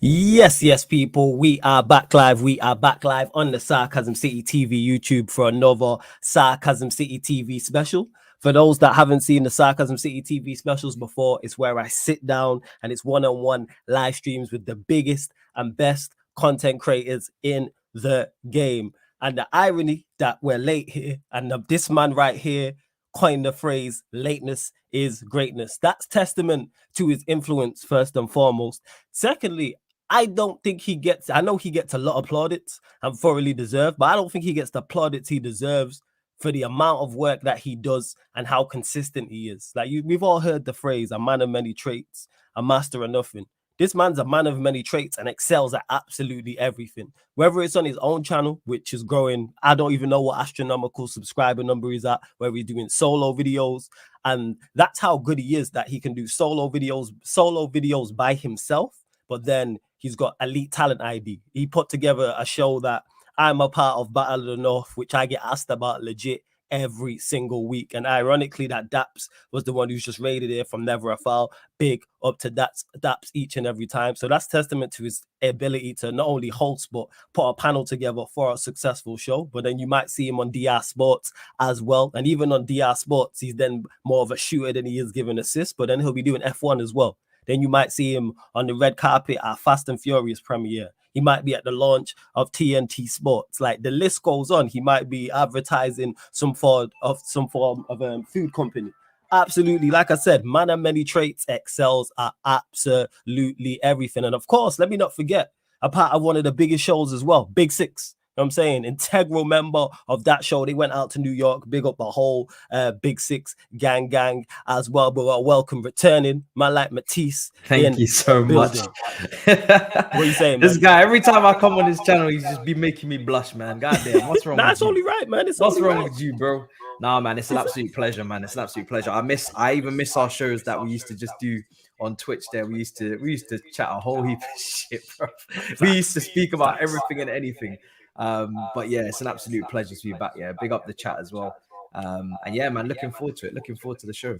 Yes, people. We are back live. We are back live on the Sarcasm City TV YouTube for another Sarcasm City TV special. For those that haven't seen the Sarcasm City TV specials before, it's where I sit down and it's one-on-one live streams with the biggest and best content creators in the game. And the irony that we're late here, and this man right here coined the phrase lateness is greatness. That's testament to his influence, first and foremost. Secondly, I don't think he gets, I know he gets a lot of plaudits and thoroughly deserved, but I don't think he gets the plaudits he deserves for the amount of work that he does and how consistent he is. Like we've all heard the phrase, a man of many traits, a master of nothing. This man's a man of many traits and excels at absolutely everything. Whether it's on his own channel, which is growing, I don't even know what astronomical subscriber number he's at, whether he's doing solo videos. And that's how good he is, that he can do solo videos by himself, but then he's got elite talent ID. He put together a show that I'm a part of, Battle of the North, which I get asked about legit every single week. And ironically, that Daps was the one who's just rated here from Never a Foul. Big up to Daps each and every time. So that's testament to his ability to not only host, but put a panel together for a successful show. But then you might see him on DR Sports as well. And even on DR Sports, he's then more of a shooter than he is giving assists. But then he'll be doing F1 as well. Then you might see him on the red carpet at Fast and Furious premiere. He might be at the launch of TNT Sports. Like the list goes on. He might be advertising some form of food company. Absolutely. Like I said, man of many traits, excels at absolutely everything. And of course, let me not forget, a part of one of the biggest shows as well, Big Six. You know what I'm saying? Integral member of that show. They went out to New York, big up the whole Big Six gang as well. But welcome returning, man like Matisse. Thank you so much. What are you saying, This man? guy, every time I come on his channel, he's just be making me blush, man. Goddamn, what's wrong with That's you? only right, man. What's wrong with you, bro? Nah, man, it's an absolute pleasure, man. It's an absolute pleasure. I even miss our shows that we used to just do on Twitch there. We used to chat a whole heap of shit, bro. We used to speak about everything and anything. But yeah, it's an absolute pleasure to be back. Yeah, big up the chat as well. And yeah, man, looking forward to it. Looking forward to the show.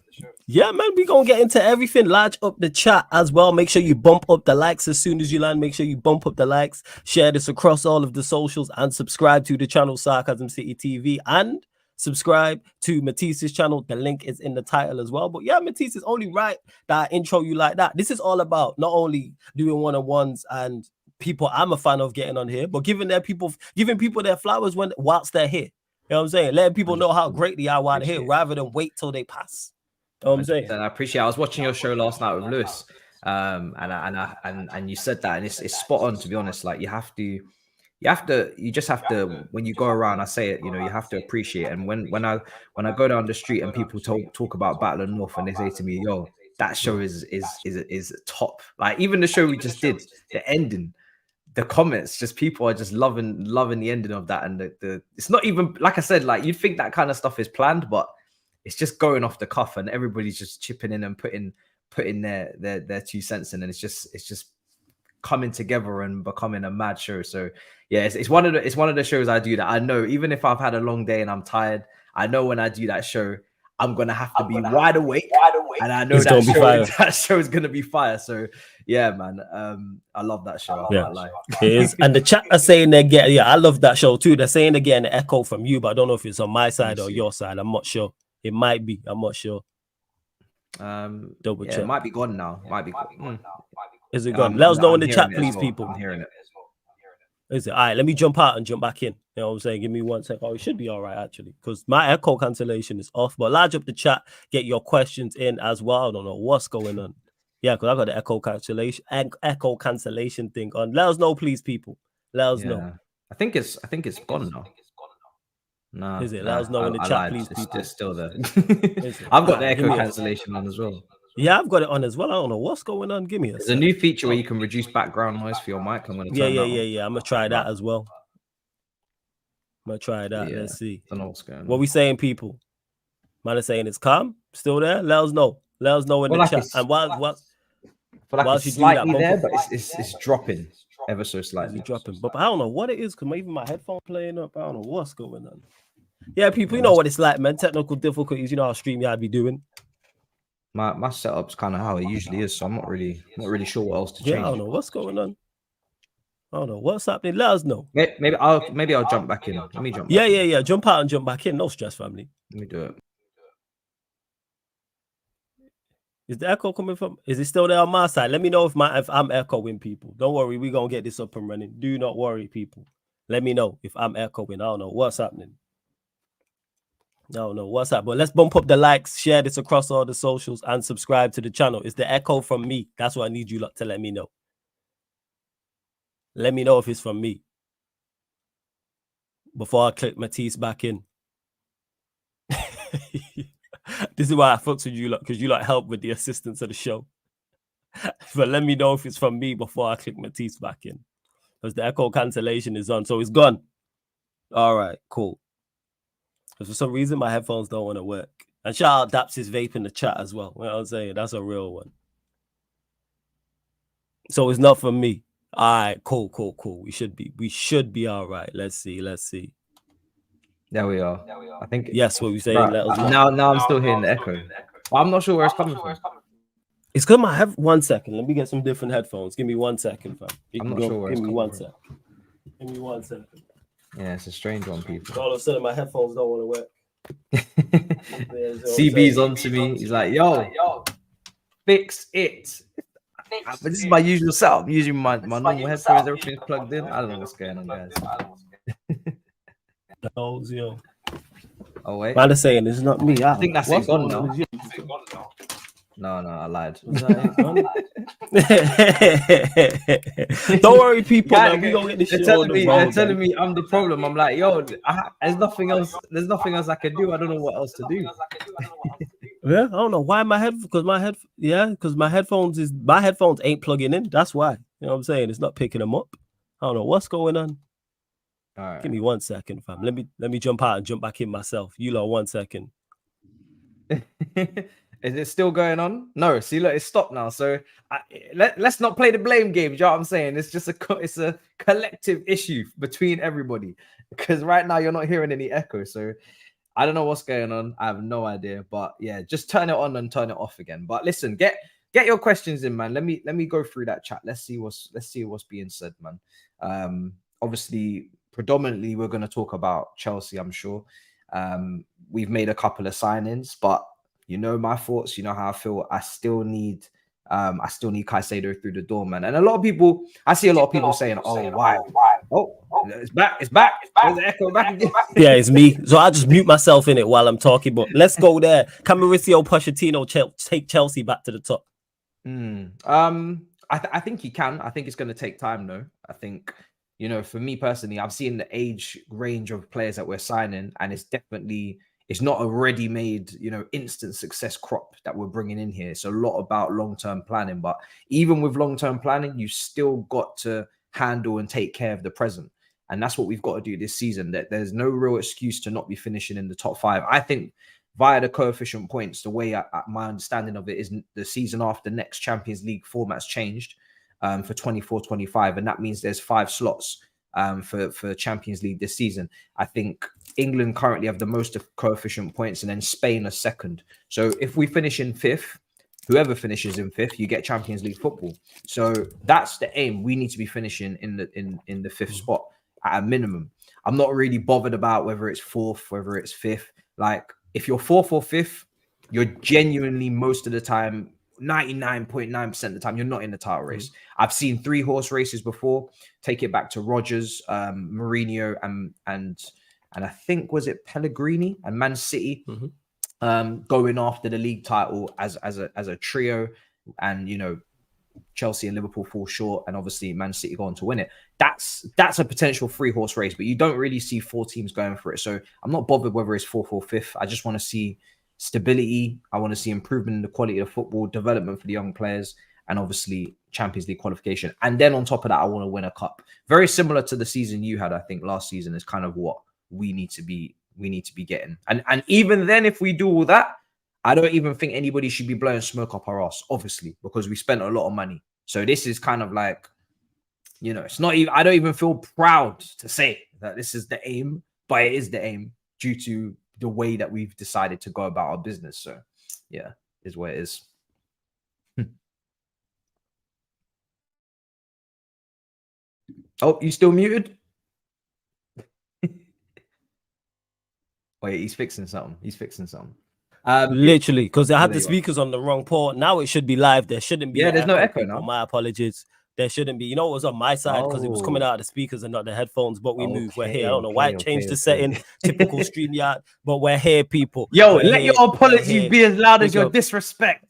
Yeah, man, we're gonna get into everything. Large up the chat as well. Make sure you bump up the likes as soon as you land. Make sure you bump up the likes, share this across all of the socials, and subscribe to the channel Sarcasm City TV, and subscribe to Matisse's channel. The link is in the title as well. But yeah, Matisse, is only right that I intro you like that. This is all about not only doing one-on-ones and people I'm a fan of getting on here, but giving people their flowers whilst they're here. You know what I'm saying? Letting people know how great they are while they're here, rather than wait till they pass. You know what I'm saying? I appreciate it. I was watching your show last night with Lewis, and you said that, and it's spot on, to be honest. Like you just have to, when you go around, I say it, you know, you have to appreciate it. And when I go down the street and people talk about Battle of North, and they say to me, yo, that show is top. Like even the show we just did, the ending, the comments, just people are just loving the ending of that. And the it's not even, like I said, like you'd think that kind of stuff is planned, but it's just going off the cuff, and everybody's just chipping in and putting their 2 cents in, and it's just coming together and becoming a mad show. So yeah, it's one of the shows I do that I know, even if I've had a long day and I'm tired, I know when I do that show, I'm gonna have to be wide awake, and I know that show is gonna be fire. So yeah, man, I love that show. Yeah, it is. And the chat are saying they're getting, yeah, I love that show too. They're saying they're getting an echo from you, but I don't know if it's on my side or your side. I'm not sure. It might be. I'm not sure. Double check. It might be gone now. Might be gone. Is it gone? Let us know in the chat, please, well. people. I'm hearing it. Is it? All right, let me jump out and jump back in. You know what I'm saying? Give me 1 second. Oh, it should be all right, actually, because my echo cancellation is off. But large up the chat, get your questions in as well. I don't know what's going on. Yeah, because I got the echo cancellation thing on. Let us know, please, people. Let us know. I think it's gone now. No, is it? Let us know in the chat, please, people. It's still there. I've got the echo cancellation on as well. Yeah, I've got it on as well. I don't know what's going on. Give me There's a new feature where you can reduce background noise for your mic. I'm gonna yeah. I'm gonna try that as well. I'm gonna try that. Let's see. I don't know what's going on. What we saying, people? Man is saying it's calm. Still there? Let us know. Let us know in the chat. And while it's slightly there, but it's dropping ever so slightly. It's dropping. But I don't know what it is, because even my headphone playing up. I don't know what's going on. Yeah, people, you know what it's like, man. Technical difficulties. You know how StreamYard be doing. My setup's kind of how it usually is, so I'm not really sure what else to change. Yeah, I don't know what's going on. I don't know what's happening. Let us know. Maybe I'll jump back in. Let me jump. Yeah. Jump out and jump back in. No stress, family. Let me do it. Is the echo coming from? Is it still there on my side? Let me know if I'm echoing, people. Don't worry, we're gonna get this up and running. Do not worry, people. Let me know if I'm echoing. I don't know what's happening. I don't know what's up, but let's bump up the likes, share this across all the socials, and subscribe to the channel. It's the echo from me. That's what I need you lot to let me know. Let me know if it's from me before I click Matisse back in. This is why I fucks with you lot, because you lot help with the assistance of the show. But let me know if it's from me before I click Matisse back in, because the echo cancellation is on, so it's gone. All right, cool. Because for some reason my headphones don't want to work. And shout out Daps' vape in the chat as well. You know what I'm saying? That's a real one. So it's not from me. All right, cool. We should be all right. Let's see. There we are. I think yes, what we saying. Right. Now I'm still hearing the echo. I'm not sure where it's coming from. It's because I have 1 second. Let me get some different headphones. Give me 1 second, fam. I'm not sure where it's coming from. Give me 1 second. Yeah, it's a strange one, people. All of a sudden, my headphones don't want to work. CB's on to me. He's like, yo, fix it. But this is my usual setup. I'm using my normal headphones. Everything's plugged in. I don't know what's going on, guys. Oh, wait. Man is saying it's not me. I think that's it gone now. No, I lied. Don't worry, people. Man, we gonna get this shit they're telling me I'm the problem. I'm like, yo, there's nothing else. There's nothing else I can do. I don't know what else to do. Yeah, I don't know why my headphones ain't plugging in. That's why. You know what I'm saying? It's not picking them up. I don't know what's going on. All right. Give me 1 second, fam. Let me jump out and jump back in myself. You lot, 1 second. Is it still going on? No. See, look, it's stopped now. So let's not play the blame game. Do you know what I'm saying? It's just it's a collective issue between everybody, because right now you're not hearing any echo. So I don't know what's going on. I have no idea. But yeah, just turn it on and turn it off again. But listen, get your questions in, man. Let me go through that chat. Let's see what's being said, man. Obviously, predominantly we're going to talk about Chelsea, I'm sure. We've made a couple of signings, but you know my thoughts, you know how I feel. I still need Caicedo through the door, man. And I see a lot of people saying, "Oh, why? Oh, it's back. There's the echo back again." Yeah, it's me. So I just mute myself in it while I'm talking. But let's go there. Can Mauricio Pochettino take Chelsea back to the top? I think he can. I think it's going to take time, though. I think, you know, for me personally, I've seen the age range of players that we're signing, and it's not a ready-made, you know, instant success crop that we're bringing in here. It's a lot about long-term planning. But even with long-term planning, you still got to handle and take care of the present. And that's what we've got to do this season. That there's no real excuse to not be finishing in the top 5. I think via the coefficient points, the way my understanding of it is the season after next Champions League format's changed for 24-25. And that means there's 5 slots for Champions League this season. I think England currently have the most of coefficient points, and then Spain are second. So if we finish in 5th, whoever finishes in 5th, you get Champions League football. So that's the aim. We need to be finishing in the 5th spot at a minimum. I'm not really bothered about whether it's 4th, whether it's 5th. Like, if you're 4th or 5th, you're genuinely most of the time, 99.9% of the time, you're not in the title race. I've seen 3-horse races before. Take it back to Rodgers, Mourinho, and I think, was it Pellegrini and Man City going after the league title as a trio, and you know, Chelsea and Liverpool fall short, and obviously Man City go on to win it. That's a potential 3-horse race, but you don't really see 4 teams going for it. So I'm not bothered whether it's 4th or 5th. I just want to see stability. I want to see improvement in the quality of football, development for the young players, and obviously Champions League qualification. And then on top of that, I want to win a cup. Very similar to the season you had, I think, last season, is kind of what we need to be getting. And even then, if we do all that, I don't even think anybody should be blowing smoke up our ass, obviously, because we spent a lot of money. So this is kind of like, you know, it's not even, I don't even feel proud to say that this is the aim, but it is the aim due to the way that we've decided to go about our business. So yeah, is where it is. Oh, you still muted? Wait, he's fixing something. He's fixing something. Literally, because I Oh, had there the you are. speakers on the wrong port. Now it should be live. There shouldn't be Yeah, an there's no echo, echo people. now. My apologies. There shouldn't be. You know, it was on my side because it was coming Oh, out of the speakers and not the headphones. But we move. We're here. I okay, don't know why it changed the setting. Typical okay. StreamYard. But we're here, people. Yo, We're let here. your We're apology here. be as loud as Big your up. disrespect.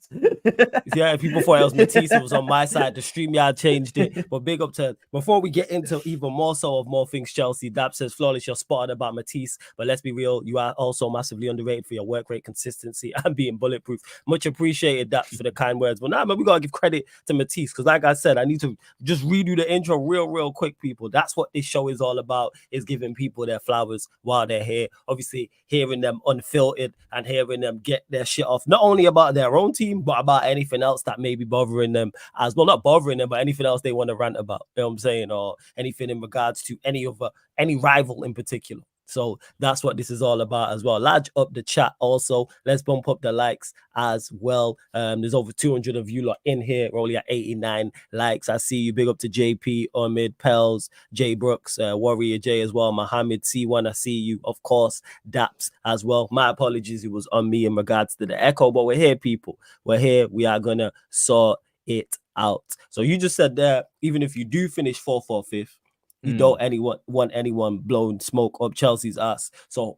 Yeah, people thought it was Matisse. It was on my side. The StreamYard changed it. But big up to, before we get into even more so of more things, Chelsea, Dab says, flawless, you're spotted about Matisse. But let's be real, you are also massively underrated for your work rate, consistency, and being bulletproof. Much appreciated, Dab, for the kind words. But now, man, we got to give credit to Matisse because, like I said, I need to just redo the intro real quick, people. That's what this show is all about, is giving people their flowers while they're here. Obviously, hearing them unfiltered and hearing them get their shit off, not only about their own team, but about anything else that may be bothering them as well. Not bothering them, but anything else they want to rant about. You know what I'm saying? Or anything in regards to any rival in particular. So that's what this is all about as well. Large up the chat also. Let's bump up the likes as well. There's over 200 of you lot in here. We're only at 89 likes. I see you. Big up to JP, Omid, Pels, J Brooks, Warrior J as well. Mohammed C1, I see you. Of course, Daps as well. My apologies, it was on me in regards to the echo, but we're here, people. We're here. We are going to sort it out. So you just said that even if you do finish 4th or 5th, you don't want anyone blowing smoke up Chelsea's ass. So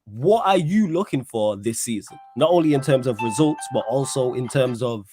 what are you looking for this season? Not only in terms of results, but also in terms of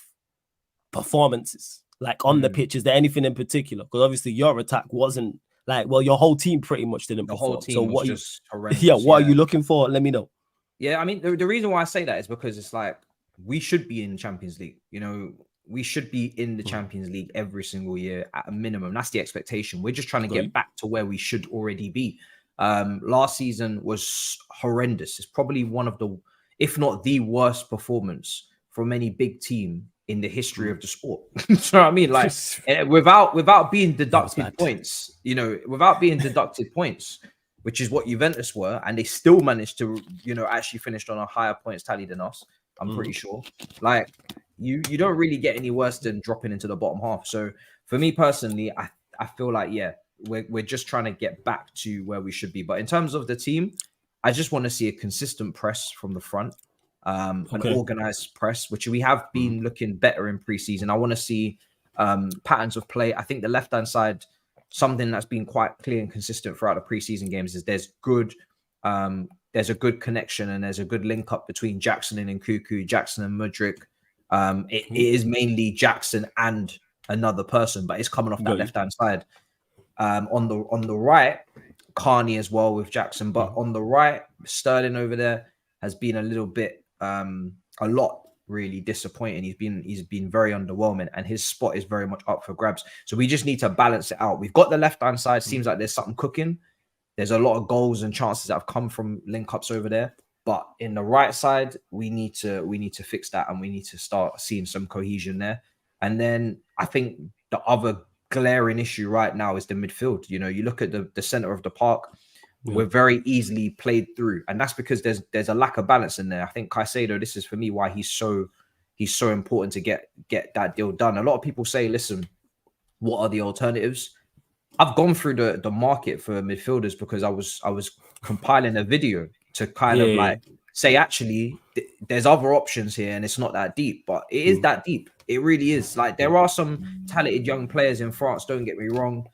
performances, like on the pitch. Is there anything in particular? Because obviously your attack wasn't like, well, your whole team pretty much didn't perform. The whole team was just horrendous. Yeah, what are you looking for? Let me know. Yeah, I mean, the reason why I say that is because it's like we should be in the Champions League. You know, we should be in the Champions League every single year at a minimum. That's the expectation. We're just trying to get back to where we should already be. Last season was horrendous. It's probably one of the, if not the worst performance from any big team in the history of the sport. You know what I mean? Like without being deducted points, you know, without being deducted points, which is what Juventus were, and they still managed to, you know, actually finished on a higher points tally than us. I'm pretty sure. Like you don't really get any worse than dropping into the bottom half. So for me personally, I feel like, yeah, we're just trying to get back to where we should be. But in terms of the team, I just want to see a consistent press from the front, an organized press, which we have been looking better in preseason. I want to see patterns of play. I think the left-hand side, something that's been quite clear and consistent throughout the preseason games is there's a good connection and there's a good link up between Jackson and Nkunku, Jackson and Mudryk. It is mainly Jackson and another person, but it's coming off that left-hand side. On the right, Carney as well with Jackson, but on the right, Sterling over there has been a little bit, a lot really disappointing. He's been very underwhelming, and his spot is very much up for grabs. So we just need to balance it out. We've got the left-hand side. Seems like there's something cooking. There's a lot of goals and chances that have come from link-ups over there. But in the right side, we need to fix that, and we need to start seeing some cohesion there. And then I think the other glaring issue right now is the midfield. You know, you look at the center of the park, we're very easily played through, and that's because there's a lack of balance in there. I think Caicedo, this is for me why he's so important to get that deal done. A lot of people say, listen, what are the alternatives? I've gone through the market for midfielders because I was compiling a video to kind of like say, actually, there's other options here, and it's not that deep, but it is that deep. It really is. Like, there are some talented young players in France, don't get me wrong,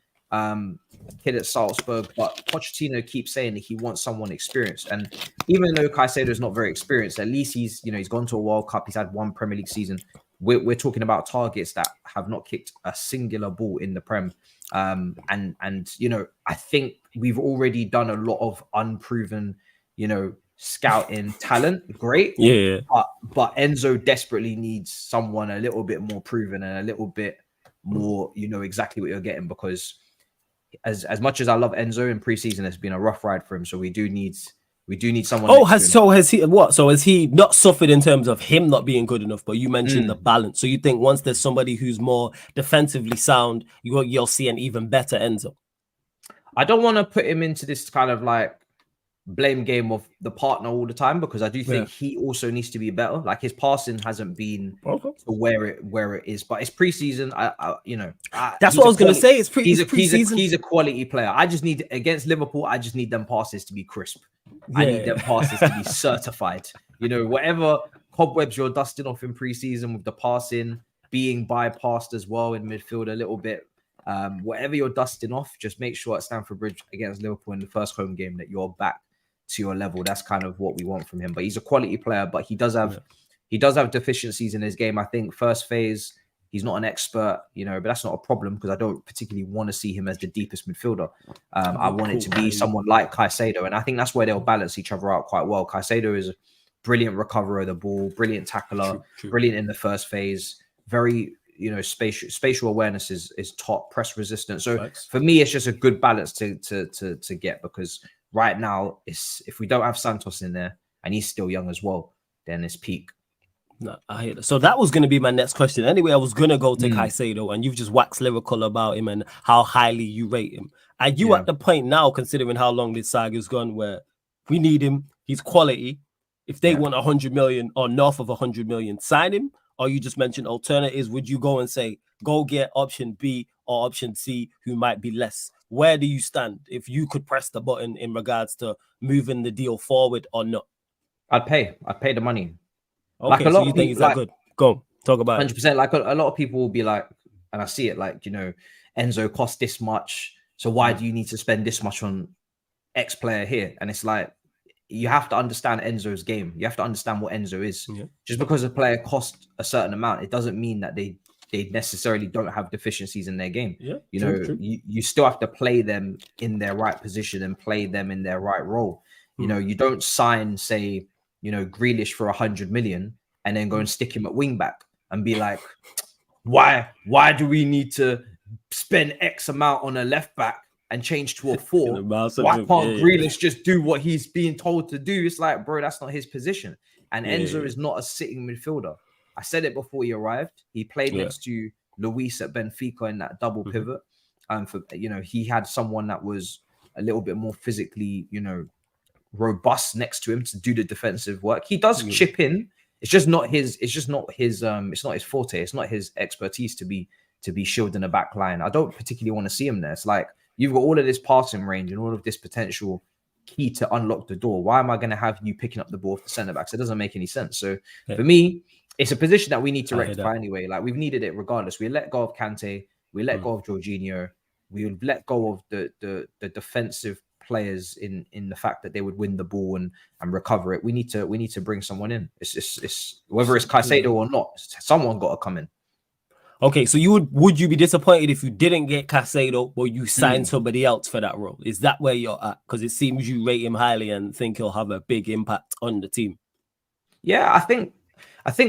kid at Salzburg, but Pochettino keeps saying that he wants someone experienced. And even though Caicedo is not very experienced, at least he's gone to a World Cup, he's had one Premier League season. We're talking about targets that have not kicked a singular ball in the Prem. And you know, I think we've already done a lot of unproven, you know, scouting talent. Great. But Enzo desperately needs someone a little bit more proven and a little bit more, you know, exactly what you're getting, because as much as I love Enzo in preseason, it's been a rough ride for him. So we do need someone. Has he not suffered in terms of him not being good enough? But you mentioned the balance. So you think once there's somebody who's more defensively sound, you'll see an even better Enzo? I don't want to put him into this kind of like blame game of the partner all the time, because I do think Yeah. he also needs to be better. Like his passing hasn't been Okay. to where it is, but it's preseason. That's what I was gonna say. It's preseason. He's a quality player. I just need, against Liverpool, I just need them passes to be crisp. I need them Yeah. passes to be certified. You know, whatever cobwebs you're dusting off in preseason with the passing, being bypassed as well in midfield a little bit. Whatever you're dusting off, just make sure at Stamford Bridge against Liverpool in the first home game that you're back to your level. That's kind of what we want from him. But he's a quality player, but he does have deficiencies in his game. I think first phase, he's not an expert, you know, but that's not a problem, because I don't particularly want to see him as the deepest midfielder. I want it to be someone like Caicedo, and I think that's where they'll balance each other out quite well. Caicedo is a brilliant recoverer of the ball, brilliant tackler, brilliant in the first phase, very, you know, spatial awareness is top, press resistant. So for me, it's just a good balance to get, because right now, if we don't have Santos in there and he's still young as well, then it's peak. No, I hear that. So that was going to be my next question. Anyway, I was going to go to Caicedo, and you've just waxed lyrical about him and how highly you rate him. Are you at the point now, considering how long this saga's gone, where we need him, he's quality? If they want 100 million or north of 100 million, sign him? Or you just mentioned alternatives. Would you go and say, go get option B or option C, who might be less? Where do you stand if you could press the button in regards to moving the deal forward or not? I'd pay the money. Okay, like so you think he's that good? Go talk about 100%. Like a lot of people will be like, and I see it, like, you know, Enzo cost this much, so why do you need to spend this much on X player here? And it's like, you have to understand Enzo's game. You have to understand what Enzo is. Just because a player costs a certain amount, it doesn't mean that they necessarily don't have deficiencies in their game. You know, you still have to play them in their right position and play them in their right role. You know, you don't sign, say, you know, Grealish for 100 million and then go and stick him at wing back and be like, why do we need to spend X amount on a left back and change to a 4? Why can't Grealish just do what he's being told to do? It's like, bro, that's not his position. And Enzo is not a sitting midfielder. I said it before he arrived. He played next to Luis at Benfica in that double pivot. For, you know, he had someone that was a little bit more physically, you know, robust next to him to do the defensive work. He does chip in. It's just not his. It's not his forte. It's not his expertise to be shielding the back line. I don't particularly want to see him there. It's like, you've got all of this passing range and all of this potential key to unlock the door. Why am I going to have you picking up the ball for the centre backs? It doesn't make any sense. So for me, it's a position that we need to rectify anyway. Like, we've needed it regardless. We let go of Kante. We let go of Jorginho. We let go of the defensive players in the fact that they would win the ball and recover it. We need to bring someone in. It's whether it's Caicedo or not, someone got to come in. Okay, so would you be disappointed if you didn't get Caicedo or you signed somebody else for that role? Is that where you're at? Because it seems you rate him highly and think he'll have a big impact on the team. Yeah, I think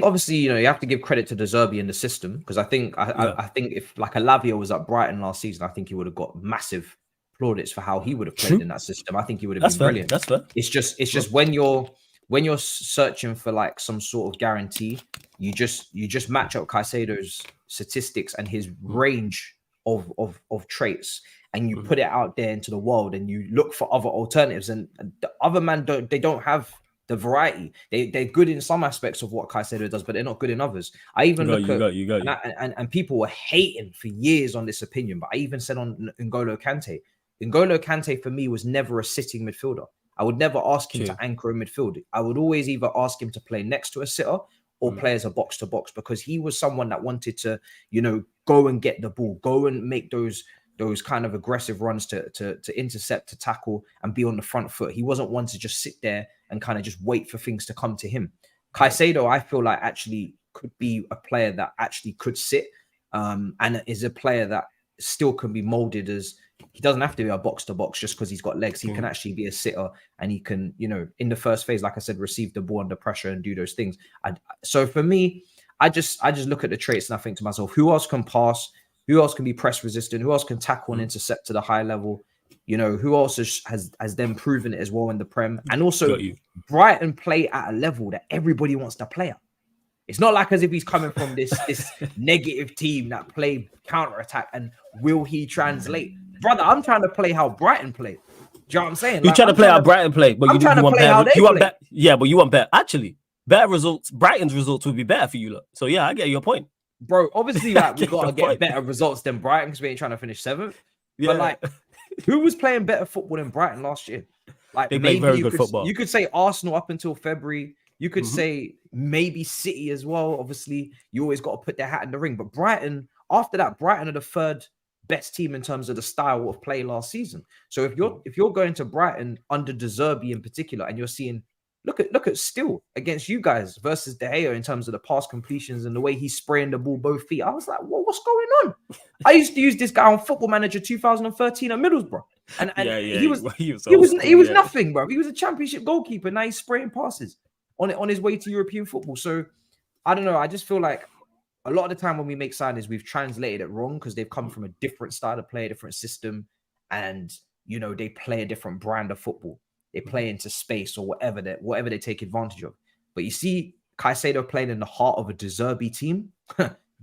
obviously, you know, you have to give credit to De Zerbi in the system, because I think if like a Lavia was at Brighton last season, I think he would have got massive plaudits for how he would have played in that system. I think he would have been brilliant. That's fair. It's just when you're searching for like some sort of guarantee, you just match up Caicedo's statistics and his range of traits, and you put it out there into the world, and you look for other alternatives. And the other man don't have the variety. They're good in some aspects of what Caicedo does, but they're not good in others. I even look at and people were hating for years on this opinion, but I even said on N'Golo Kante. N'Golo Kante for me was never a sitting midfielder. I would never ask him to anchor in midfield. I would always either ask him to play next to a sitter or play as a box to box, because he was someone that wanted to, you know, go and get the ball, go and make those kind of aggressive runs to intercept, to tackle, and be on the front foot. He wasn't one to just sit there and kind of just wait for things to come to him. Caicedo, I feel like, actually could be a player that actually could sit, and is a player that still can be molded as, he doesn't have to be a box to box just because he's got legs. He can actually be a sitter, and he can, you know, in the first phase, like I said, receive the ball under pressure and do those things. So for me, I just look at the traits and I think to myself, who else can pass? Who else can be press resistant? Who else can tackle and intercept to the high level? You know, who else has then proven it as well in the Prem? And also, Brighton play at a level that everybody wants to play at. It's not like as if he's coming from this negative team that play counter attack, and will he translate? Brother, I'm trying to play how Brighton play. you know what I'm saying? You Like, trying to play how Brighton play, but I'm trying to want play how better. they You want play. better. Yeah, but you want better. Actually, better results. Brighton's results would be better for you, look. So yeah, I get your point, bro. Obviously, like we gotta get point. better results than Brighton because we ain't trying to finish 7th. Yeah. But like, who was playing better football than Brighton last year? Like, they played very good football. You could say Arsenal up until February. You could say maybe City as well. Obviously, you always got to put their hat in the ring. But Brighton, after that, Brighton are the 3rd best team in terms of the style of play last season. So if you're going to Brighton under De Zerbi in particular, and you're seeing look at Still against you guys versus De Gea in terms of the pass completions and the way he's spraying the ball both feet, I was like, what's going on? I used to use this guy on Football Manager 2013 at Middlesbrough, and he was nothing, bro. He was a championship goalkeeper. Now he's spraying passes on his way to European football. So I don't know. I just feel like a lot of the time when we make signings, we've translated it wrong because they've come from a different style of play, a different system, and they play a different brand of football. They play into space or whatever they take advantage of. But you see Caicedo playing in the heart of a De Zerbi team.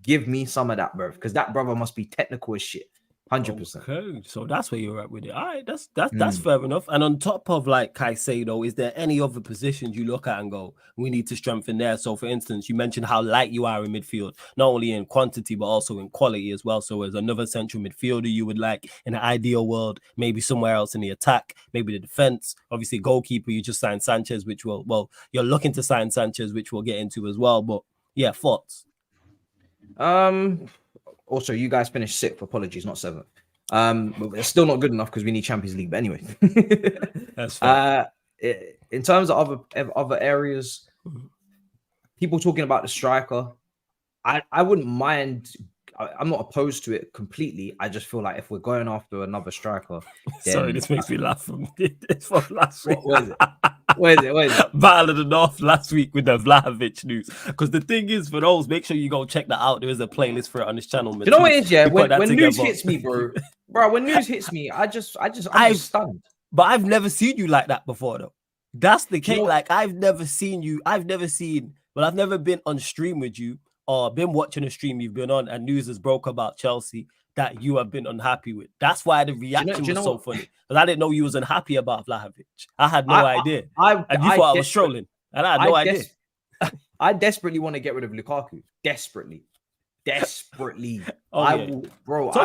Give me some of that, bro, because that brother must be technical as shit. 100%. Okay, so that's where you're at with it. All right, that's fair enough. And on top of like Caicedo, is there any other positions you look at and go, we need to strengthen there? So, for instance, you mentioned how light you are in midfield, not only in quantity but also in quality as well. So, as another central midfielder, you would like in an ideal world, maybe somewhere else in the attack, maybe the defense. Obviously, goalkeeper, you just signed Sanchez, you're looking to sign Sanchez, which we'll get into as well. But yeah, thoughts. Also, you guys finished 6th. Apologies, not 7th. But it's still not good enough because we need Champions League. But anyway, that's fair. In terms of other areas, people talking about the striker, I wouldn't mind. I'm not opposed to it completely. I just feel like if we're going after another striker, sorry, this makes me laugh from last week. What is it? Where is it? Battle of the North last week with the Vlahovic news. Because the thing is, for those, make sure you go check that out. There is a playlist for it on this channel. You know what it is, yeah? When news hits me, bro, when news hits me, I'm just stunned. But I've never seen you like that before, though. That's the case. Like, I've never been on stream with you or been watching a stream you've been on and news has broke about Chelsea that you have been unhappy with. That's why the reaction was so funny. Because I didn't know you was unhappy about Vlahovic. I had no idea. And you thought I was trolling. And I had no idea. I desperately want to get rid of Lukaku. Desperately. Talk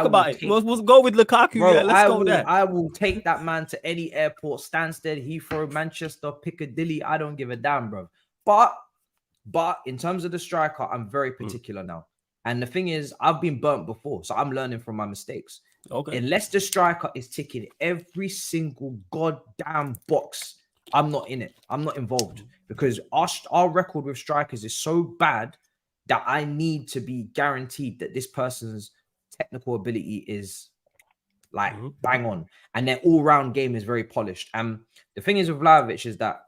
about it. We'll go with Lukaku. Bro, yeah, let's go there. I will take that man to any airport, Stansted, Heathrow, Manchester, Piccadilly. I don't give a damn, bro. But in terms of the striker, I'm very particular now. And the thing is, I've been burnt before, so I'm learning from my mistakes. Okay. Unless the striker is ticking every single goddamn box, I'm not in it. I'm not involved because our record with strikers is so bad that I need to be guaranteed that this person's technical ability is like bang on, and their all-round game is very polished. And the thing is with Vlahovic is that,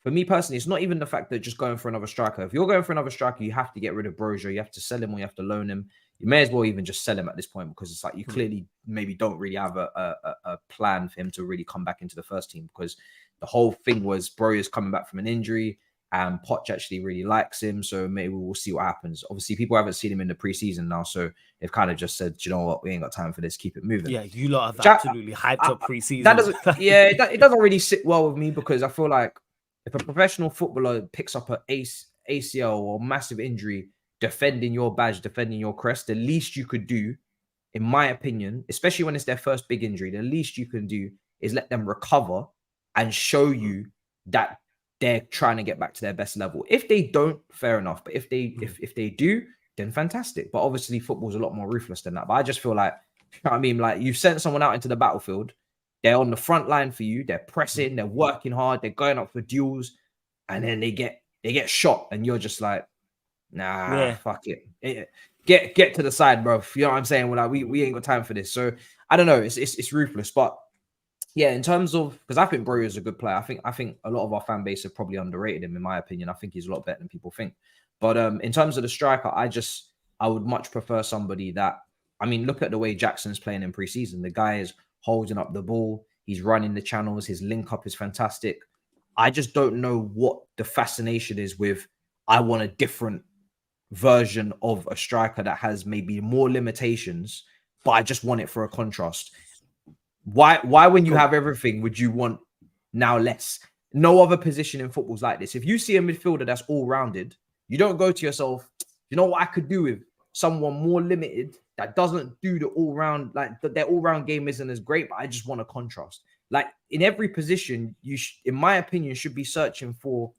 for me personally, it's not even the fact that just going for another striker. If you're going for another striker, you have to get rid of Brozier. You have to sell him or you have to loan him. You may as well even just sell him at this point because it's like you clearly maybe don't really have a plan for him to really come back into the first team, because the whole thing was Brozier's coming back from an injury and Poch actually really likes him. So maybe we'll see what happens. Obviously, people haven't seen him in the preseason now, so they've kind of just said, you know what, we ain't got time for this. Keep it moving. Yeah, you lot have absolutely hyped up preseason. That doesn't, it doesn't really sit well with me because I feel like if a professional footballer picks up an ACL or massive injury, defending your badge, defending your crest, the least you could do, in my opinion, especially when it's their first big injury, the least you can do is let them recover and show you that they're trying to get back to their best level. If they don't, fair enough. But if they do, then fantastic. But obviously, football's a lot more ruthless than that. But I just feel like, you know what I mean, like you sent someone out into the battlefield. They're on the front line for you. They're pressing. They're working hard. They're going up for duels, and then they get shot, and you're just like, nah, fuck it. Get to the side, bro. You know what I'm saying? We're like, we ain't got time for this. So I don't know. It's ruthless, but yeah, in terms of, because I think Brozier is a good player. I think a lot of our fan base have probably underrated him, in my opinion. I think he's a lot better than people think. But in terms of the striker, I would much prefer somebody that, I mean, look at the way Jackson's playing in preseason. The guy is holding up the ball. He's running the channels. His link up is fantastic. I just don't know what the fascination is with, I want a different version of a striker that has maybe more limitations, but I just want it for a contrast. Why when you have everything would you want now less? No other position in football's like this. If you see a midfielder that's all rounded, you don't go to yourself, you know what I could do with someone more limited that doesn't do the all round, like their all round game isn't as great, but I just want a contrast. Like in every position, in my opinion, should be searching for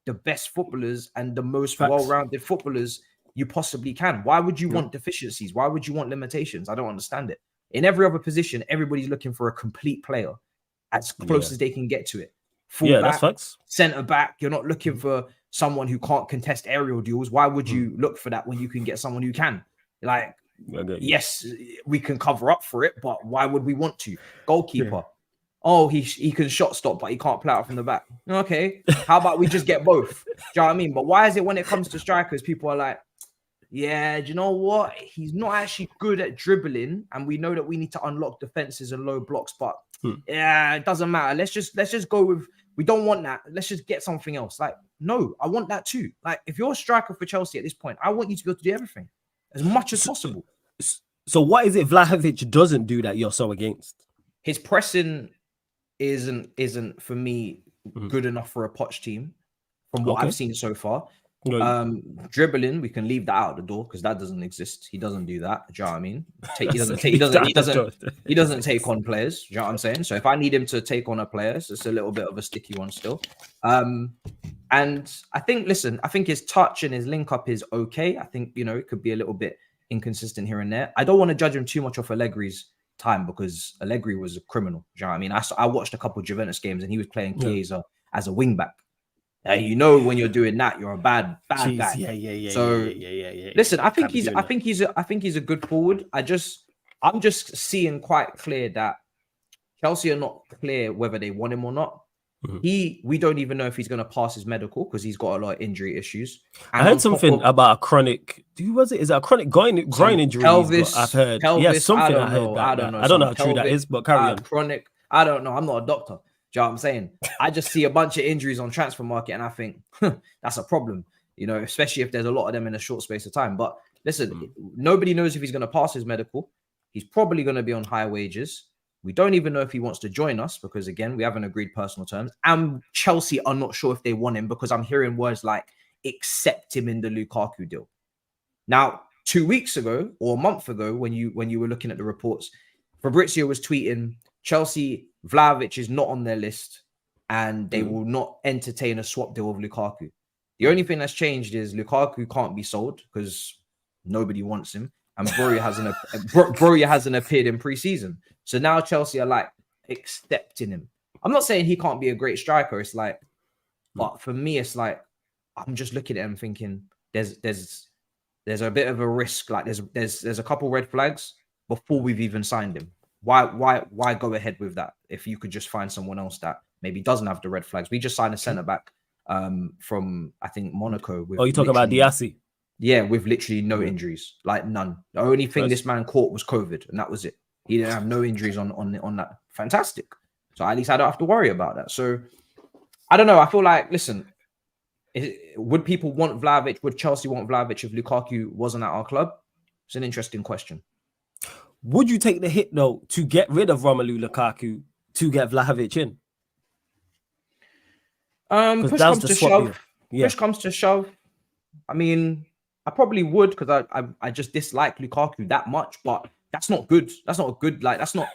the best footballers and the most well-rounded footballers you possibly can. Why would you want deficiencies? Why would you want limitations? I don't understand it. In every other position, everybody's looking for a complete player as close as they can get to it. Full back, centre back. You're not looking for someone who can't contest aerial duels. Why would you look for that when you can get someone who can? Like, yes, we can cover up for it, but why would we want to? Goalkeeper. Yeah. Oh, he can shot stop, but he can't play out from the back. Okay, how about we just get both? Do you know what I mean? But why is it when it comes to strikers, people are like, yeah, do you know what? He's not actually good at dribbling, and we know that we need to unlock defenses and low blocks. But yeah, it doesn't matter. Let's just go with. We don't want that. Let's just get something else. Like, no, I want that too. Like, if you're a striker for Chelsea at this point, I want you to be able to do everything as much as possible. So, what is it Vlahovic doesn't do that you're so against? His pressing isn't for me good enough for a Poch team from what I've seen so far. Dribbling, we can leave that out the door because that doesn't exist. He doesn't do that. Do you know what I mean? He doesn't take on players. Do you know what I'm saying? So if I need him to take on a player, it's a little bit of a sticky one still. And I think, I think his touch and his link up is okay. I think, it could be a little bit inconsistent here and there. I don't want to judge him too much off Allegri's time because Allegri was a criminal. Do you know what I mean? I watched a couple of Juventus games and he was playing Chiesa as a wing back. When you're doing that, you're a bad guy. Listen, I think he's a good forward. I'm just seeing quite clear that Chelsea are not clear whether they want him or not. We don't even know if he's going to pass his medical because he's got a lot of injury issues. And I heard something about a chronic. Who was it? Is it a chronic groin injury? Pelvis. I've heard. Something I heard. I don't know how true that is, but carry on. Chronic. I don't know. I'm not a doctor. Do you know what I'm saying? I just see a bunch of injuries on transfer market and I think that's a problem, especially if there's a lot of them in a short space of time. But listen, nobody knows if he's going to pass his medical. He's probably going to be on high wages. We don't even know if he wants to join us because, again, we haven't agreed personal terms. And Chelsea are not sure if they want him because I'm hearing words like accept him in the Lukaku deal. Now, 2 weeks ago or a month ago, when you were looking at the reports, Fabrizio was tweeting Chelsea, Vlahovic is not on their list and they will not entertain a swap deal with Lukaku. The only thing that's changed is Lukaku can't be sold because nobody wants him. And Broja hasn't appeared in pre-season. So now Chelsea are like accepting him. I'm not saying he can't be a great striker. It's like, but for me, it's like, I'm just looking at him thinking there's a bit of a risk. Like there's a couple red flags before we've even signed him. Why go ahead with that if you could just find someone else that maybe doesn't have the red flags? We just signed a centre back from I think Monaco. You talking about Diassi? Yeah, with literally no injuries, like none. The only thing this man caught was COVID, and that was it. He didn't have no injuries on that. Fantastic. So at least I don't have to worry about that. So I don't know. I feel like, listen, would people want Vlahovic? Would Chelsea want Vlahovic if Lukaku wasn't at our club? It's an interesting question. Would you take the hit though to get rid of Romelu Lukaku to get Vlahovic in? Push comes to shove. Push comes to shove. I mean, I probably would because I just dislike Lukaku that much, but that's not good. That's not good. Like that's not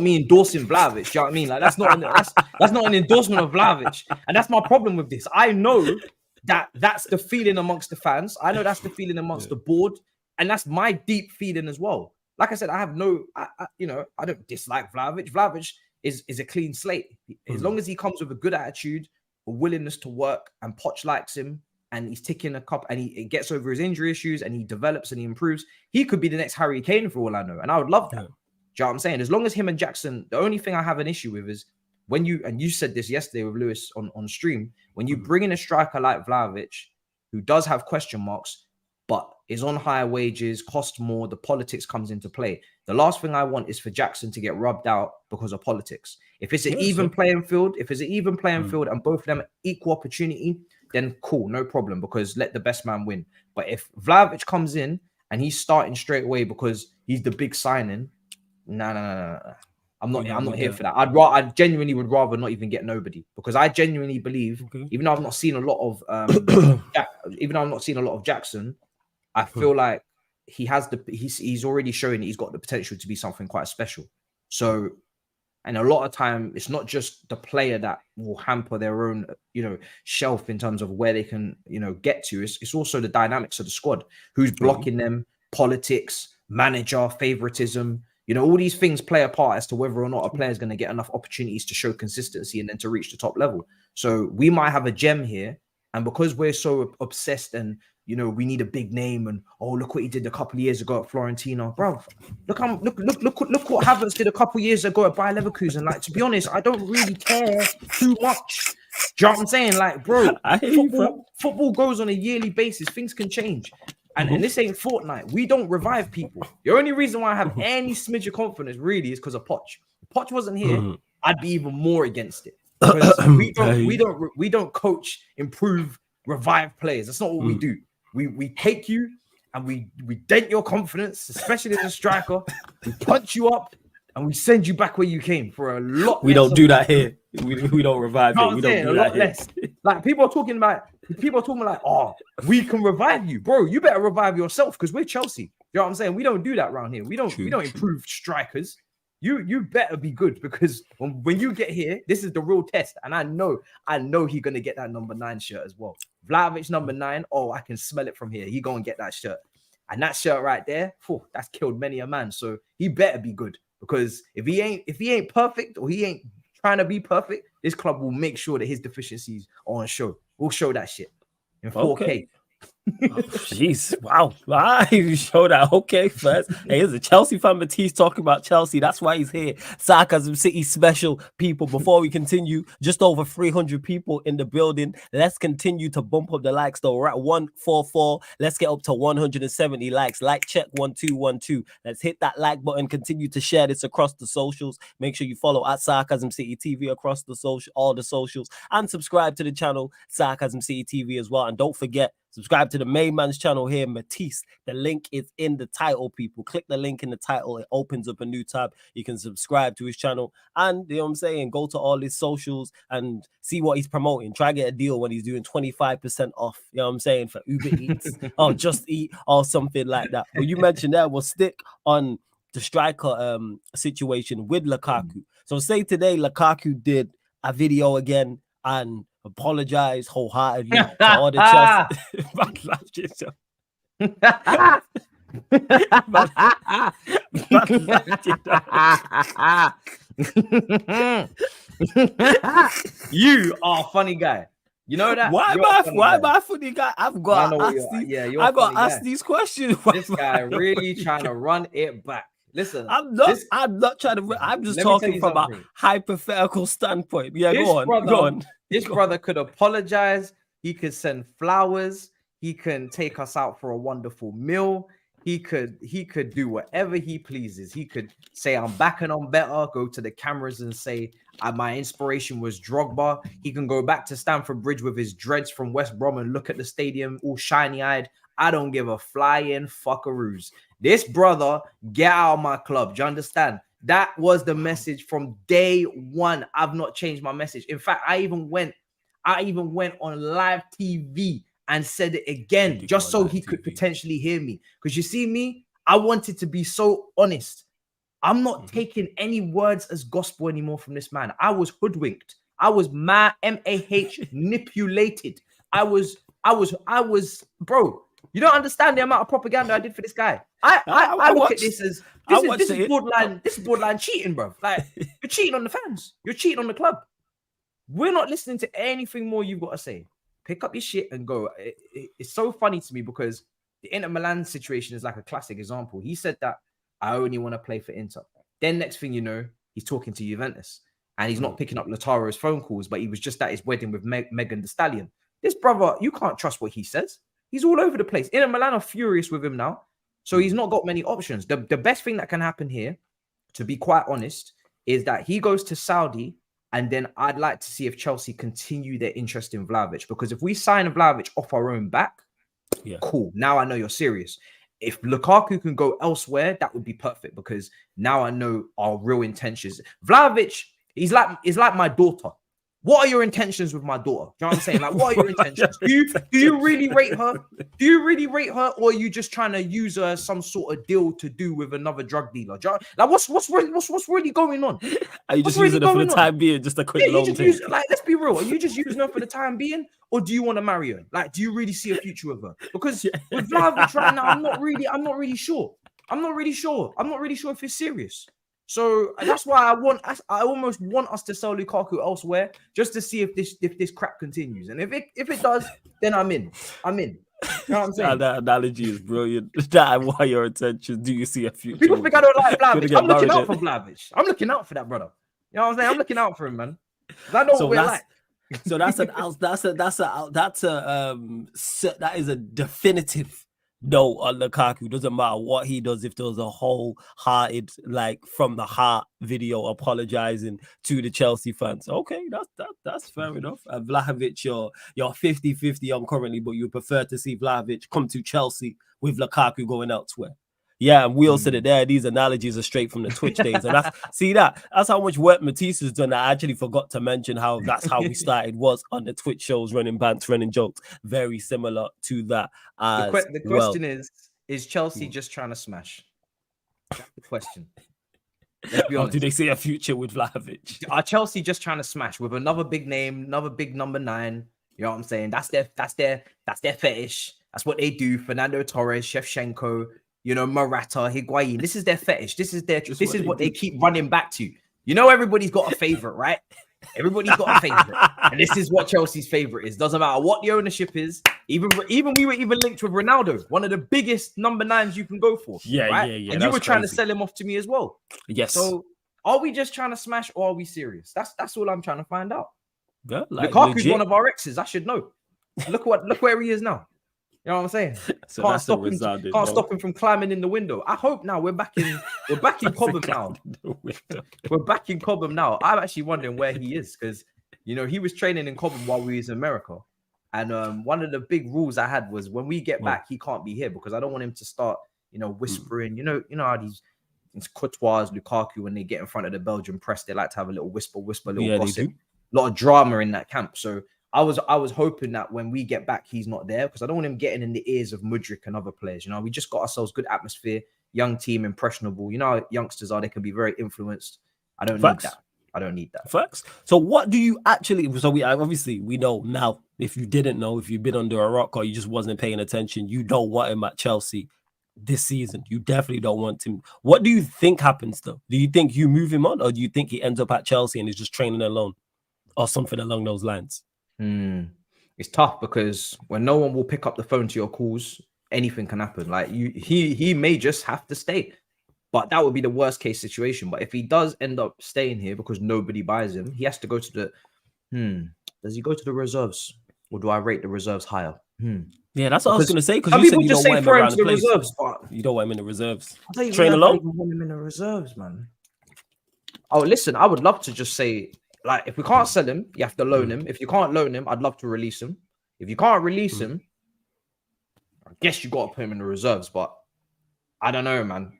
me endorsing Vlahovic. Do you know what I mean? Like that's not an endorsement of Vlahovic, and that's my problem with this. I know that's the feeling amongst the fans. I know that's the feeling amongst the board, and that's my deep feeling as well. Like I said, I have I don't dislike Vlahovic. Vlahovic is a clean slate. As long as he comes with a good attitude, a willingness to work, and Poch likes him, and he's ticking a cup, and he gets over his injury issues, and he develops and he improves, he could be the next Harry Kane for all I know. And I would love that. Do you know what I'm saying? As long as him and Jackson, the only thing I have an issue with is when you said this yesterday with Lewis on stream, when you bring in a striker like Vlahovic, who does have question marks, but is on higher wages, cost more, the politics comes into play. The last thing I want is for Jackson to get rubbed out because of politics. If it's an even playing field, and both of them equal opportunity, then cool, no problem, because let the best man win. But if Vlahovic comes in and he's starting straight away because he's the big signing, no. I'm not here that. for that. I genuinely would rather not even get nobody, because I genuinely believe, even though I've not seen a lot of Jackson, I feel like he has he's already showing that he's got the potential to be something quite special. So, and a lot of time, it's not just the player that will hamper their own, shelf in terms of where they can, get to. It's also the dynamics of the squad, who's blocking them, politics, manager, favoritism. All these things play a part as to whether or not a player is going to get enough opportunities to show consistency and then to reach the top level. So we might have a gem here, and because we're so obsessed and we need a big name, and look what he did a couple of years ago at Fiorentina, bro. Look what Havertz did a couple of years ago at Bayer Leverkusen. Like, to be honest, I don't really care too much. Do you know what I'm saying? Like, bro, football goes on a yearly basis. Things can change. And this ain't Fortnite. We don't revive people. The only reason why I have any smidge of confidence really is because of Poch. If Poch wasn't here, I'd be even more against it. Because we don't coach, improve, revive players. That's not what we do. We take you and we dent your confidence, especially as a striker. We punch you up and we send you back where you came for a lot. We don't do that here. We don't revive it. We don't do that here. Like, people are talking like, we can revive you, bro. You better revive yourself, because we're Chelsea. You know what I'm saying? We don't do that around here. We don't improve strikers. You better be good, because when you get here, this is the real test. And I know he's gonna get that number 9 shirt as well. Vlahovic number 9. Oh, I can smell it from here. He gonna get that shirt. And that shirt right there, that's killed many a man. So he better be good, because if he ain't perfect, or he ain't trying to be perfect, this club will make sure that his deficiencies are on show. We'll show that shit in 4K. Okay. Jeez, wow. You show that. Okay, first. Hey, here's a Chelsea fan, but he's talking about Chelsea. That's why he's here. Sarcasm City special, people. Before we continue, just over 300 people in the building. Let's continue to bump up the likes, though. We're at 144. Let's get up to 170 likes. Like check 1212. Let's hit that like button. Continue to share this across the socials. Make sure you follow at Sarcasm City TV across the all the socials, and subscribe to the channel Sarcasm City TV as well. And don't forget, subscribe to the main man's channel here, Matisse. The link is in the title, people. Click the link in the title. It opens up a new tab. You can subscribe to his channel. And, you know what I'm saying, go to all his socials and see what he's promoting. Try to get a deal when he's doing 25% off, you know what I'm saying, for Uber Eats or Just Eat or something like that. But you mentioned that, we'll stick on the striker situation with Lukaku. So say today Lukaku did a video again and apologize wholeheartedly to all the Chelsea. You are a funny guy. You know that? Why am I a funny guy? I've got to ask these questions. This guy really trying to run it back. Listen, I'm not trying to. I'm just talking from a hypothetical standpoint. Yeah, go on. This brother could apologize. He could send flowers. He can take us out for a wonderful meal. He could do whatever he pleases. He could say, I'm back and I'm better. Go to the cameras and say, my inspiration was Drogba. He can go back to Stamford Bridge with his dreads from West Brom and look at the stadium all shiny-eyed. I don't give a flying fuckaroos. This brother, get out of my club. Do you understand? That was the message from day one. I've not changed my message. In fact, I even went on live TV and said it again, just so he could potentially hear me. Because you see me, I wanted to be so honest. I'm not taking any words as gospel anymore from this man. I was hoodwinked. I was manipulated. I was, bro. You don't understand the amount of propaganda I did for this guy. I look at this as this is borderline cheating, bro. Like, you're cheating on the fans. You're cheating on the club. We're not listening to anything more you've got to say. Pick up your shit and go. It's so funny to me because the Inter Milan situation is like a classic example. He said that I only want to play for Inter. Then next thing you know, he's talking to Juventus and he's not picking up Lautaro's phone calls, but he was just at his wedding with Megan Thee Stallion. This brother, you can't trust what he says. He's all over the place. Inter Milan are furious with him now. So he's not got many options. The best thing that can happen here, to be quite honest, is that he goes to Saudi, and then I'd like to see if Chelsea continue their interest in Vlahovic. Because if we sign Vlahovic off our own back, cool. Now I know you're serious. if Lukaku can go elsewhere, that would be perfect because now I know our real intentions. Vlahovic, he's like my daughter. What are your intentions with my daughter? You know what I'm saying? Like, what are your intentions? Do you really rate her? Do you really rate her, or are you just trying to use her as some sort of deal to do with another drug dealer? Like, what's really going on? Are you just using it for the time being, just a quick long thing? Like, let's be real. Are you just using her for the time being, or do you want to marry her? Like, do you really see a future with her? Because with Vlahovic right now, I'm not really sure. I'm not really sure if it's serious. So that's why I almost want us to sell Lukaku elsewhere just to see if this crap continues. And if it does, then I'm in. You know what I'm saying? That analogy is brilliant. That why your attention. Do you see a future? People think I don't like Vlahovic. I'm looking out for Vlahovic. I'm looking out for that brother. You know what I'm saying? I'm looking out for him, man. I know what we're like. So that is a definitive no on Lukaku. Doesn't matter what he does. If there was a wholehearted, like from the heart video apologizing to the Chelsea fans, okay, that's fair enough. Vlahovic, you're 50-50 on currently, but you prefer to see Vlahovic come to Chelsea with Lukaku going elsewhere. Yeah, and we all said it there. These analogies are straight from the Twitch days. And that's how much work Matisse has done. I actually forgot to mention how that's how we started, was on the Twitch shows, running bants, running jokes. Very similar to that. The question is Chelsea just trying to smash? That's the question. Let's be honest. Do they see a future with Vlahovic? Are Chelsea just trying to smash with another big name, another big number 9? You know what I'm saying? That's their fetish. That's what they do. Fernando Torres, Shevchenko, you know, Morata, Higuain. This is their fetish. This is what they keep running back to. You know, everybody's got a favorite, right? Everybody's got a favorite, and this is what Chelsea's favorite is. Doesn't matter what the ownership is. Even we were even linked with Ronaldo, one of the biggest number 9s you can go for. Yeah. And you were trying to sell him off to me as well. Yes. So are we just trying to smash, or are we serious? That's all I'm trying to find out. Yeah, like Lukaku's one of our exes. I should know. Look where he is now. You know what I'm saying? So can't stop him from climbing in the window. I hope now we're back in Cobham now. We're back in Cobham now. I'm actually wondering where he is, because you know he was training in Cobham while we was in America. And one of the big rules I had was when we get back, he can't be here because I don't want him to start, you know, whispering. You know how these Courtois, Lukaku, when they get in front of the Belgian press, they like to have a little whisper, little gossip. A lot of drama in that camp. So I was hoping that when we get back, he's not there, because I don't want him getting in the ears of Mudryk and other players. You know, we just got ourselves good atmosphere, young team, impressionable. You know how youngsters are; they can be very influenced. I don't need that. Facts. So what do you actually? So we know now. If you didn't know, if you've been under a rock or you just wasn't paying attention, you don't want him at Chelsea this season. You definitely don't want him. What do you think happens though? Do you think you move him on, or do you think he ends up at Chelsea and is just training alone, or something along those lines? It's tough because when no one will pick up the phone to your calls, anything can happen. Like he may just have to stay, but that would be the worst case situation. But if he does end up staying here because nobody buys him, he has to go to the. Does he go to the reserves, or do I rate the reserves higher? Yeah, that's what I was going to say, because you said you don't want him around the place. Reserves, but you don't want him in the reserves. Train alone. I don't want him in the reserves, man. Oh, listen, I would love to just say, like, if we can't sell him, you have to loan him. If you can't loan him, I'd love to release him. If you can't release him, I guess you got to put him in the reserves. But I don't know, man.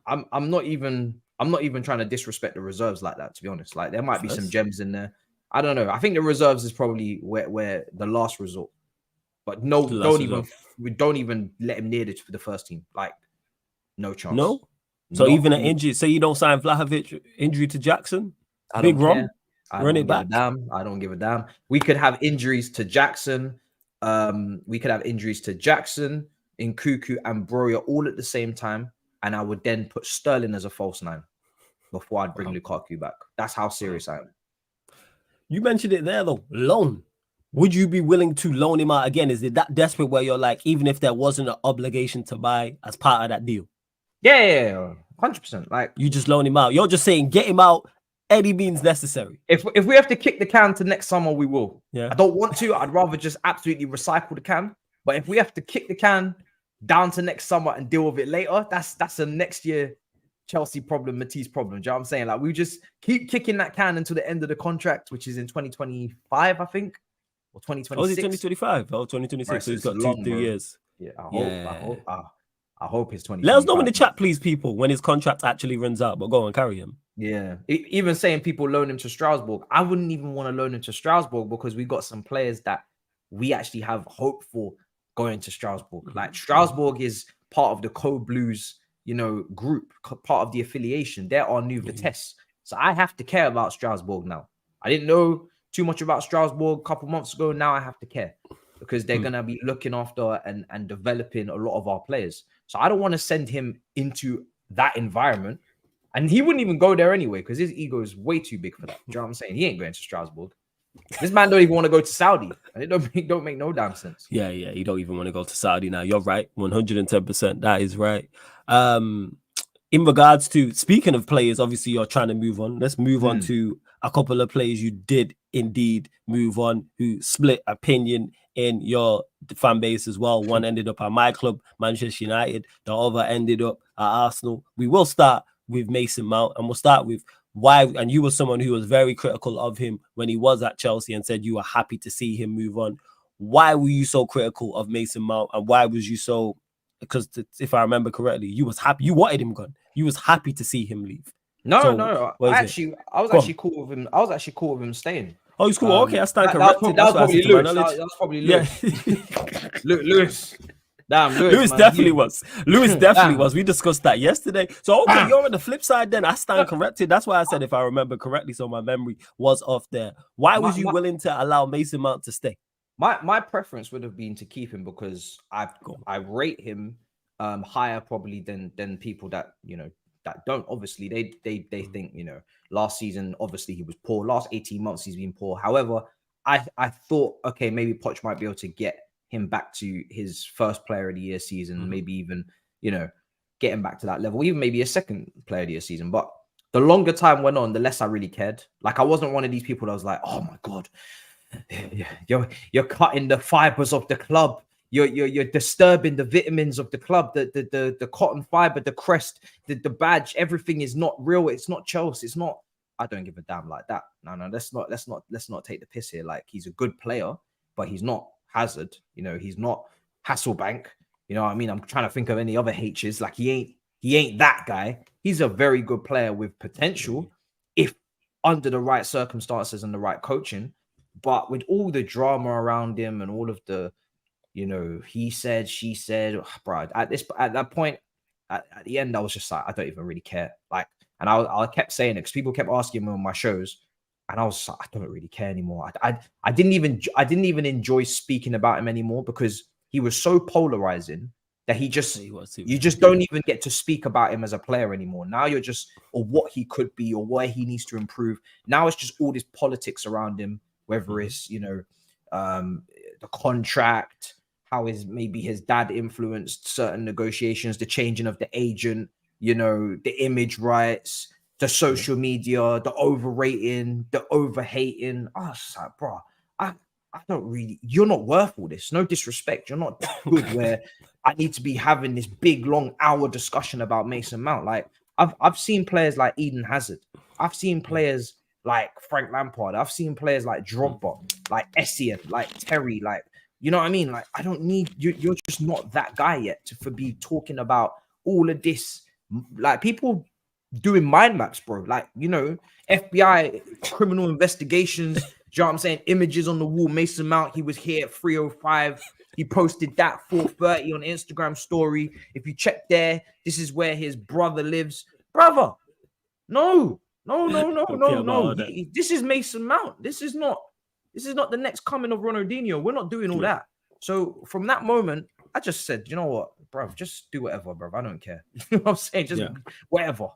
I'm not even trying to disrespect the reserves like that, to be honest. Like, there might be some gems in there. I don't know. I think the reserves is probably where the last resort. But no, don't even let him near for the first team. Like, no chance. No. So even an injury, say you don't sign Vlahovic, injury to Jackson, big run, run it back. I don't give a damn. We could have injuries to Jackson. We could have injuries to Jackson, Nkuku, and Broya all at the same time, and I would then put Sterling as a false 9 before I'd bring Lukaku back. That's how serious I am. You mentioned it there though, loan. Would you be willing to loan him out again? Is it that desperate where you're like, even if there wasn't an obligation to buy as part of that deal? Yeah, 100%. Like, you just loan him out. You're just saying get him out any means necessary. If we have to kick the can to next summer, we will. Yeah. I don't want to. I'd rather just absolutely recycle the can. But if we have to kick the can down to next summer and deal with it later, that's a next year Chelsea problem, Matisse problem. Do you know what I'm saying? Like, we just keep kicking that can until the end of the contract, which is in 2025, I think. Or 2026. Oh, is it 2025? Oh, 2026. Right, so he's got 2-3 years. Yeah, I hope it's 2025. Let us know in the chat, please, people, when his contract actually runs out. But go on, carry him. Yeah, even saying people loan him to Strasbourg, I wouldn't even want to loan him to Strasbourg because we got some players that we actually have hope for going to Strasbourg. Like Strasbourg is part of the Code Blues, group, part of the affiliation. They're our new Vitesse. So I have to care about Strasbourg now. I didn't know too much about Strasbourg a couple months ago. Now I have to care because they're going to be looking after and developing a lot of our players. So I don't want to send him into that environment. And he wouldn't even go there anyway because his ego is way too big for that. Do you know what I'm saying? He ain't going to Strasbourg. This man don't even want to go to Saudi. And it don't make no damn sense. Yeah. You don't even want to go to Saudi now. You're right. 110%. That is right. In regards to, speaking of players, obviously you're trying to move on. Let's move on to a couple of players you did indeed move on, who split opinion in your fan base as well. One ended up at my club, Manchester United. The other ended up at Arsenal. We will start with Mason Mount, and we'll start with why. And you were someone who was very critical of him when he was at Chelsea and said you were happy to see him move on. Why were you so critical of Mason Mount, and why was you so? Because if I remember correctly, you was happy. You wanted him gone. You was happy to see him leave. No. I was actually cool with him. I was actually cool with him staying. Oh, he's cool. Okay, I stand corrected. That was probably Lewis. Lewis. Damn, Lewis definitely was. Lewis definitely was. We discussed that yesterday. So, okay, you're on the flip side then. I stand corrected. That's why I said if I remember correctly, so my memory was off there. Why was you willing to allow Mason Mount to stay? My preference would have been to keep him because I rate him higher probably than people that that don't. Obviously they think last season obviously he was poor. Last 18 months he's been poor. However, I thought okay, maybe Poch might be able to get him back to his first player of the year season, maybe even get him back to that level, even maybe a second player of the year season. But the longer time went on, the less I really cared. Like I wasn't one of these people that was like, oh my god, you're cutting the fibers of the club. You're disturbing the vitamins of the club, the cotton fiber, the crest, the badge. Everything is not real. It's not Chelsea. It's not. I don't give a damn like that. No. Let's not take the piss here. Like he's a good player, but he's not Hazard. He's not Hasselbank. You know what I mean? I'm trying to think of any other H's. Like he ain't that guy. He's a very good player with potential, if under the right circumstances and the right coaching. But with all the drama around him and all of the he said, she said, bro, at that point, at the end, I was just like, I don't even really care. Like, and I kept saying it because people kept asking me on my shows, and I was like, I don't really care anymore. I didn't even enjoy speaking about him anymore because he was so polarizing that you just don't even get to speak about him as a player anymore. Now you're just, or what he could be or where he needs to improve. Now it's just all this politics around him, whether it's, the contract, how maybe his dad influenced certain negotiations, the changing of the agent, the image rights, the social media, the overrating, the overhating. I was like, bro, I don't really, you're not worth all this. No disrespect. You're not that good where I need to be having this big, long hour discussion about Mason Mount. Like I've seen players like Eden Hazard. I've seen players like Frank Lampard. I've seen players like Drogba, like Essien, like Terry, like, you know what I mean? Like, I don't need you. You're just not that guy yet to be talking about all of this. Like people doing mind maps, bro. Like, FBI criminal investigations. Do you know what I'm saying? Images on the wall. Mason Mount, he was here at 3:05. He posted that 4:30 on Instagram story. If you check there, this is where his brother lives. Brother, no. This is Mason Mount. This is not the next coming of Ronaldinho. We're not doing all that. So from that moment, I just said, you know what, bro, just do whatever, bro. I don't care. You know what I'm saying? Just whatever.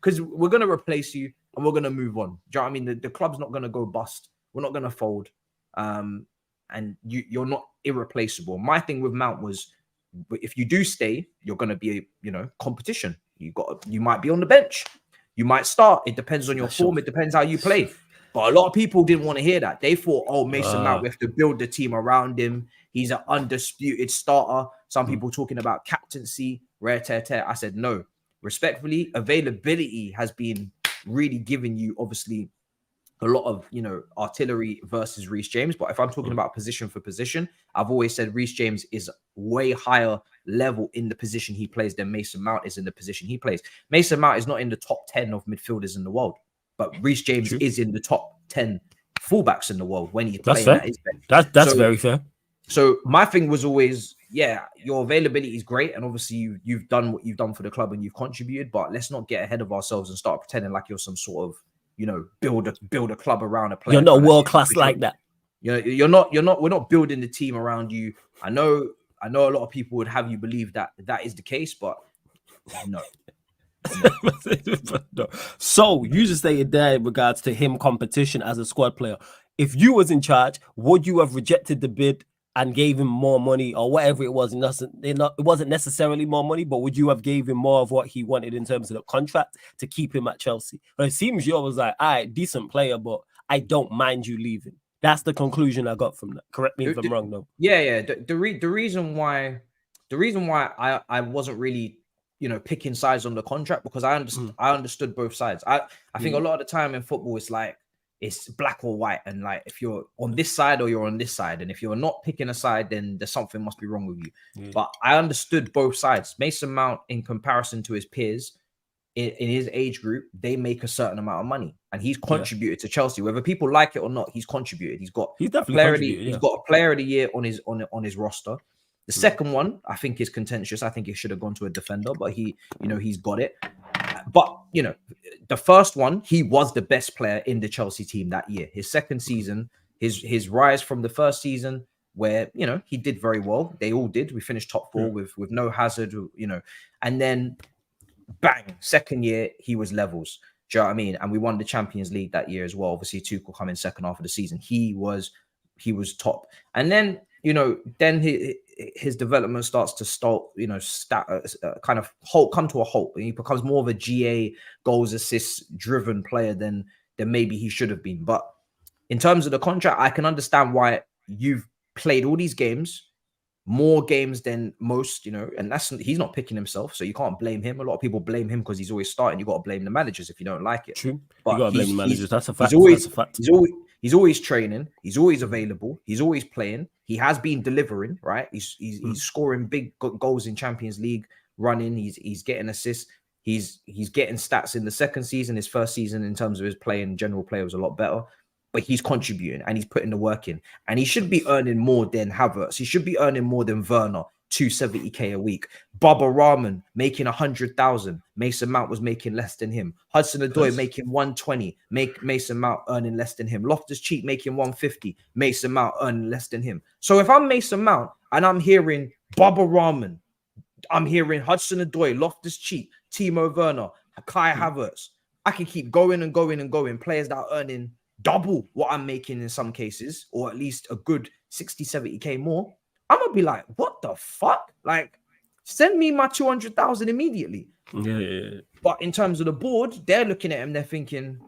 Because we're going to replace you and we're going to move on. Do you know what I mean? The club's not going to go bust. We're not going to fold. And you're not irreplaceable. My thing with Mount was, if you do stay, you're going to be, competition. You might be on the bench. You might start. It depends on your form. It depends how you play. But a lot of people didn't want to hear that. They thought, oh, Mason Mount, we have to build the team around him. He's an undisputed starter. Some people talking about captaincy, rare tear. I said, no. Respectfully, availability has been really giving you, obviously, a lot of, you know, artillery versus Reece James. But if I'm talking about position for position, I've always said Reece James is way higher level in the position he plays than Mason Mount is in the position he plays. Mason Mount is not in the top 10 of midfielders in the world, but Reece James is in the top 10 fullbacks in the world when he's playing at his best. That's very fair. So my thing was always, yeah, your availability is great, and obviously you've done what you've done for the club and you've contributed, but let's not get ahead of ourselves and start pretending like you're some sort of, you know, build a club around a player. You're not world class like that. You're not. We're not building the team around you. I know a lot of people would have you believe that is the case, but no. No. So you just stated there in regards to him competition as a squad player. If you was in charge, would you have rejected the bid and gave him more money or whatever it was? It wasn't necessarily more money, but would you have gave him more of what he wanted in terms of the contract to keep him at Chelsea? But it seems you was like, all right, decent player, but I don't mind you leaving. That's the conclusion I got from that. Correct me if I'm wrong, though. Yeah. The reason why I wasn't really, you know, picking sides on the contract, because I understood both sides. I think a lot of the time in football, it's like, it's black or white, and like if you're on this side or you're on this side, and if you're not picking a side, then there's something must be wrong with you. But I understood both sides. Mason Mount, in comparison to his peers in his age group, they make a certain amount of money, and he's contributed to Chelsea, whether people like it or not. He's contributed. He's definitely he's got a player of the year on his roster. The second one, I think, is contentious. I think it should have gone to a defender, but he's got it. But, you know, the first one, he was the best player in the Chelsea team that year. His second season, his rise from the first season, where, you know, he did very well. They all did. We finished top 4 with no Hazard, you know. And then, bang, second year, he was levels. Do you know what I mean? And we won the Champions League that year as well. Obviously, Tuchel come in second half of the season. He was top. And then, you know, then his development starts to kind of come to a halt, and he becomes more of a GA, goals, assists driven player than maybe he should have been. But in terms of the contract, I can understand why you've played all these games, more games than most, you know, and he's not picking himself, so you can't blame him. A lot of people blame him because he's always starting. You got to blame the managers if you don't like it. True, but you got to blame the managers. That's a fact. He's always training. He's always available. He's always playing. He has been delivering, right? He's scoring big goals in Champions League, running. He's getting assists. He's getting stats in the second season. His first season, in terms of his play and general play, was a lot better. But he's contributing and he's putting the work in. And he should be earning more than Havertz. He should be earning more than Werner, 270k a week. Baba Rahman making 100,000. Mason Mount was making less than him. Hudson-Odoi making 120. Mason Mount earning less than him. Loftus-Cheek making 150. Mason Mount earning less than him. So if I'm Mason Mount and I'm hearing Baba Rahman, I'm hearing Hudson-Odoi, Loftus-Cheek, Timo Werner, Kai Havertz, I can keep going and going and going. Players that are earning double what I'm making in some cases, or at least a good 60, 70k more. I'm gonna be like, what the fuck? Like, send me my 200,000 immediately. Yeah. But in terms of the board, they're looking at him, they're thinking,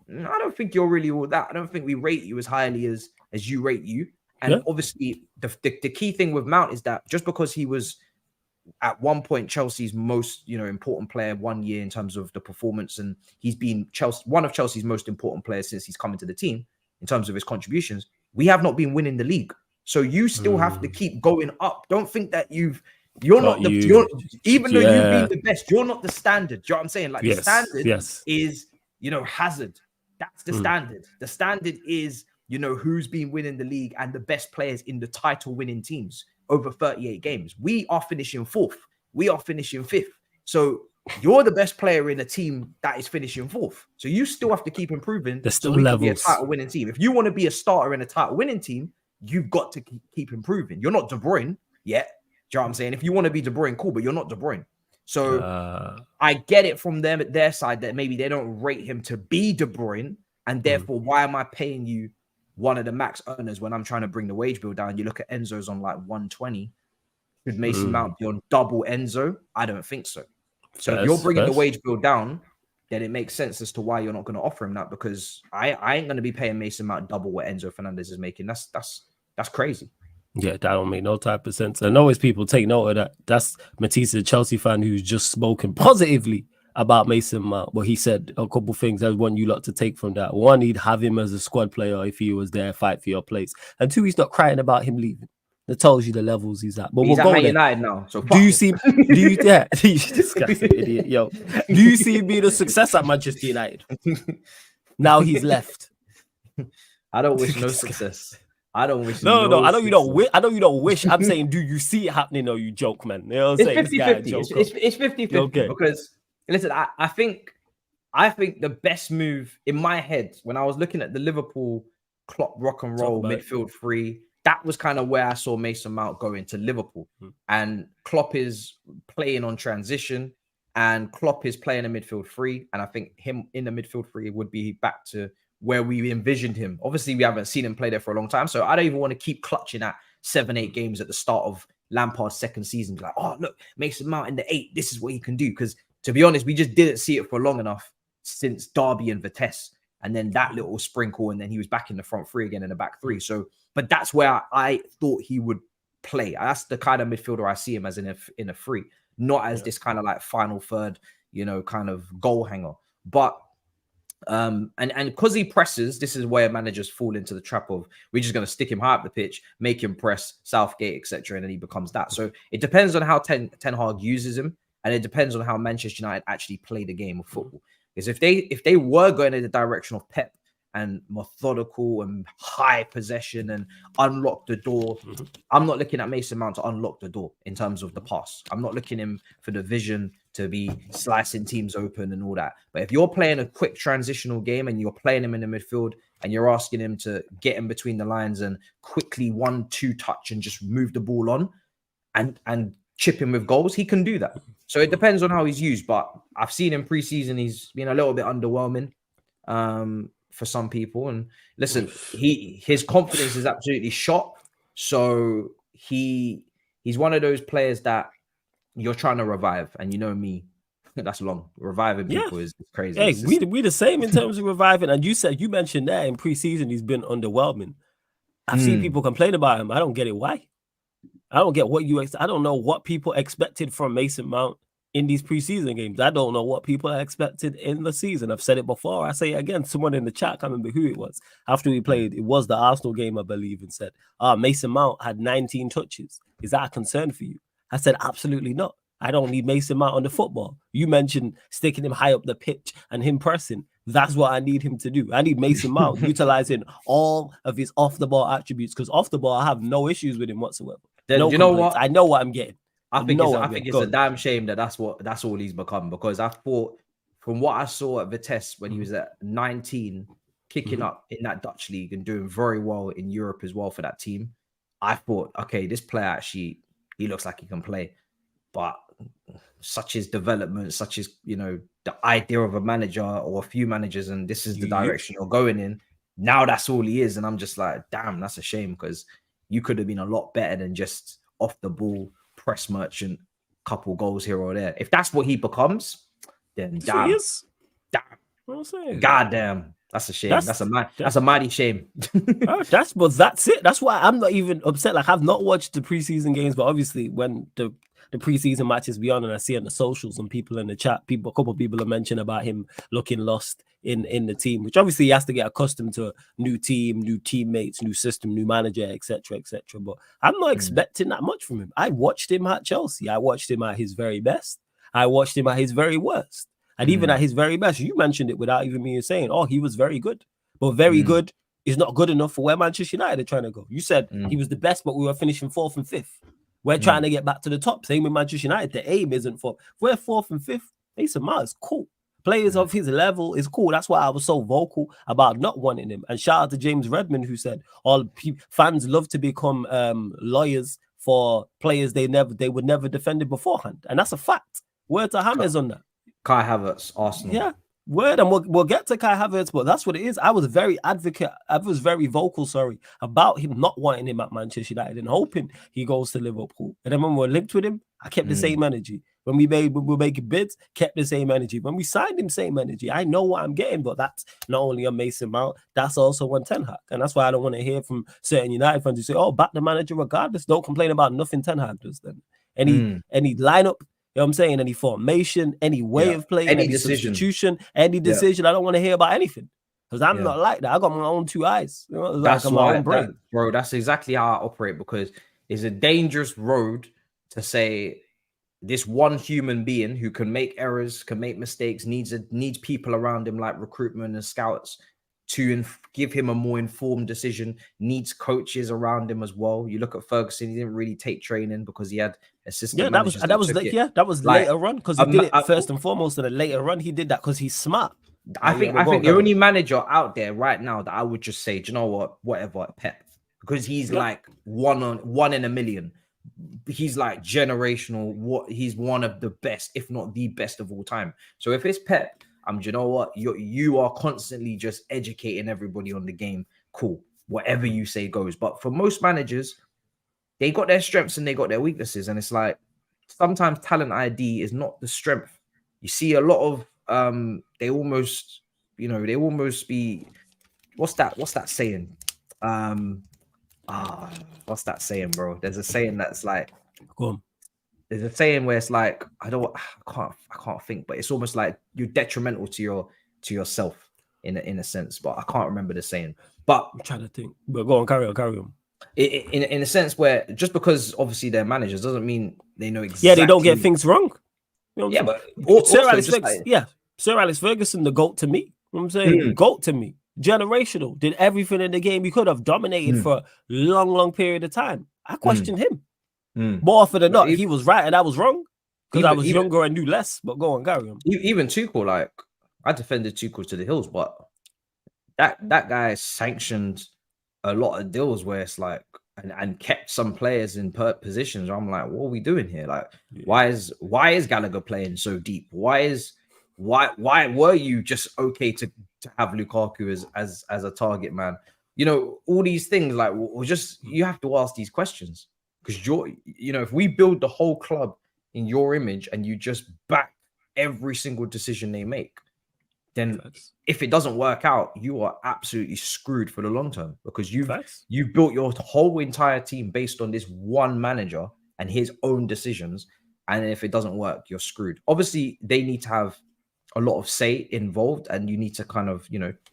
I don't think you're really all that. I don't think we rate you as highly as you rate you. And obviously, the key thing with Mount is that just because he was at one point Chelsea's most, you know, important player 1 year in terms of the performance, and he's been one of Chelsea's most important players since he's come into the team in terms of his contributions, we have not been winning the league. So you still have to keep going up. Don't think that even though you've been the best, you're not the standard. Do you know what I'm saying? Like, the standard is, you know, Hazard. That's the standard. The standard is, you know, who's been winning the league and the best players in the title winning teams over 38 games. We are finishing 4th. We are finishing 5th. So you're the best player in a team that is finishing 4th. So you still have to keep improving. There's still levels. Be a title winning team. If you want to be a starter in a title winning team, you've got to keep improving. You're not De Bruyne yet. Do you know what I'm saying? If you want to be De Bruyne, cool, but you're not De Bruyne. So I get it from them at their side that maybe they don't rate him to be De Bruyne, and therefore, why am I paying you one of the max earners when I'm trying to bring the wage bill down? You look at Enzo's on like 120. Should Mason Mount be on double Enzo? I don't think so. So if you're bringing the wage bill down, then it makes sense as to why you're not going to offer him that, because I ain't going to be paying Mason Mount double what Enzo Fernandez is making. That's crazy. Yeah, that don't make no type of sense. And always people take note of that. That's Matisse, the Chelsea fan, who's just spoken positively about Mason Mount. Well, he said a couple things I want you lot to take from that. One, he'd have him as a squad player if he was there, fight for your place. And two, he's not crying about him leaving. That tells you the levels he's at. But he's we'll at go Man there. United now. So do you see? Yeah, you disgusting idiot, yo. Do you see him being a success at Manchester United? Now he's left. I don't wish no success. I don't wish. No. I know you don't wish. I know you don't wish. I'm saying, do you see it happening or you joke, man? You know what I'm saying? 50-50. It's 50-50. Okay. Because listen, I think the best move in my head when I was looking at the Liverpool Klopp rock and roll midfield three, that was kind of where I saw Mason Mount going to Liverpool. And Klopp is playing on transition, and Klopp is playing a midfield three. And I think him in the midfield three would be back to where we envisioned him. Obviously, we haven't seen him play there for a long time, so I don't even want to keep clutching at 7-8 games at the start of Lampard's second season. Be like, oh, look, Mason Mount in the 8, this is what he can do. Because to be honest, we just didn't see it for long enough since Derby and Vitesse. And then that little sprinkle, and then he was back in the front three again in the back three. So, but that's where I thought he would play. That's the kind of midfielder I see him as in a free, not as this kind of like final third, kind of goal hanger. But and because he presses, this is where managers fall into the trap of we're just going to stick him high up the pitch, make him press Southgate, etc., and then he becomes that. So it depends on how Ten Hag uses him, and it depends on how Manchester United actually play the game of football. Because if they were going in the direction of Pep and methodical and high possession and unlock the door, I'm not looking at Mason Mount to unlock the door in terms of the pass. I'm not looking him for the vision to be slicing teams open and all that. But if you're playing a quick transitional game and you're playing him in the midfield and you're asking him to get in between the lines and quickly 1-2 touch and just move the ball on and chip him with goals, he can do that. So it depends on how he's used. But I've seen him preseason, he's been a little bit underwhelming for some people. And listen, his confidence is absolutely shot. So he's one of those players that you're trying to revive, and you know me, that's long. Reviving people is crazy. Hey, we the same in terms of reviving. And you mentioned that in preseason he's been underwhelming. I've seen people complain about him. I don't get it. Why? I don't get what I don't know what people expected from Mason Mount in these preseason games. I don't know what people expected in the season. I've said it before. I say it again. Someone in the chat, I can't remember who it was. After we played, it was the Arsenal game, I believe, and said, Mason Mount had 19 touches. Is that a concern for you? I said, absolutely not. I don't need Mason Mount on the football. You mentioned sticking him high up the pitch and him pressing. That's what I need him to do. I need Mason Mount utilizing all of his off-the-ball attributes, because off the ball, I have no issues with him whatsoever. No, you know what? I know what I'm getting. I think it's a damn shame that's all he's become, because I thought from what I saw at Vitesse when he was at 19, kicking up in that Dutch league and doing very well in Europe as well for that team, I thought, okay, this player actually, he looks like he can play. But such is development, such is, the idea of a manager or a few managers, and this is the direction you're going in. Now that's all he is. And I'm just like, damn, that's a shame, because you could have been a lot better than just off the ball, press merchant, couple goals here or there. If that's what he becomes, then damn. God damn. That's a shame. That's a mighty shame. That's it. That's why I'm not even upset. Like, I've not watched the preseason games, but obviously when the preseason matches be on and I see on the socials and people in the chat, a couple of people have mentioned about him looking lost in the team, which obviously he has to get accustomed to a new team, new teammates, new system, new manager, etc., etc. But I'm not expecting that much from him. I watched him at Chelsea. I watched him at his very best. I watched him at his very worst. And even at his very best, you mentioned it without even me saying, he was very good. But very good is not good enough for where Manchester United are trying to go. You said he was the best, but we were finishing 4th and 5th. We're trying to get back to the top. Same with Manchester United. The aim isn't for. We're 4th and 5th. Mason Mount is cool. Players of his level is cool. That's why I was so vocal about not wanting him. And shout out to James Redmond, who said fans love to become lawyers for players they would never defend beforehand. And that's a fact. Word to Hammers on that. Kai Havertz, Arsenal. Yeah. Word, and we'll get to Kai Havertz, but that's what it is. I was very vocal, about him not wanting him at Manchester United and hoping he goes to Liverpool. And then when we were linked with him, I kept the same energy. When we were making bids, kept the same energy. When we signed him, same energy. I know what I'm getting, but that's not only on Mason Mount, that's also on Ten Hag. And that's why I don't want to hear from certain United fans who say, back the manager regardless. Don't complain about nothing Ten Hag does then. Any lineup, know what I'm saying? Any formation, any way of playing, any decision. substitution, any decision. I don't want to hear about anything because I'm not like that. I got my own two eyes. You know, that's like why, my own brain. bro. That's exactly how I operate, because it's a dangerous road to say this one human being who can make errors, can make mistakes, needs people around him like recruitment and scouts to give him a more informed decision, needs coaches around him as well. You look at Ferguson, he didn't really take training because he had assistant managers. That was like, later on because he did it first and foremost, and then later on he did that because he's smart. I think the only manager out there right now that I would just say, do you know what, whatever, Pep, because he's like one in a million. He's like generational. He's one of the best, if not the best of all time. So if it's Pep, do you know what? You are constantly just educating everybody on the game. Cool. Whatever you say goes. But for most managers, they got their strengths and they got their weaknesses. And it's like sometimes talent ID is not the strength. You see a lot of they almost be what's that saying? What's that saying, bro? There's a saying that's like, go on. There's a saying where it's like, I can't think, but it's almost like you're detrimental to yourself in a sense, but I can't remember the saying. But I'm trying to think. But go on, carry on. In a sense where just because obviously they're managers doesn't mean they know exactly. Yeah, they don't get things wrong. You know but Sir Alex Ferguson, the GOAT to me. You know what I'm saying? GOAT to me. Generational. Did everything in the game he could have, dominated for a long period of time. I questioned him. More often than not, he was right and I was wrong because I was younger and knew less. But go on, carry on. Even Tuchel, like I defended Tuchel to the hills, but that guy sanctioned a lot of deals where it's like and kept some players in positions. I'm like, what are we doing here? Like, why is Gallagher playing so deep? Why were you just okay to have Lukaku as a target man? You know, all these things, like, you have to ask these questions. Because if we build the whole club in your image and you just back every single decision they make, then if it doesn't work out, you are absolutely screwed for the long term because you've built your whole entire team based on this one manager and his own decisions. And if it doesn't work, you're screwed. Obviously, they need to have a lot of say involved and you need to kind of,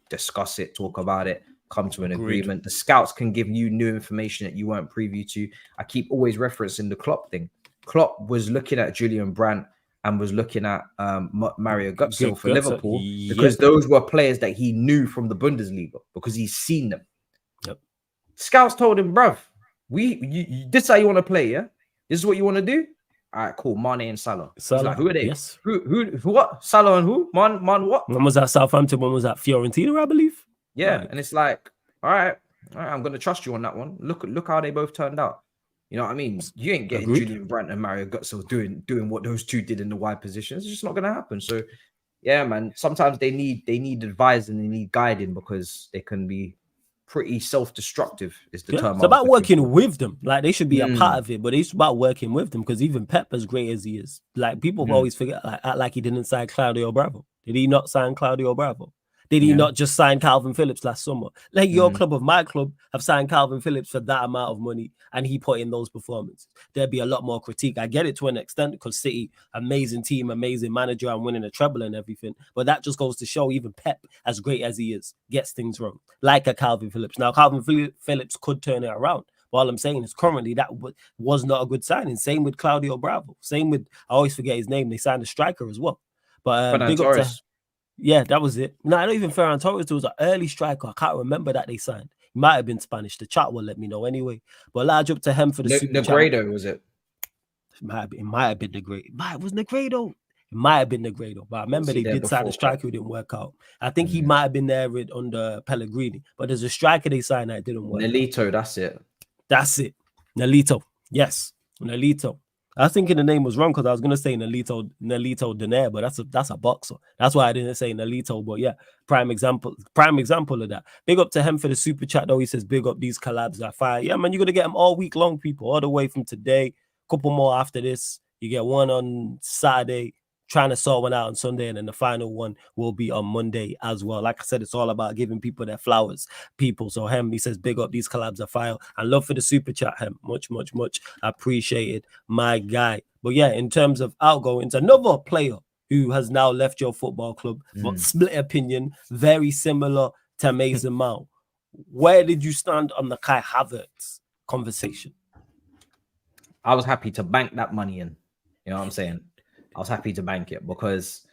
discuss it, talk about it, come to an agreement. The scouts can give you new information that you weren't privy to. I keep always referencing the Klopp thing. Klopp was looking at Julian Brandt and was looking at Mario Götze for Liverpool because those were players that he knew from the Bundesliga because he's seen them. Yep. Scouts told him, bruv, this is how you want to play, yeah? This is what you want to do? All right, cool. Mane and Salah. Like, who are they? Yes. Who? What? Salah and who? Man, what? One was at Southampton, one was at Fiorentina, I believe. Yeah, and it's like, all right, I'm gonna trust you on that one. Look how they both turned out. You know what I mean? You ain't getting Julian Brandt and Mario Götze doing what those two did in the wide positions. It's just not gonna happen. So, yeah, man. Sometimes they need advice and they need guiding because they can be pretty self-destructive. Is the term? It's about working with them. Like they should be a part of it, but it's about working with them because even Pep, as great as he is, like people always forget, act like he didn't sign Claudio Bravo. Did he not sign Claudio Bravo? Did he not just sign Calvin Phillips last summer? Like your club of my club have signed Calvin Phillips for that amount of money and he put in those performances. There'd be a lot more critique. I get it to an extent because City, amazing team, amazing manager and winning a treble and everything. But that just goes to show even Pep, as great as he is, gets things wrong. Like a Calvin Phillips. Now, Calvin Phillips could turn it around. But all I'm saying is currently that was not a good signing. Same with Claudio Bravo. Same with, I always forget his name. They signed a striker as well. But big up to... Yeah, that was it. No, I don't even Ferran Torres was an early striker. I can't remember that they signed. He might have been Spanish. The chat will let me know anyway. But large up to him for the super Negredo, was it? It might have been Negredo. It was Negredo. It might have been Negredo. But I remember they did sign a striker who didn't work out. I think he might have been there under Pellegrini. But there's a striker they signed that didn't work Nolito, that's it. That's it. Nolito. Yes. Nolito. I was thinking the name was wrong because I was gonna say Nolito Donaire, but that's a boxer. That's why I didn't say Nolito. But yeah, prime example of that. Big up to him for the super chat though. He says big up these collabs. I find man, you're gonna get them all week long, people, all the way from today. Couple more after this. You get one on Saturday, trying to sort one out on Sunday, and then the final one will be on Monday as well. Like I said, it's all about giving people their flowers, people. So he says, big up, these collabs are fire. And love for the super chat, much appreciated, my guy. But yeah, in terms of outgoings, another player who has now left your football club, but split opinion, very similar to Mason Mount. Where did you stand on the Kai Havertz conversation? I was happy to bank that money in. You know what I'm saying? I was happy to bank it because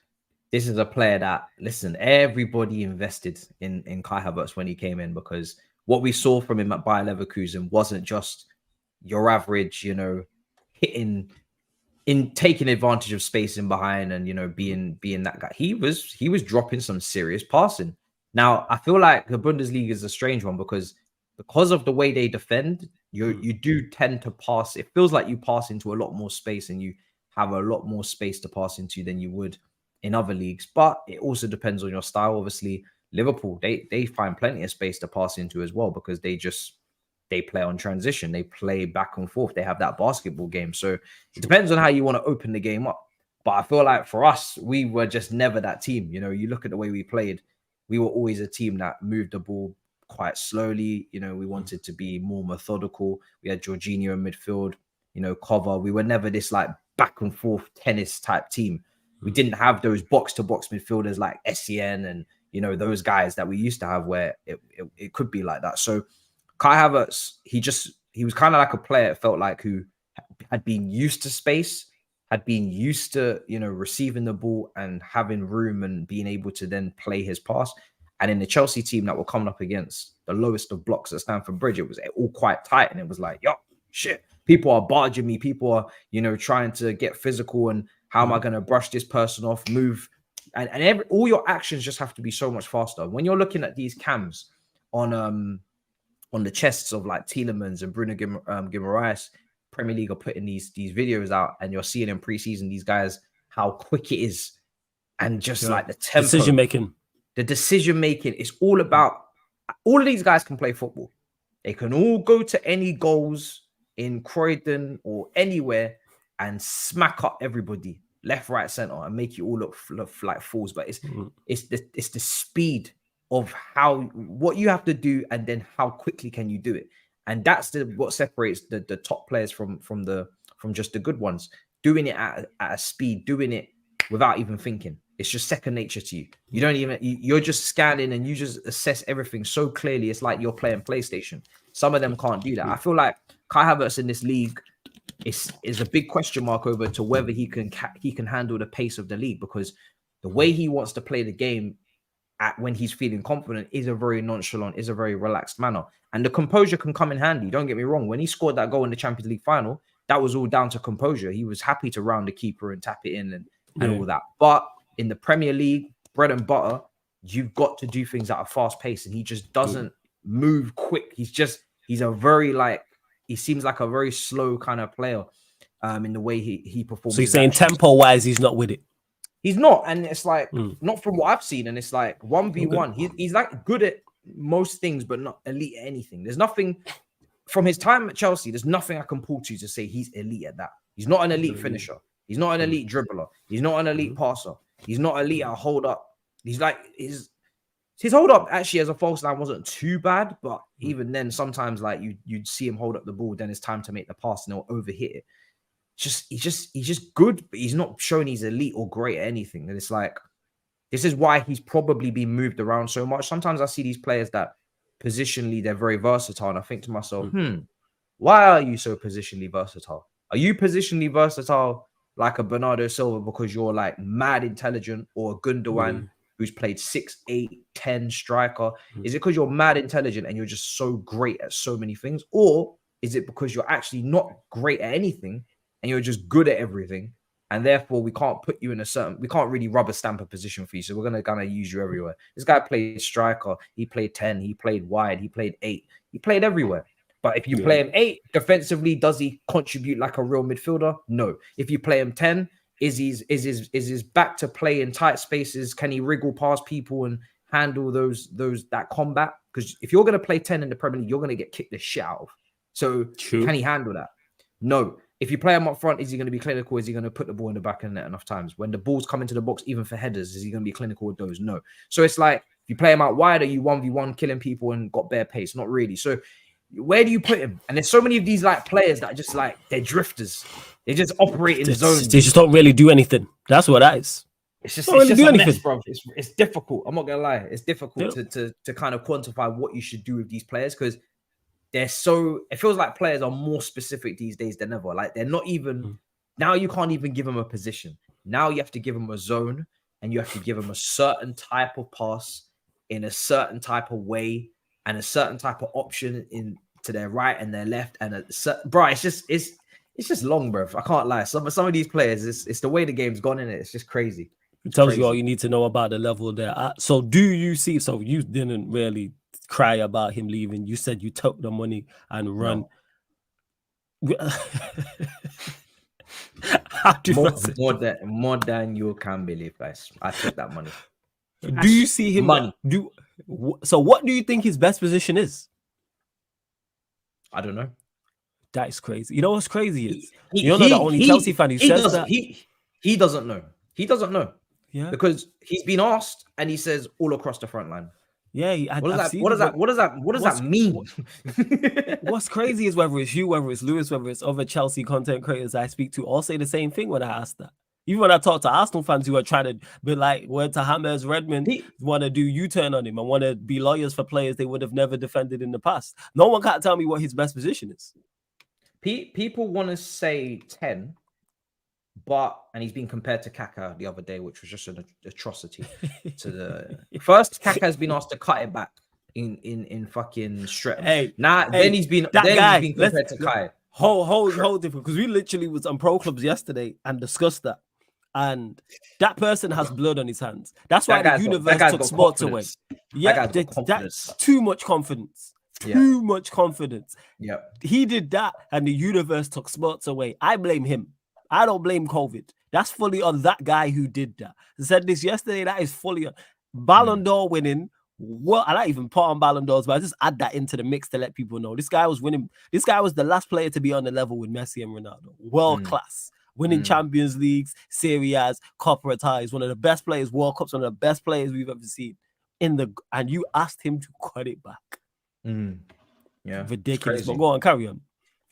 this is a player that, listen, everybody invested in Kai Havertz when he came in, because what we saw from him at Bayer Leverkusen wasn't just your average, you know, taking advantage of space in behind and, you know, being that guy. He was dropping some serious passing. Now, I feel like the Bundesliga is a strange one because of the way they defend, you do tend to pass. It feels like you pass into a lot more space and you have a lot more space to pass into than you would in other leagues. But it also depends on your style. Obviously, Liverpool, they find plenty of space to pass into as well because they play on transition. They play back and forth. They have that basketball game. So it depends on how you want to open the game up. But I feel like for us, we were just never that team. You know, you look at the way we played, we were always a team that moved the ball quite slowly. You know, we wanted to be more methodical. We had Jorginho in midfield, you know, cover. We were never this like back and forth tennis type team. We didn't have those box to box midfielders like SCN and, you know, those guys that we used to have where it could be like that. So Kai Havertz, he was kind of like a player, it felt like, who had been used to space, had been used to, you know, receiving the ball and having room and being able to then play his pass. And in the Chelsea team that were coming up against the lowest of blocks at Stamford Bridge, it was all quite tight. And it was like, yo, shit, people are barging me. People are, you know, trying to get physical. And how am I going to brush this person off, move? And all your actions just have to be so much faster. When you're looking at these cams on the chests of like Tielemans and Bruno Guimaraes, Premier League are putting these videos out, and you're seeing in preseason these guys, how quick it is. And just like the tempo. The decision making is all about, all of these guys can play football. They can all go to any goals in Croydon or anywhere and smack up everybody left, right, center and make you all look like fools. But it's the speed of what you have to do and then how quickly can you do it. And that's what separates the top players from just the good ones. Doing it at a speed, doing it without even thinking. It's just second nature to you. You don't even, you're just scanning and you just assess everything so clearly. It's like you're playing PlayStation. Some of them can't do that. I feel like Kai Havertz in this league is a big question mark over to whether he can handle the pace of the league, because the way he wants to play the game when he's feeling confident is a very nonchalant, is a very relaxed manner. And the composure can come in handy. Don't get me wrong. When he scored that goal in the Champions League final, that was all down to composure. He was happy to round the keeper and tap it in and all that. But in the Premier League, bread and butter, you've got to do things at a fast pace, and he just doesn't move quick. He seems like a very slow kind of player in the way he performs. So you're saying tempo wise, he's not with it? He's not, and it's like not from what I've seen, and it's like 1v1. He's like good at most things, but not elite at anything. There's nothing from his time at Chelsea. There's nothing I can pull to say he's elite at that. He's not an elite finisher. He's not an elite dribbler. He's not an elite passer. He's not elite at hold up. He's like his hold up actually as a false line wasn't too bad, but even then, sometimes like you'd see him hold up the ball, then it's time to make the pass and they'll overhit it. He's just good, but he's not showing he's elite or great at anything. And it's like, this is why he's probably been moved around so much. Sometimes I see these players that positionally they're very versatile, and I think to myself, why are you so positionally versatile? Are you positionally versatile like a Bernardo Silva because you're like mad intelligent, or a Gundogan who's played 6, 8, 10 striker? Is it because you're mad intelligent and you're just so great at so many things? Or is it because you're actually not great at anything and you're just good at everything, and therefore we can't put you in we can't really rubber stamp a position for you, so we're going to kind of use you everywhere? This guy played striker, he played 10, he played wide, he played 8, he played everywhere. But if you play him 8 defensively, does he contribute like a real midfielder? No. If you play him 10, is his back to play in tight spaces? Can he wriggle past people and handle that combat? Because if you're going to play 10 in the Premier League, you're going to get kicked the shit out of. So can he handle that? No. If you play him up front, is he going to be clinical? Is he going to put the ball in the back of the net enough times? When the balls come into the box, even for headers, is he going to be clinical with those? No. So it's like, if you play him out wide, are you 1v1 killing people and got bare pace? Not really. So where do you put him? And there's so many of these like players that are just like, they're drifters. They just operate in zones. They just don't really do anything. That's what that is. It's just a mess, bro. It's difficult. I'm not gonna lie. It's difficult to kind of quantify what you should do with these players because they're so. It feels like players are more specific these days than ever. Like they're not even now. You can't even give them a position. Now you have to give them a zone, and you have to give them a certain type of pass in a certain type of way and a certain type of option in to their right and their left. And bro, it's just long, bro. I can't lie. Some of these players, it's the way the game's gone in it. It's just crazy. It tells you all you need to know about the level they're at. So do you see? So you didn't really cry about him leaving. You said you took the money and run. No. more than you can believe, guys. I took that money. Do you see him? Money. So what do you think his best position is? I don't know. That is crazy. You know what's crazy is you're not the only Chelsea fan who says that. He doesn't know. He doesn't know. Yeah, because he's been asked and he says all across the front line. Yeah, what does that mean? What's crazy is whether it's you, whether it's Lewis, whether it's other Chelsea content creators I speak to, all say the same thing when I ask that. Even when I talk to Arsenal fans who are trying to be like, word to Hammers, Redmond, want to do U-turn on him and want to be lawyers for players they would have never defended in the past. No one can't tell me what his best position is. People want to say 10. And he's been compared to Kaka the other day, which was just an atrocity. To the first, Kaka has been asked to cut it back in fucking Streatham. Then he's been compared to Kai. Hold different, because we literally was on Pro Clubs yesterday and discussed that, and that person has blood on his hands. That's why the universe took sports away. Yeah, that's too much confidence. Too much confidence. Yeah, he did that, and the universe took sports away. I blame him. I don't blame COVID. That's fully on that guy who did that. I said this yesterday. That is fully on Ballon d'Or winning. Well, I don't even put on Ballon d'Ors, but I just add that into the mix to let people know this guy was winning. This guy was the last player to be on the level with Messi and Ronaldo. World class, winning Champions Leagues, Serie A's, Coppa Italia's, one of the best players, World Cups, one of the best players we've ever seen. And you asked him to cut it back. Yeah, ridiculous. But go on, carry on.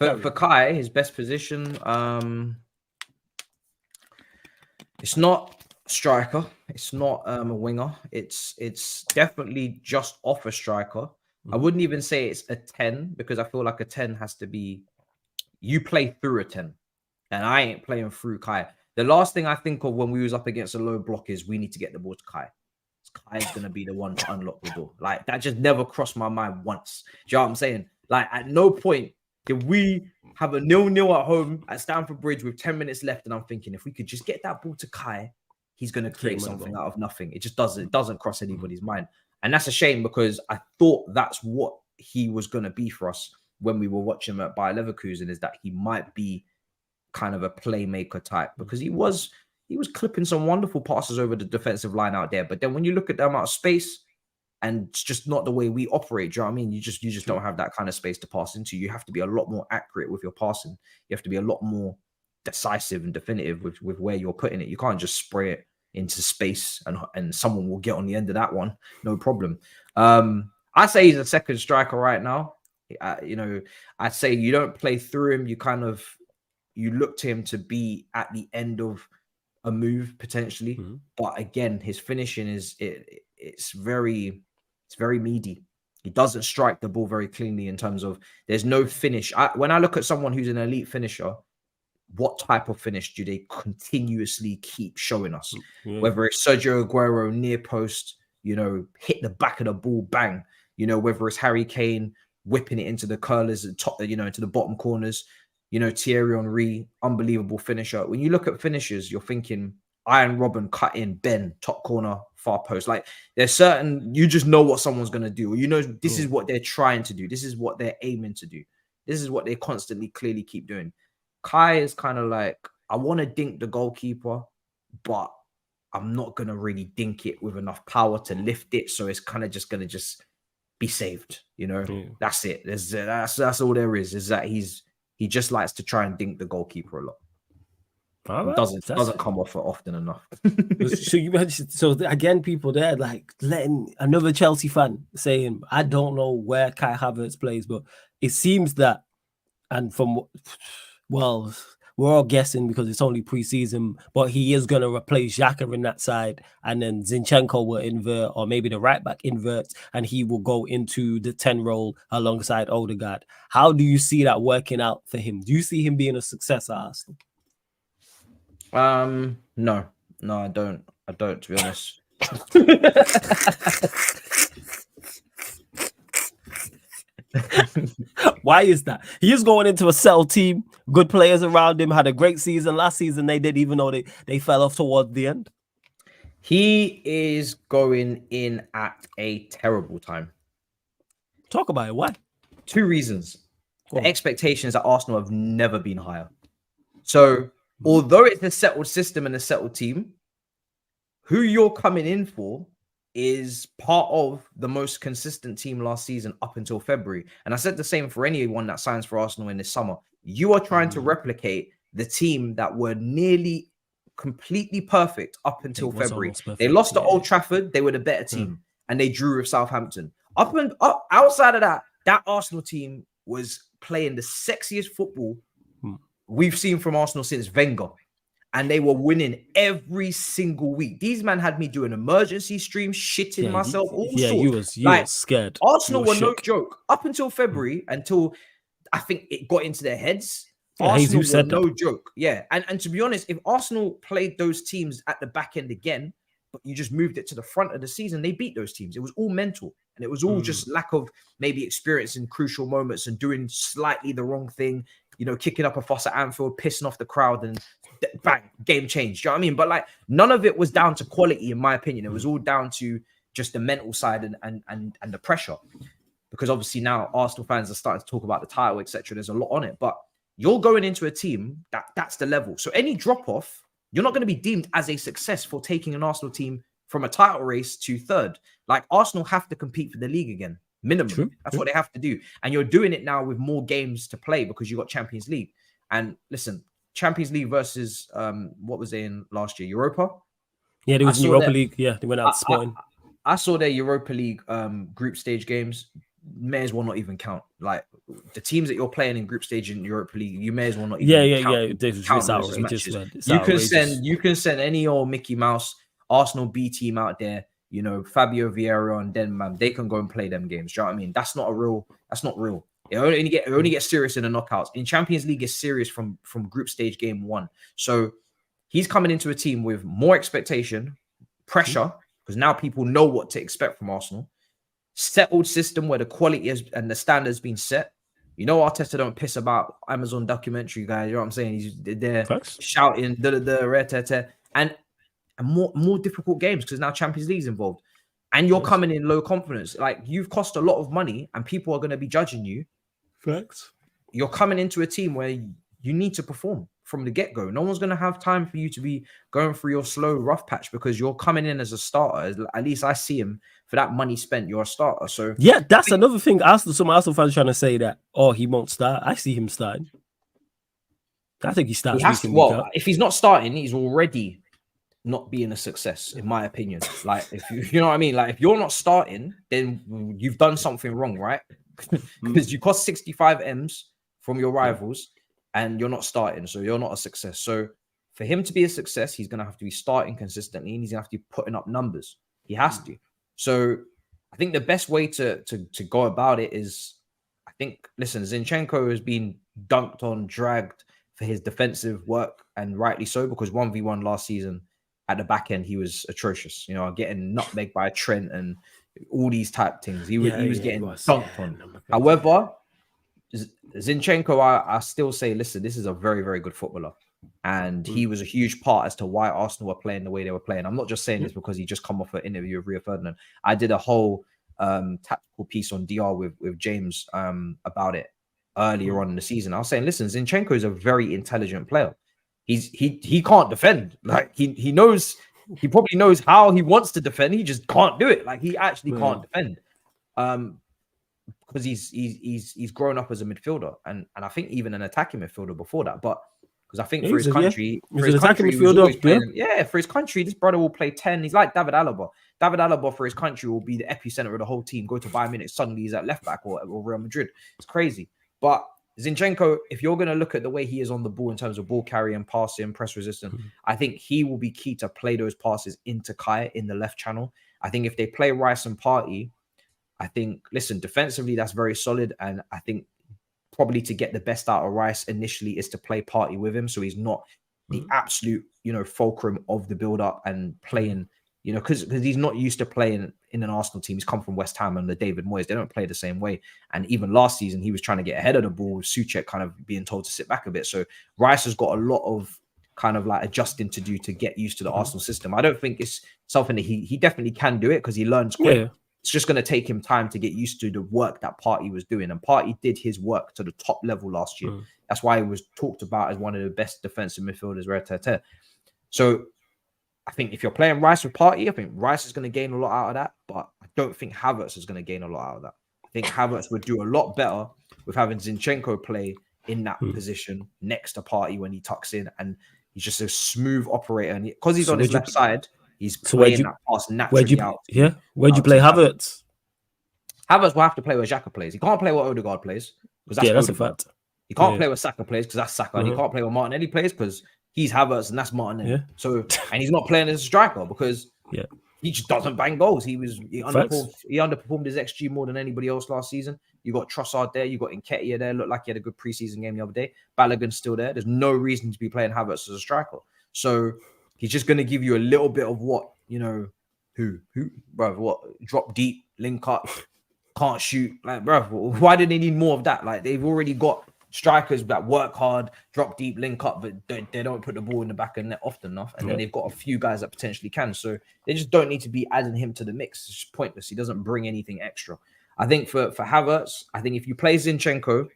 For Kai, his best position. It's not striker. It's not a winger. It's definitely just off a striker. I wouldn't even say it's a 10 because I feel like a 10 has to be you play through a 10, and I ain't playing through Kai. The last thing I think of when we was up against a low block is we need to get the ball to Kai. Kai's gonna be the one to unlock the door. Like that just never crossed my mind once. Do you know what I'm saying? Like at no point did we have a 0-0 at home at Stamford Bridge with 10 minutes left, and I'm thinking if we could just get that ball to Kai, he's going to create something out of nothing. It just doesn't cross anybody's mind, and that's a shame because I thought that's what he was going to be for us when we were watching him at Bayer Leverkusen. Is that he might be kind of a playmaker type because he was clipping some wonderful passes over the defensive line out there, but then when you look at the amount of space. And it's just not the way we operate. Do you know what I mean? You just don't have that kind of space to pass into. You have to be a lot more accurate with your passing. You have to be a lot more decisive and definitive with where you're putting it. You can't just spray it into space and someone will get on the end of that one. No problem. I say he's a second striker right now. I'd say you don't play through him. You look to him to be at the end of a move potentially. But again, his finishing it's very meaty. He doesn't strike the ball very cleanly in terms of there's no finish. When I look at someone who's an elite finisher, what type of finish do they continuously keep showing us? Whether it's Sergio Aguero near post, hit the back of the ball, bang. Whether it's Harry Kane whipping it into the curlers and top, into the bottom corners. Thierry Henry, unbelievable finisher. When you look at finishers, you're thinking Iron Robin, cut in, Ben, top corner, far post. Like there's certain, you just know what someone's going to do. This is what they're trying to do. This is what they're aiming to do. This is what they constantly, clearly keep doing. Kai is kind of like, I want to dink the goalkeeper, but I'm not going to really dink it with enough power to lift it. So it's kind of just going to be saved. That's it. That's all there is that he's He just likes to try and dink the goalkeeper a lot. All right. Doesn't come off often enough. So you mentioned, so again, people there like letting another Chelsea fan saying, I don't know where Kai Havertz plays, but it seems that, and from, well, we're all guessing because it's only pre-season, but he is going to replace Xhaka in that side, and then Zinchenko will invert, or maybe the right back inverts, and he will go into the 10 role alongside Odegaard. How do you see that working out for him? Do you see him being a success at Arsenal? No, I don't, to be honest. Why is that? He is going into a settled team, good players around him, had a great season. Last season they did, even though they fell off towards the end. He is going in at a terrible time. Talk about it. Why? 2 reasons. The expectations at Arsenal have never been higher. So although it's a settled system and a settled team, who you're coming in for is part of the most consistent team last season up until February. And I said the same for anyone that signs for Arsenal in this summer. You are trying to replicate the team that were nearly completely perfect up until February. They lost to Old Trafford. They were the better team. And they drew with Southampton. Outside of that Arsenal team was playing the sexiest football we've seen from Arsenal since Wenger. And they were winning every single week. These men had me doing emergency streams, shitting myself. You were scared. Arsenal were no joke up until February, until I think it got into their heads. Arsenal were no joke. Yeah, and to be honest, if Arsenal played those teams at the back end again, but you just moved it to the front of the season, they beat those teams. It was all mental, and it was all just lack of maybe experience in crucial moments and doing slightly the wrong thing. You know, kicking up a fuss at Anfield, pissing off the crowd, and bang, game changed. You know what I mean? But like, none of it was down to quality, in my opinion. It was all down to just the mental side and the pressure. Because obviously now Arsenal fans are starting to talk about the title, etc. There's a lot on it, but you're going into a team that's the level. So any drop off, you're not going to be deemed as a success for taking an Arsenal team from a title race to third. Like, Arsenal have to compete for the league again. Minimum. That's what they have to do. And you're doing it now with more games to play because you got Champions League. And listen, Champions League versus what was they in last year? Europa? Yeah, there was Europa League. Yeah, they went out Sporting. I saw their Europa League group stage games. May as well not even count. Like, the teams that you're playing in group stage in Europa League, you may as well not even count. It's outrageous, man. You can send any old Mickey Mouse Arsenal B team out there. You know, Fabio Vieira and Denman, they can go and play them games. Do you know what I mean? That's not real. It only gets serious in the knockouts. In Champions League, it's serious from group stage game 1. So he's coming into a team with more expectation, pressure, because now people know what to expect from Arsenal. Settled system where the quality is and the standard's been set. You know, Arteta don't piss about Amazon documentary guys. You know what I'm saying? He's there shouting and more difficult games because now Champions League's involved. And you're coming in low confidence. Like, you've cost a lot of money and people are going to be judging you. Facts. You're coming into a team where you need to perform from the get-go. No one's going to have time for you to be going through your slow rough patch because you're coming in as a starter. At least I see him for that money spent. You're a starter. So yeah, that's another thing. Some Arsenal fans trying to say that, he won't start. I see him starting. I think he starts. If he's not starting, he's already not being a success, in my opinion. Like, if you know what I mean? Like, if you're not starting, then you've done something wrong, right? Because you cost 65 M's from your rivals and you're not starting, so you're not a success. So for him to be a success, he's going to have to be starting consistently and he's going to have to be putting up numbers. He has to. So I think the best way to go about it is, I think, listen, Zinchenko has been dunked on, dragged for his defensive work, and rightly so, because 1v1 last season at the back end, he was atrocious. You know, getting nutmegged by Trent and all these type things. He was getting dunked on. However, Zinchenko, I still say, listen, this is a very, very good footballer. And he was a huge part as to why Arsenal were playing the way they were playing. I'm not just saying this because he just come off an interview with Rio Ferdinand. I did a whole tactical piece on DR with James about it earlier on in the season. I was saying, listen, Zinchenko is a very intelligent player. He can't defend. Like, he knows, he probably knows how he wants to defend. He just can't do it. Like, he actually can't defend. because he's grown up as a midfielder, and I think even an attacking midfielder before that. But because I think for his country, he's an attacking midfielder. For his country, this brother will play 10. He's like David Alaba. David Alaba for his country will be the epicenter of the whole team. Go to Bayern Munich, suddenly he's at left back or Real Madrid. It's crazy. But Zinchenko, if you're going to look at the way he is on the ball in terms of ball carrying, passing, press resistant, I think he will be key to play those passes into Kai in the left channel. I think if they play Rice and Partey, I think, listen, defensively, that's very solid. And I think probably to get the best out of Rice initially is to play Partey with him. So he's not the absolute, fulcrum of the build-up and playing, because he's not used to playing in an Arsenal team. He's come from West Ham and the David Moyes. They don't play the same way. And even last season, he was trying to get ahead of the ball with Souček kind of being told to sit back a bit. So Rice has got a lot of kind of like adjusting to do to get used to the Arsenal system. I don't think it's something that he definitely can do it because he learns quick. Yeah. It's just going to take him time to get used to the work that Partey was doing. And Partey did his work to the top level last year. That's why he was talked about as one of the best defensive midfielders. So I think if you're playing Rice with Partey, I think Rice is going to gain a lot out of that. But I don't think Havertz is going to gain a lot out of that. I think Havertz would do a lot better with having Zinchenko play in that position next to Partey when he tucks in. And he's just a smooth operator. And because he's on his left side, he's playing that pass naturally out. Yeah. Where'd you play Havertz? Havertz will have to play where Xhaka plays. He can't play where Odegaard plays. That's a fact. He can't play where Saka plays because that's Saka. And he can't play where Martinelli plays because he's Havertz and that's Martinelli. Yeah. So, and he's not playing as a striker because he just doesn't bang goals. He underperformed his XG more than anybody else last season. You got Trossard there. You got Nketiah there. Looked like he had a good preseason game the other day. Balogun's still there. There's no reason to be playing Havertz as a striker. So he's just going to give you a little bit of what, what drop deep, link up, can't shoot. Like, bro, why do they need more of that? Like, they've already got strikers that work hard, drop deep, link up, but they don't put the ball in the back of the net often enough. And then they've got a few guys that potentially can. So they just don't need to be adding him to the mix. It's just pointless. He doesn't bring anything extra. I think for Havertz, I think if you play Zinchenko,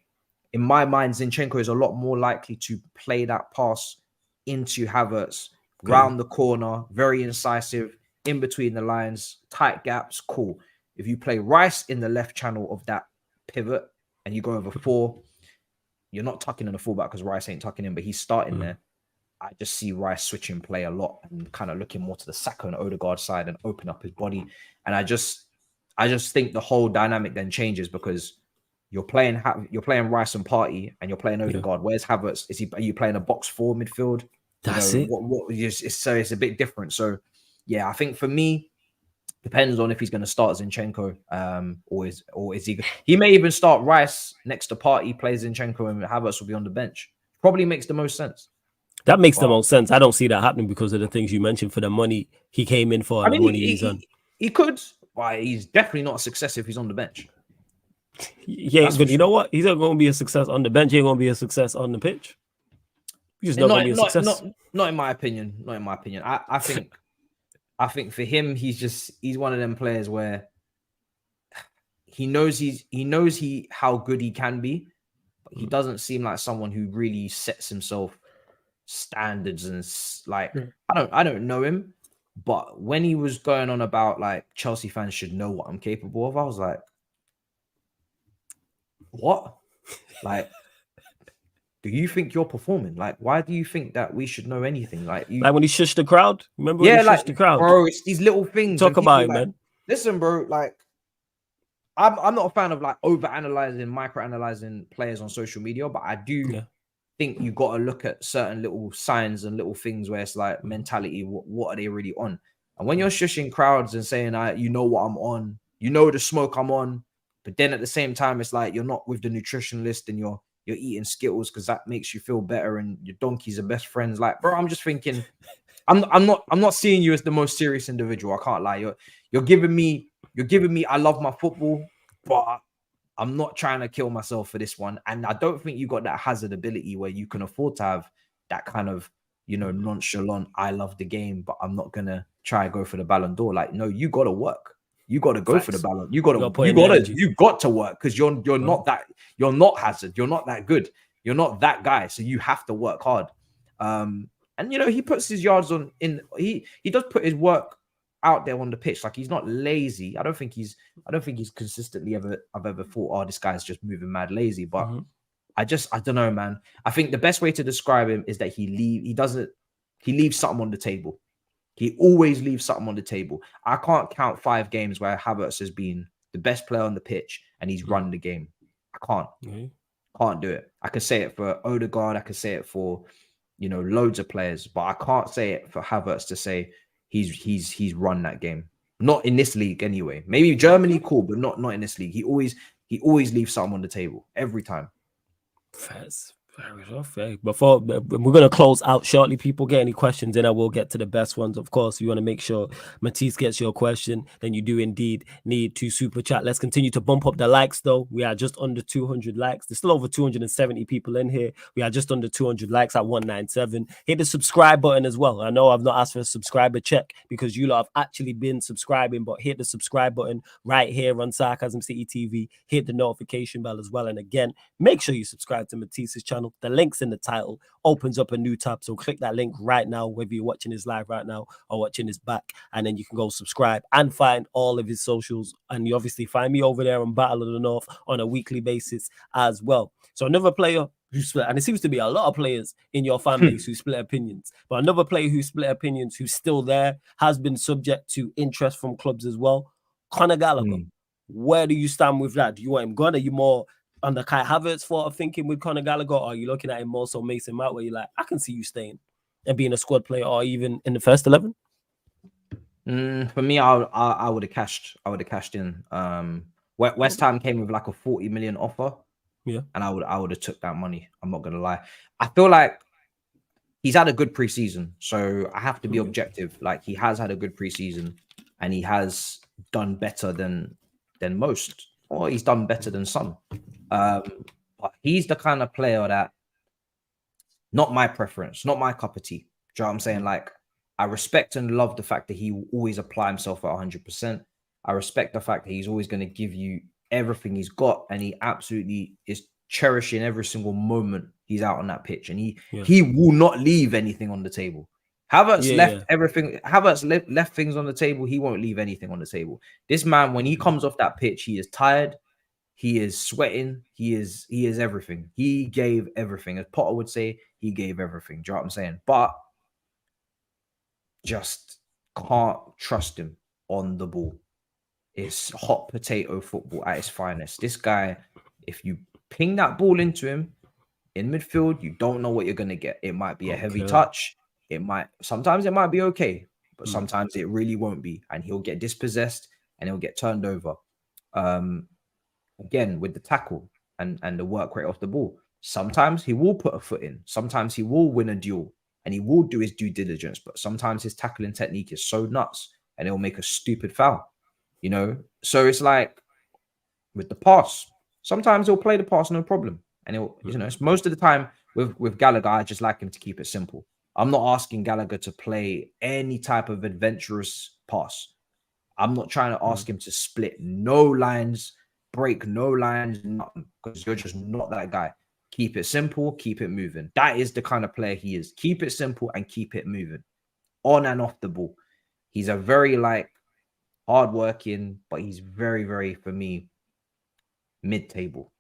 in my mind, Zinchenko is a lot more likely to play that pass into Havertz, round the corner, very incisive, in between the lines, tight gaps, cool. If you play Rice in the left channel of that pivot and you go over 4, you're not tucking in the fullback because Rice ain't tucking in, but he's starting there. I just see Rice switching play a lot and kind of looking more to the Saka and Odegaard side and open up his body. And I just think the whole dynamic then changes because you're playing Rice and Partey and you're playing Odegaard. Where's Havertz? Are you playing a box 4 midfield? That's it. It's a bit different. So yeah, I think for me, depends on if he's going to start Zinchenko, or is he? He may even start Rice next to Partey, plays Zinchenko, and Havertz will be on the bench. Probably makes the most sense. That makes the most sense. I don't see that happening because of the things you mentioned for the money he came in for and the money he's on. He could. Why? He's definitely not a success if he's on the bench. Yeah, but you know what? He's not going to be a success on the bench. He ain't going to be a success on the pitch. He's not going to be a success. Not in my opinion. Not in my opinion. I think for him, he's one of them players where he knows how good he can be, but he doesn't seem like someone who really sets himself standards and like I don't know him, but when he was going on about like Chelsea fans should know what I'm capable of, I was like, what? Like, do you think you're performing? Like, why do you think that we should know anything? Like when he shushed the crowd? Remember when he shushed the crowd? Bro, it's these little things. Talk about it, man. Listen, bro, like, I'm not a fan of like micro-analyzing players on social media, but I do think you got to look at certain little signs and little things where it's like mentality, what are they really on? And when you're shushing crowds and saying, you know what I'm on, you know the smoke I'm on, but then at the same time, it's like you're not with the nutritionist and you're eating Skittles because that makes you feel better and your donkeys are best friends. Like, bro, I'm just thinking, I'm not seeing you as the most serious individual. I can't lie. You're giving me, I love my football, but I'm not trying to kill myself for this one. And I don't think you got that hazard ability where you can afford to have that kind of, nonchalant, I love the game, but I'm not going to try and go for the Ballon d'Or. Like, no, you got to work. You got to go for the Ballon. You got to work because you're not hazard. You're not that good. You're not that guy. So you have to work hard. And he puts his yards on he does put his work out there on the pitch. Like, he's not lazy. I don't think he's consistently I've ever thought, oh, this guy's just moving mad lazy. But I don't know, man. I think the best way to describe him is that he leaves something on the table. He always leaves something on the table. I can't count 5 games where Havertz has been the best player on the pitch and he's run the game. I can't do it. I could say it for Odegaard. I could say it for, loads of players, but I can't say it for Havertz to say he's run that game. Not in this league anyway. Maybe Germany, cool, but not in this league. He always leaves something on the table every time. Fair enough. Before we're going to close out shortly, people get any questions, and I will get to the best ones. Of course, you want to make sure Matisse gets your question, then you do indeed need to super chat. Let's continue to bump up the likes, though. We are just under 200 likes. There's still over 270 people in here. We are just under 200 likes at 197. Hit the subscribe button as well. I know I've not asked for a subscriber check because you lot have actually been subscribing, but hit the subscribe button right here on Sarcasm City TV. Hit the notification bell as well. And again, make sure you subscribe to Matisse's channel. The link's in the title, opens up a new tab. So click that link right now, whether you're watching this live right now or watching this back. And then you can go subscribe and find all of his socials. And you obviously find me over there on Battle of the North on a weekly basis as well. So another player who split, and it seems to be a lot of players in your fan base who split opinions, but another player who split opinions who's still there, has been subject to interest from clubs as well. Conor Gallagher. Where do you stand with that? Do you want him gone? Are you more on the Kai Havertz thought of thinking with Conor Gallagher, or are you looking at him more so Mason Mount, where you're like, I can see you staying and being a squad player or even in the first 11? For me, I would have cashed. I would have cashed in. West Ham came with like a 40 million offer. Yeah, and I would have took that money. I'm not gonna lie. I feel like he's had a good preseason, so I have to be objective. Like, he has had a good preseason, and he has done better than most, or he's done better than some. But he's the kind of player that, not my preference, not my cup of tea. Do you know what I'm saying? Like, I respect and love the fact that he will always apply himself at 100%. I respect the fact that he's always going to give you everything he's got, and he absolutely is cherishing every single moment he's out on that pitch, and he will not leave anything on the table. Havertz left everything. Havertz left things on the table. He won't leave anything on the table. This man, when he comes off that pitch, he is tired. He is sweating. He is everything. He gave everything. As Potter would say, he gave everything. Do you know what I'm saying? But just can't trust him on the ball. It's hot potato football at its finest. This guy, if you ping that ball into him in midfield, you don't know what you're going to get. It might be a heavy touch. Sometimes it might be okay, but sometimes it really won't be. And he'll get dispossessed and he'll get turned over. Again, with the tackle and the work rate off the ball. Sometimes he will put a foot in. Sometimes he will win a duel and he will do his due diligence. But sometimes his tackling technique is so nuts and he'll make a stupid foul. So it's like with the pass, sometimes he'll play the pass, no problem. And it's most of the time with Gallagher, I just like him to keep it simple. I'm not asking Gallagher to play any type of adventurous pass. I'm not trying to ask him to split no lines, break no lines, nothing, because you're just not that guy. Keep it simple, keep it moving. That is the kind of player he is. Keep it simple and keep it moving on and off the ball. He's a very hardworking, but he's very, very, for me, mid-table.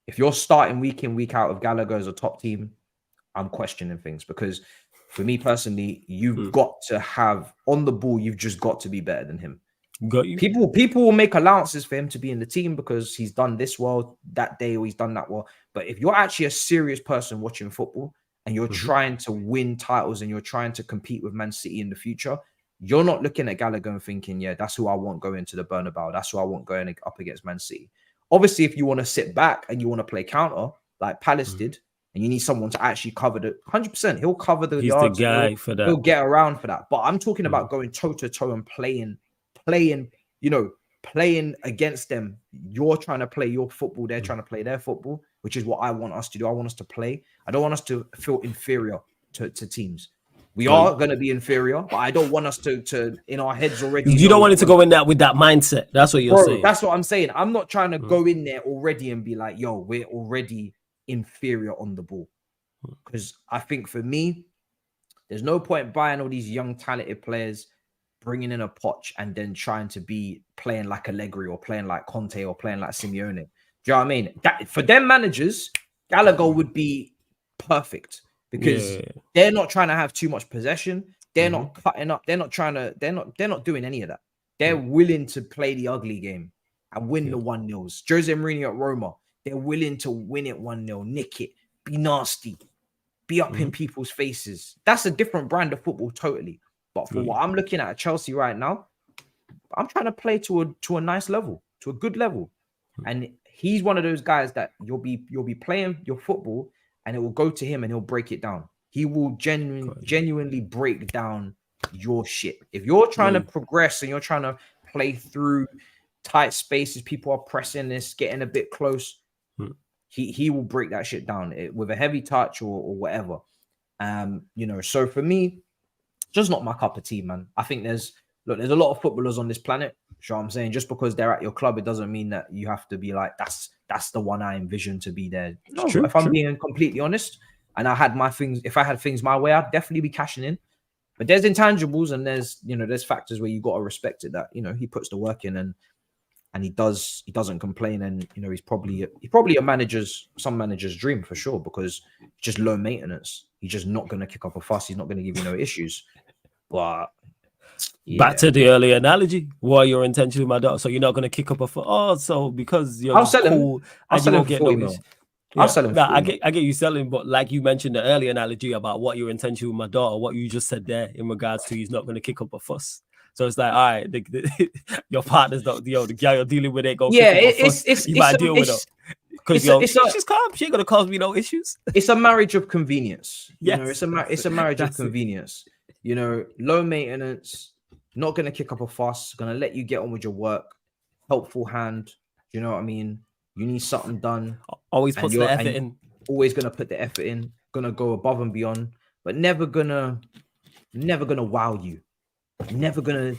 If you're starting week in, week out of Gallagher as a top team, I'm questioning things, because for me personally, you've got to have on the ball, you've just got to be better than him. Got you. People will make allowances for him to be in the team because he's done this well that day or he's done that well. But if you're actually a serious person watching football and you're trying to win titles and you're trying to compete with Man City in the future, you're not looking at Gallagher and thinking, yeah, that's who I want going to the Bernabeu. That's who I want going up against Man City. Obviously, if you want to sit back and you want to play counter like Palace did, and you need someone to actually cover the 100%, he'll cover the yards. The guy for that. He'll get around for that. But I'm talking about going toe to toe and playing, playing against them. You're trying to play your football. They're trying to play their football, which is what I want us to do. I want us to play. I don't want us to feel inferior to teams. We are going to be inferior, but I don't want us to in our heads already. You don't want it to go in that with that mindset. That's what you're saying. That's what I'm saying. I'm not trying to go in there already and be like, yo, we're already inferior on the ball. Because I think for me, there's no point buying all these young, talented players, bringing in a Poch and then trying to be playing like Allegri or playing like Conte or playing like Simeone. Do you know what I mean? That for them managers, Gallagher would be perfect because they're not trying to have too much possession. They're not cutting up. They're not trying to. They're not doing any of that. They're willing to play the ugly game and win the 1-0s. Jose Mourinho at Roma, they're willing to win it 1-0, nick it, be nasty, be up in people's faces. That's a different brand of football totally. But for what I'm looking at Chelsea right now, I'm trying to play to a nice level, to a good level. And he's one of those guys that you'll be playing your football and it will go to him and he'll break it down. He will genuinely break down your shit. If you're trying to progress and you're trying to play through tight spaces, people are pressing this, getting a bit close, he will break that shit down with a heavy touch or whatever. You know, so for me, just not my cup of tea, man. I think there's a lot of footballers on this planet. You know what I'm saying? Just because they're at your club, it doesn't mean that you have to be like, that's the one I envision to be there. No, if I'm being completely honest, and I had my things, if I had things my way, I'd definitely be cashing in. But there's intangibles and there's factors where you got to respect it, that, you know, he puts the work in and he doesn't complain, and, you know, he's probably some manager's dream for sure, because just low maintenance. He's just not going to kick up a fuss. He's not going to give you no issues. But back to the earlier analogy, what are your intentions with my daughter? So you're not going to kick up a fuss. Oh, so because you're I'll sell him. I'll sell him for you. I'll sell him. I get you selling, but like you mentioned the earlier analogy about what your intention with my daughter, what you just said there in regards to he's not going to kick up a fuss. So it's like, all right, your partner's not, the girl you're dealing with it. You might deal with her because she's calm. She ain't gonna cause me no issues. It's a marriage of convenience. Yes, you know, it's a marriage of convenience. You know, low maintenance, not gonna kick up a fuss, gonna let you get on with your work. Helpful hand. You know what I mean? You need something done. Always puts the effort in. Always gonna put the effort in. Gonna go above and beyond, but never gonna wow you. Never gonna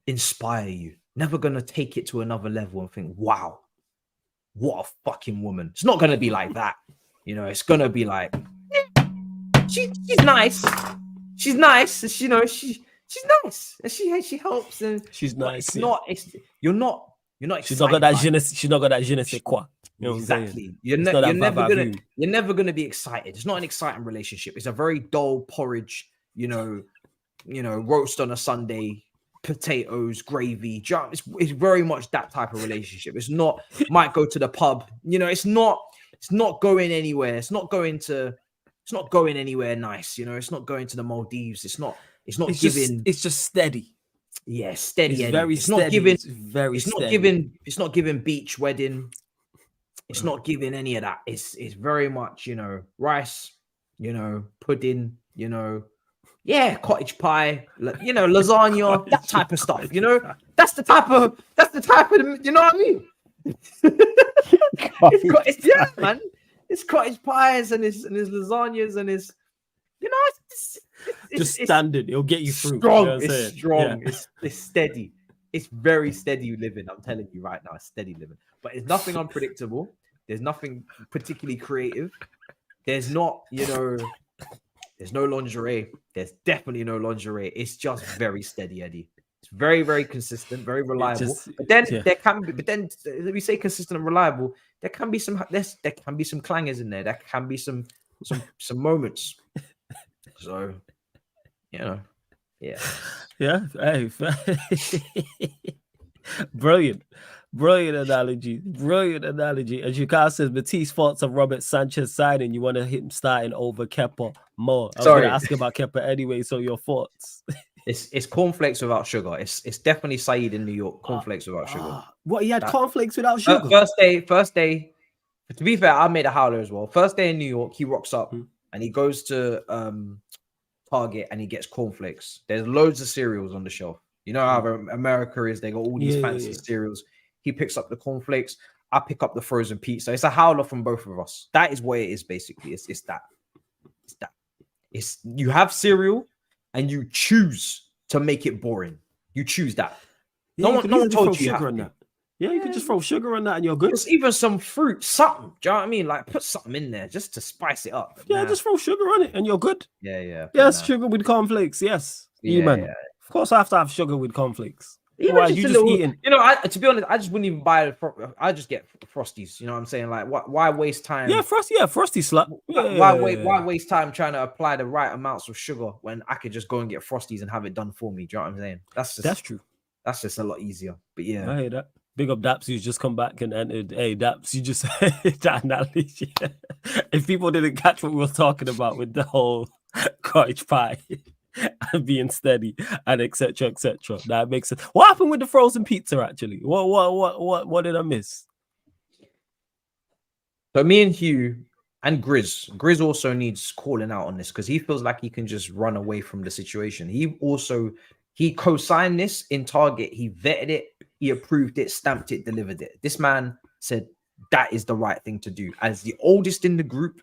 inspire you. Never gonna take it to another level and think, wow, what a fucking woman. It's not gonna be like that. You know, it's gonna be like, she's nice. She's nice. You know, she's nice. And she helps, and she's nice. It's not. You're not. She's not got that je ne sais quoi. You know exactly. You're never gonna be excited. It's not an exciting relationship. It's a very dull porridge. You know, roast on a Sunday, potatoes, gravy. It's very much that type of relationship. It's not, might go to the pub. You know, it's not going anywhere. It's not going anywhere nice. You know, it's not going to the Maldives. It's just steady. Yeah, steady. It's very steady. It's not giving beach wedding. It's not giving any of that. It's very much, you know, rice, you know, pudding, you know, yeah, cottage pie, you know, lasagna, that type of stuff. You know, that's the type of, you know what I mean? Yeah, man. It's cottage pies and his lasagnas and his, you know, it's just standard. It'll get you through. Strong. You know it's strong. Yeah. It's steady. It's very steady living. I'm telling you right now, it's steady living. But it's nothing unpredictable. There's nothing particularly creative. There's not, you know, there's no lingerie. There's definitely no lingerie. It's just very steady, Eddie. It's very, very consistent, very reliable. There can be, let me say consistent and reliable. There can be some clangers in there. There can be some moments. So, you know, yeah. Hey, brilliant analogy. As Yuka says, Matisse thoughts of Robert Sanchez signing. You want to hit him starting over Kepa more. I was going to ask about Kepa anyway. So your thoughts? It's cornflakes without sugar. It's definitely Saeed in New York. Cornflakes without sugar. What, he had cornflakes without sugar? First day. To be fair, I made a howler as well. First day in New York, he rocks up and he goes to Target and he gets cornflakes. There's loads of cereals on the shelf. You know how America is. They got all these fancy cereals. He picks up the cornflakes. I pick up the frozen pizza. It's a howler from both of us. That is what it is, basically. It's that. It's you have cereal and you choose to make it boring. You choose that. No one told you sugar on that. Yeah, you can just throw sugar on that and you're good. Just even some fruit, something. Do you know what I mean? Like put something in there just to spice it up. Yeah, just throw sugar on it and you're good. Yeah. Yes, sugar with cornflakes. Yes. Yeah, Of course, I have to have sugar with cornflakes. Even Why just you a just little, eating? you know, to be honest, I just wouldn't even buy it. I just get Frosties. You know what I'm saying? Like, why waste time? Yeah, frosty slap. Why waste time trying to apply the right amounts of sugar when I could just go and get Frosties and have it done for me? Do you know what I'm saying? That's true. That's just a lot easier. But yeah, I hear that. Big up Daps, who's just come back and entered. Hey, Daps, you just that analogy. If people didn't catch what we were talking about with the whole cottage pie and being steady and etc. That makes sense. What happened with the frozen pizza actually? What did I miss? so me and Hugh and Grizz also needs calling out on this because he feels like he can just run away from the situation. He co-signed this in Target. He vetted it, he approved it, stamped it, delivered it. This man said that is the right thing to do. As the oldest in the group,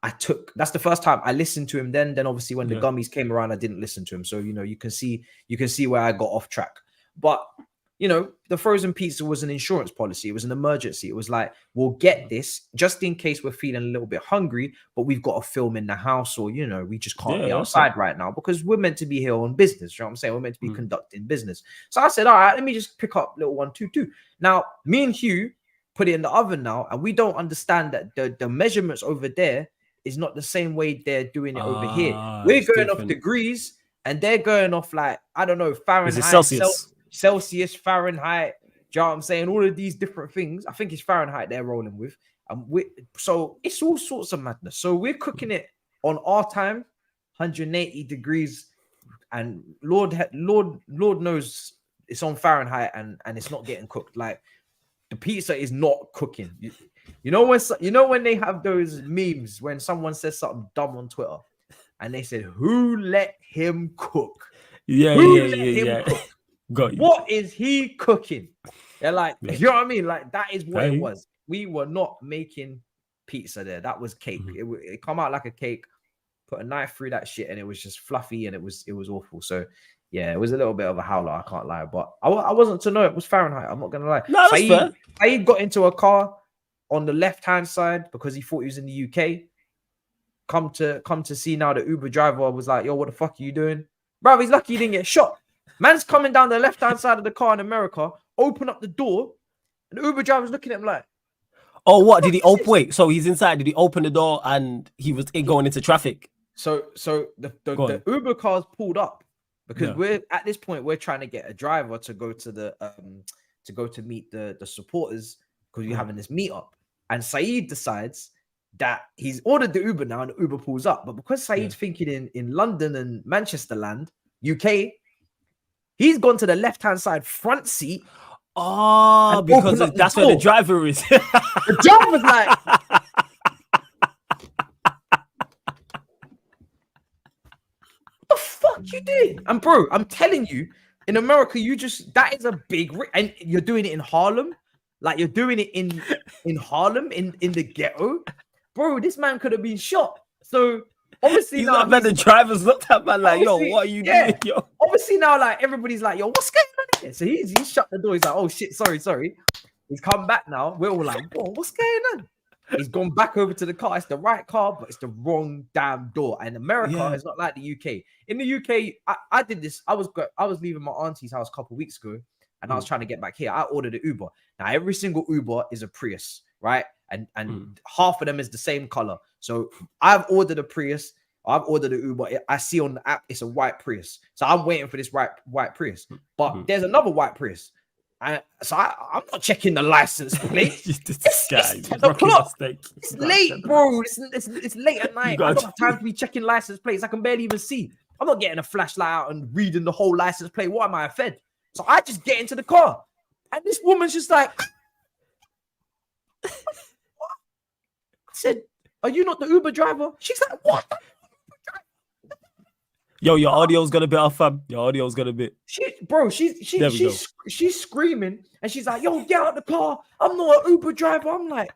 that's the first time I listened to him. Then obviously when the gummies came around, I didn't listen to him. So you can see where I got off track. But the frozen pizza was an insurance policy. It was an emergency. It was like, we'll get this just in case we're feeling a little bit hungry, but we've got a film in the house, or we just can't be outside right now because we're meant to be here on business. You know what I'm saying? We're meant to be conducting business. So I said, all right, let me just pick up little 122. Now, me and Hugh put it in the oven now, and we don't understand that the measurements over there is not the same way they're doing it over here. We're going off degrees, and they're going off like, I don't know, Fahrenheit, is it Celsius, Fahrenheit. Do you know what I'm saying? All of these different things. I think it's Fahrenheit they're rolling with. So it's all sorts of madness. So we're cooking it on our time, 180 degrees, and Lord knows it's on Fahrenheit and it's not getting cooked. Like, the pizza is not cooking. You know when they have those memes when someone says something dumb on Twitter and they said, "Who let him cook?" Yeah. Got you. What is he cooking? They're like, you know what I mean? Like, that is what it was. We were not making pizza there. That was cake. It come out like a cake. Put a knife through that shit, and it was just fluffy, and it was awful. So yeah, it was a little bit of a howler. I can't lie, but I wasn't to know it was Fahrenheit. I'm not gonna lie. No, that's fair. Saeed got into a car on the left-hand side because he thought he was in the UK. Come to see now, the Uber driver was like, "Yo, what the fuck are you doing?" Bro, he's lucky he didn't get shot. Man's coming down the left-hand side of the car in America, open up the door, and the Uber driver's looking at him like, "Oh, what did he open? Wait, so he's inside. Did he open the door and he was going into traffic?" So the Uber car's pulled up because we're at this point we're trying to get a driver to go to the meet the supporters because we're having this meetup, and Saeed decides that he's ordered the Uber now, and the Uber pulls up. But because Saeed's thinking in London and Manchester land, UK, he's gone to the left-hand side front seat. Oh, because that's where the driver is. The driver's like, what the fuck you did? And bro, I'm telling you, in America, that is a big and you're doing it in Harlem. Like, you're doing it in Harlem, in the ghetto. Bro, this man could have been shot. So obviously now the drivers looked at man like, "Yo, what are you doing, yo?" Obviously now, like, everybody's like, "Yo, what's going on here?" So he's shut the door. He's like, "Oh shit, sorry." He's come back now. We're all like, "Whoa, what's going on?" He's gone back over to the car. It's the right car, but it's the wrong damn door. And America is not like the UK. In the UK, I did this. I was leaving my auntie's house a couple of weeks ago, and I was trying to get back here. I ordered an Uber. Now every single Uber is a Prius, right? And half of them is the same color. So I've ordered a Prius. I've ordered an Uber. I see on the app it's a white Prius. So I'm waiting for this white Prius. But there's another white Prius. I'm not checking the license plate. It's 10 o'clock. It's late, bro. It's late at night. I don't have time to be checking license plates. I can barely even see. I'm not getting a flashlight out and reading the whole license plate. What am I, a fed? So I just get into the car. And this woman's just like, what? I said, "Are you not the Uber driver?" She's like, "What?" Yo, your audio's gonna be off, fam. Your audio's gonna be. She's screaming and she's like, "Yo, get out the car. I'm not an Uber driver." I'm like,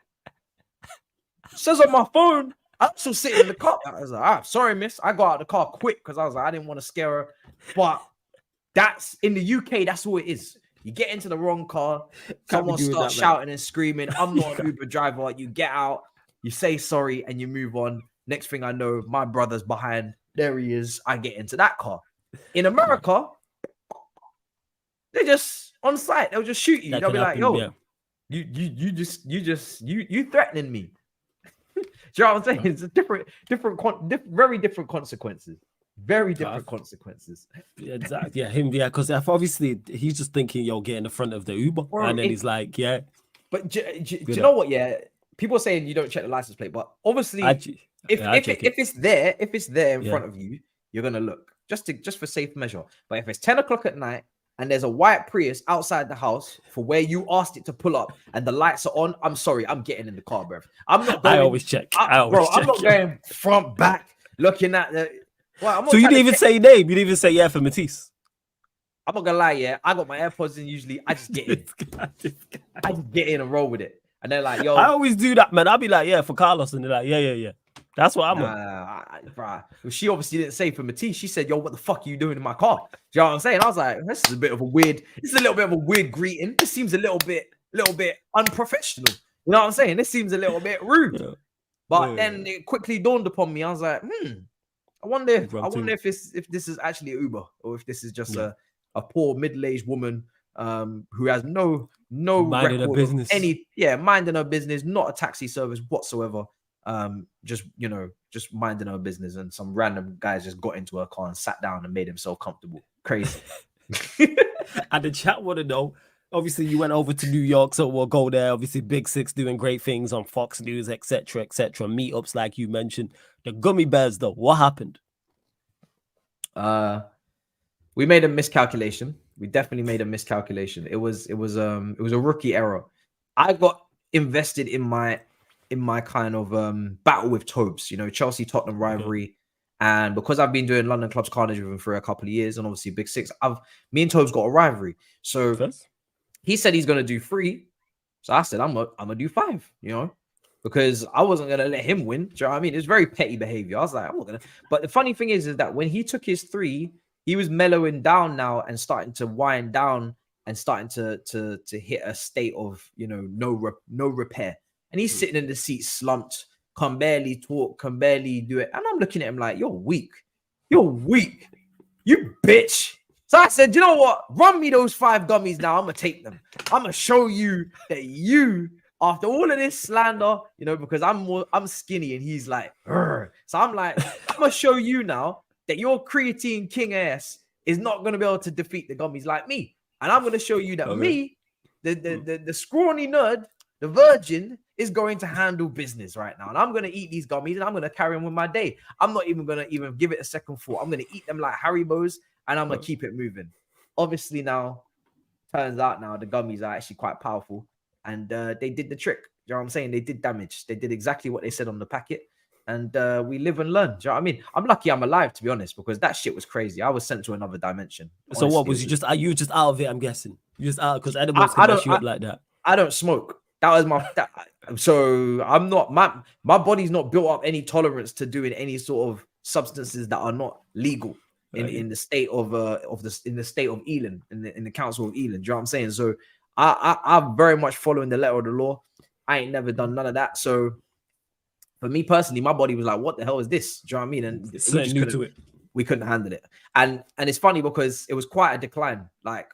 says on my phone, I'm still sitting in the car. I was like, "Sorry, miss." I got out of the car quick because I was like, I didn't want to scare her. But that's in the UK, that's what it is. You get into the wrong car, someone starts shouting and screaming, "I'm not an Uber driver." You get out, you say sorry, and you move on. Next thing I know, my brother's behind. There he is. I get into that car. In America, They're just on site. They'll just shoot you. That They'll could be like, happen, yo, yeah. you threatening me. Do you know what I'm saying? It's a very different consequences. Very different consequences. Exactly. Yeah, him. Yeah, because obviously he's just thinking, yo, get in the front of the Uber, Bro, and then he's like, yeah. But do you know what? Yeah, people are saying you don't check the license plate, but obviously, if it's there in front of you, you're gonna look just for safe measure. But if it's 10 o'clock at night and there's a white Prius outside the house for where you asked it to pull up and the lights are on, I'm sorry, I'm getting in the car, bro. I'm not going. I always check. I'm not going front, back, looking at the. Well, so you didn't even say name. You didn't even say yeah for Matisse. I'm not gonna lie, yeah. I got my AirPods in. Usually, I just get in. I just get in and roll with it. And they're like, yo. I always do that, man. I'll be like, yeah, for Carlos, and they're like, yeah. That's what I'm on. Bruh. She obviously didn't say for Matisse. She said, yo, what the fuck are you doing in my car? Do you know what I'm saying? I was like, this is a little bit of a weird greeting. This seems a little bit unprofessional. You know what I'm saying? This seems a little bit rude. Yeah. But then it quickly dawned upon me. I was like, I wonder if this is actually an Uber or if this is just a poor middle-aged woman who has no minding her business. Minding her business, not a taxi service whatsoever. Just minding her business, and some random guys just got into her car and sat down and made himself comfortable. Crazy. And the chat want to know. Obviously, you went over to New York, so we'll go there. Obviously, Big Six doing great things on Fox News, etc., meetups like you mentioned. The gummy bears, though, what happened? We made a miscalculation. We definitely made a miscalculation. It was a rookie error. I got invested in my kind of battle with Tobes, Chelsea Tottenham rivalry. And because I've been doing London Clubs Carnage with him for a couple of years, and obviously Big Six, me and Tobes got a rivalry. So he said he's gonna do 3. So I said I'm gonna do 5, because I wasn't gonna let him win. Do you know what I mean? It's very petty behavior. I was like, I'm not gonna. But the funny thing is that when he took his 3, he was mellowing down now and starting to wind down and starting to hit a state of no repair. And he's sitting in the seat slumped, can barely talk, can barely do it. And I'm looking at him like, you're weak, you bitch. So I said, you know what? Run me those 5 gummies now. I'm gonna take them. I'm gonna show you that you. After all of this slander, because I'm skinny and he's like, Urgh. So I'm like, I'm gonna show you now that your creatine king ass is not gonna be able to defeat the gummies like me. And I'm gonna show you that me, the scrawny nerd, the virgin, is going to handle business right now. And I'm gonna eat these gummies and I'm gonna carry on with my day. I'm not even gonna give it a second thought. I'm gonna eat them like Haribo's and I'm gonna keep it moving. Obviously now, turns out now the gummies are actually quite powerful. And they did the trick. You know what I'm saying? They did damage. They did exactly what they said on the packet. And we live and learn. Do you know what I mean? I'm lucky I'm alive, to be honest, because that shit was crazy. I was sent to another dimension. Honestly, so what was you just out of it? I'm guessing you just out because animals can mess you up like that. I don't smoke. That was my. So I'm not my body's not built up any tolerance to doing any sort of substances that are not legal in the state of Ealing, in the council of Ealing. Do you know what I'm saying? So I'm very much following the letter of the law. I ain't never done none of that. So for me personally, my body was like, what the hell is this? Do you know what I mean? And we couldn't handle it. And it's funny because it was quite a decline. Like,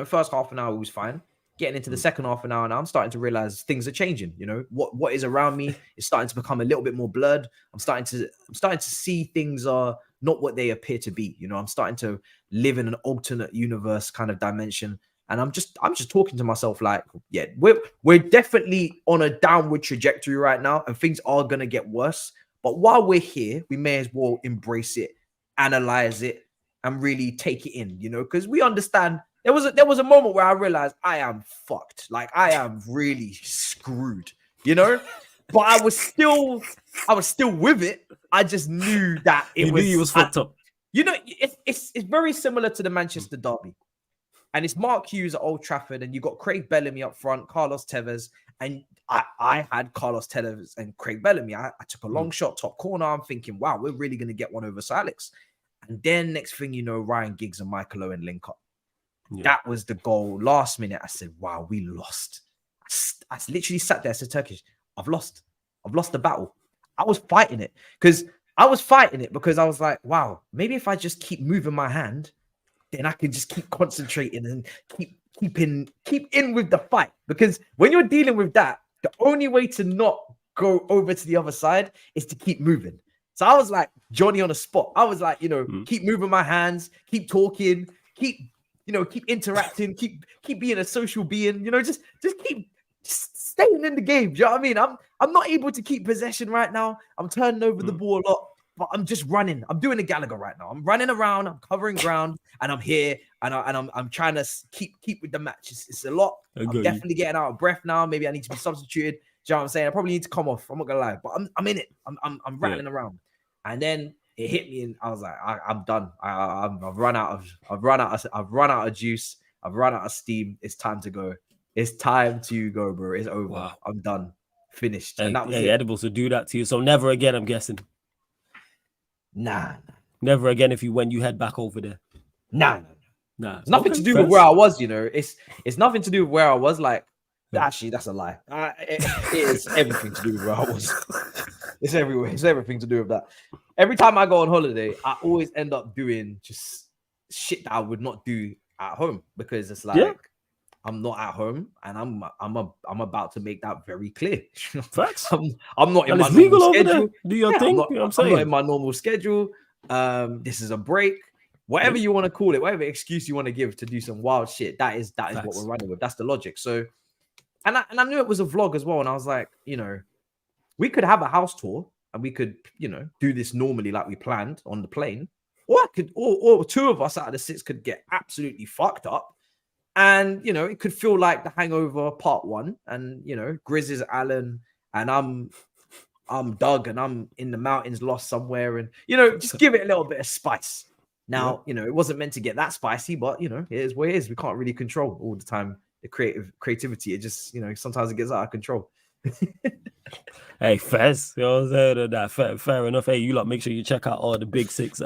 first half an hour was fine. Getting into the second half an hour now, I'm starting to realize things are changing. What is around me is starting to become a little bit more blurred. I'm starting to see things are not what they appear to be. I'm starting to live in an alternate universe kind of dimension. And I'm just talking to myself like, yeah, we're definitely on a downward trajectory right now, and things are gonna get worse. But while we're here, we may as well embrace it, analyze it, and really take it in, because we understand there was a moment where I realized I am fucked, like I am really screwed, But I was still with it. I just knew that it was fucked up. It's very similar to the Manchester derby. And it's Mark Hughes at Old Trafford, and you got Craig Bellamy up front, Carlos Tevez, and I had Carlos Tevez and Craig Bellamy. I took a long shot, top corner. I'm thinking, wow, we're really going to get one over Sir Alex. And then next thing you know, Ryan Giggs and Michael Owen link up. Yeah. That was the goal. Last minute, I said, wow, we lost. I literally sat there, I said, Turkish, I've lost the battle. I was fighting it because I was like, wow, maybe if I just keep moving my hand, then I can just keep concentrating and keep in with the fight. Because when you're dealing with that, the only way to not go over to the other side is to keep moving. So I was like Johnny on the spot. I was like, keep moving my hands, keep talking, keep interacting, keep being a social being, just keep staying in the game. Do you know what I mean? I'm not able to keep possession right now. I'm turning over the ball a lot, but I'm just running. I'm doing a Gallagher right now. I'm running around, I'm covering ground, and I'm here, and I'm trying to keep with the match. It's a lot. I'm definitely getting out of breath now. Maybe I need to be substituted. Do you know what I'm saying? I probably need to come off. I'm not gonna lie, but I'm in it. I'm rattling around, and then it hit me, and I was like, I'm done. I've run out of juice. I've run out of steam. It's time to go. It's time to go, bro. It's over. Wow. I'm done. Finished. And that was it. Edibles will do that to you. So never again, I'm guessing. Nah. Never again when you head back over there. Nah. It's nothing to do with where I was, It's nothing to do with where I was. Like, actually, that's a lie. It is everything to do with where I was. It's everywhere. It's everything to do with that. Every time I go on holiday, I always end up doing just shit that I would not do at home, because it's like I'm not at home, and I'm about to make that very clear. Facts. I'm not in my normal schedule. Do your thing. I'm not in my normal schedule. This is a break. Whatever you want to call it, whatever excuse you want to give to do some wild shit, that is what we're running with. That's the logic. So, and I knew it was a vlog as well, and I was like, we could have a house tour, and we could, do this normally like we planned on the plane, or two of us out of the six could get absolutely fucked up. And, it could feel like The Hangover Part 1. And, Grizz is Alan, and I'm Doug, and I'm in the mountains lost somewhere. And, just give it a little bit of spice. Now, it wasn't meant to get that spicy, but, it is what it is. We can't really control all the time the creativity. It just, sometimes it gets out of control. Hey, Fez, you know what I'm saying? Fair enough. Hey, you lot, make sure you check out all the Big Six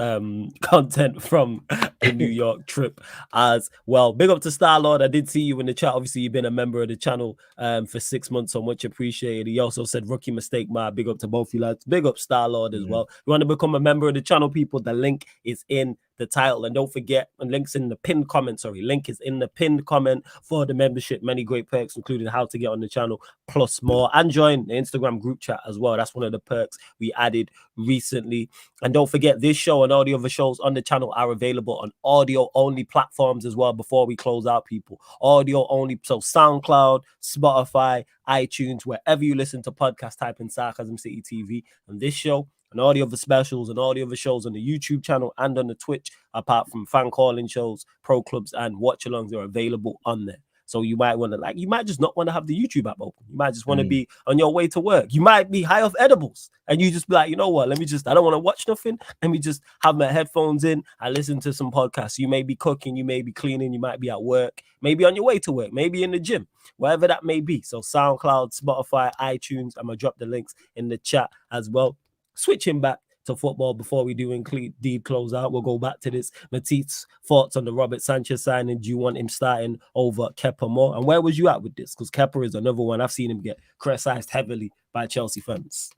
content from the New York trip as well. Big up to Starlord. I did see you in the chat. Obviously, you've been a member of the channel for 6 months, so much appreciated. He also said rookie mistake, big up to both you lads. Big up Starlord as well. You want to become a member of the channel, people? The link is in the title, and don't forget, and links in the pinned comment. Link is in the pinned comment for the membership. Many great perks, including how to get on the channel, plus more, and join the Instagram group chat as well. That's one of the perks we added recently. And don't forget, this show and all the other shows on the channel are available on audio only platforms as well. Before we close out, people, audio only. So SoundCloud, Spotify, iTunes, wherever you listen to podcasts, type in Sarcasm City TV, and this show and all the other specials and all the other shows on the YouTube channel and on the Twitch, apart from fan calling shows, pro clubs, and watch alongs, are available on there. So you might want to, you might just not want to have the YouTube app open. You might just want to be on your way to work. You might be high off edibles, and you just be like, you know what? I don't want to watch nothing. Let me just have my headphones in. I listen to some podcasts. You may be cooking, you may be cleaning, you might be at work, maybe on your way to work, maybe in the gym, wherever that may be. So SoundCloud, Spotify, iTunes. I'm going to drop the links in the chat as well. Switching back to football before we do indeed close out, we'll go back to this. Matit's thoughts on the Robert Sanchez signing. Do you want him starting over Kepa more? And where was you at with this? Because Kepa is another one. I've seen him get criticized heavily by Chelsea fans.